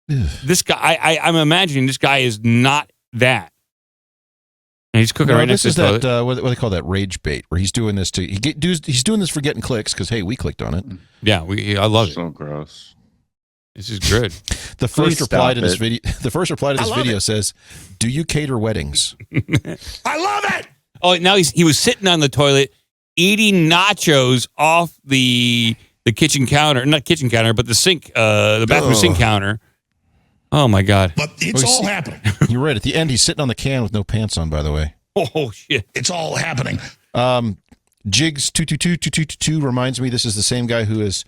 this guy, I'm imagining this guy is not that. And he's cooking right next to the toilet. What do they call that? Rage bait, where he's doing this he's doing this for getting clicks because, hey, we clicked on it. Yeah, I love it. So gross. This is good. The first reply to this video says, "Do you cater weddings?" I love it. Oh, now he was sitting on the toilet eating nachos off the kitchen counter, not kitchen counter, but the sink, the bathroom sink counter. Oh my God! But it's all happening. You're right. At the end, he's sitting on the can with no pants on. By the way. Oh shit! It's all happening. Jigs 222 reminds me this is the same guy who has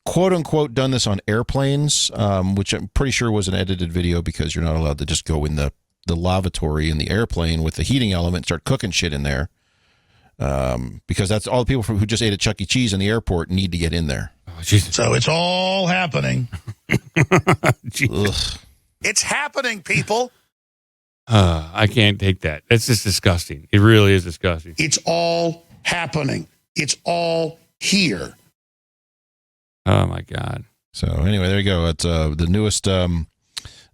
quote unquote done this on airplanes, which I'm pretty sure was an edited video because you're not allowed to just go in the lavatory in the airplane with the heating element and start cooking shit in there. Because that's all the people who just ate at Chuck E. Cheese in the airport need to get in there. Oh, Jesus. So it's all happening. It's happening, people. I can't take that. It's just disgusting. It really is disgusting. It's all happening. It's all here. Oh my God. So anyway, there you go. It's the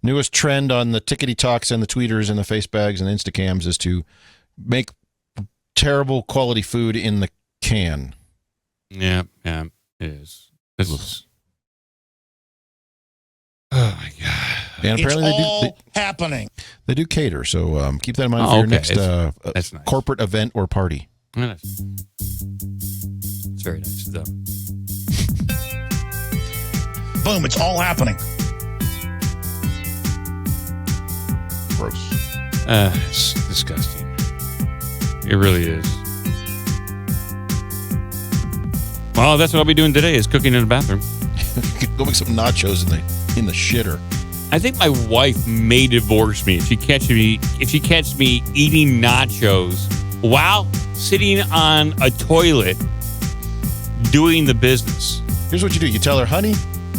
newest trend on the tickety talks and the tweeters and the face bags and Instacams is to make terrible quality food in the can. Yeah, it is. This is. Oh my God. And apparently it's all happening. They do cater, so keep that in mind for your next that's nice. Corporate event or party. Yeah, it's very nice. Boom, it's all happening. Gross. It's disgusting. It really is. Well, that's what I'll be doing today is cooking in the bathroom. Go make some nachos in the shitter. I think my wife may divorce me if she catches me eating nachos while sitting on a toilet doing the business. Here's what you do. You tell her, honey,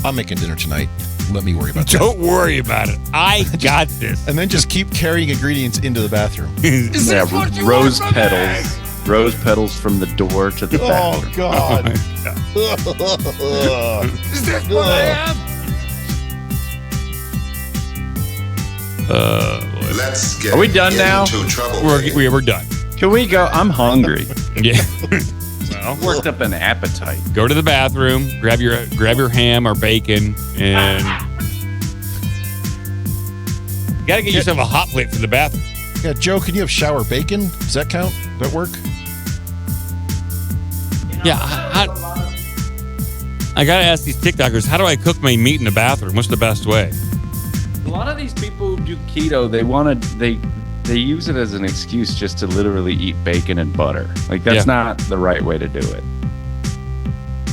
I'm making dinner tonight. Let me worry about that. Don't worry about it. I got this. And then just keep carrying ingredients into the bathroom. Yeah, rose petals. Rose petals from the door to the bathroom. Oh, God. Is this what I am? Let's get Are we done now? We're done. Can we go? I'm hungry. Yeah. Well, worked up an appetite. Go to the bathroom, grab your ham or bacon, and you got to get yourself a hot plate for the bathroom. Yeah, Joe, can you have shower bacon? Does that count? Does that work? Yeah. I got to ask these TikTokers, how do I cook my meat in the bathroom? What's the best way? A lot of these people who do keto, they use it as an excuse just to literally eat bacon and butter. Like that's not the right way to do it.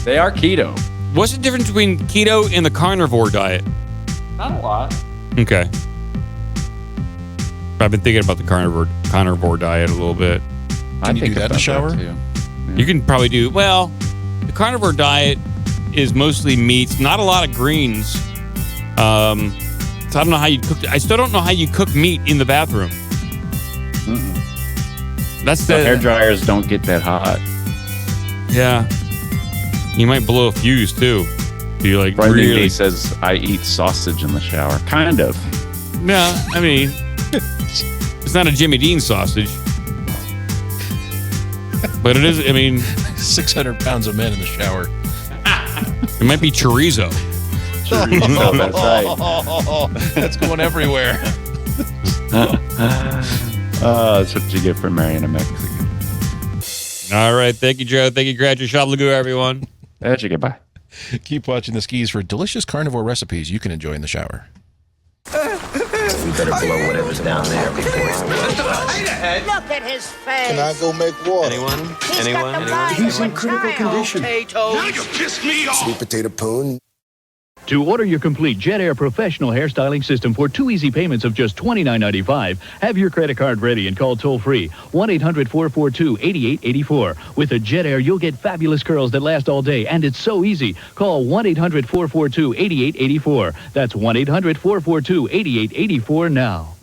They are keto. What's the difference between keto and the carnivore diet? Not a lot. Okay. I've been thinking about the carnivore diet a little bit. Can you do that in the shower? Yeah. You can probably do, well, the carnivore diet is mostly meats, not a lot of greens. So I don't know how you cook. I still don't know how you cook meat in the bathroom. That's The the hair dryers don't get that hot. Yeah. You might blow a fuse too. You like Brendan really says I eat sausage in the shower. Kind of. No, I mean it's not a Jimmy Dean sausage. But it is, I mean 600 pounds of men in the shower. It might be chorizo. Chorizo, that's right. That's going everywhere. That's what you get for marrying a Mexican. All right. Thank you, Joe. Thank you, Gratcha Shop Lagoon, everyone. That's you get by. Keep watching the skis for delicious carnivore recipes you can enjoy in the shower. We better blow whatever's down there before it's Look at his face. Can I go make water? Anyone? He's in critical condition. Now you pissed me off. Sweet potato poon. To order your complete Jet Air professional hairstyling system for 2 easy payments of just $29.95, have your credit card ready and call toll-free 1-800-442-8884. With a Jet Air, you'll get fabulous curls that last all day, and it's so easy. Call 1-800-442-8884. That's 1-800-442-8884 now.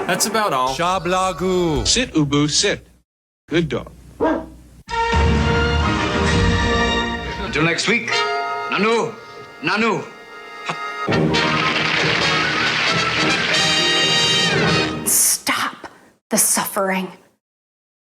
That's about all. Shablagu. Sit, Ubu, sit. Good dog. Until next week. Nanu. Nanu. Stop the suffering.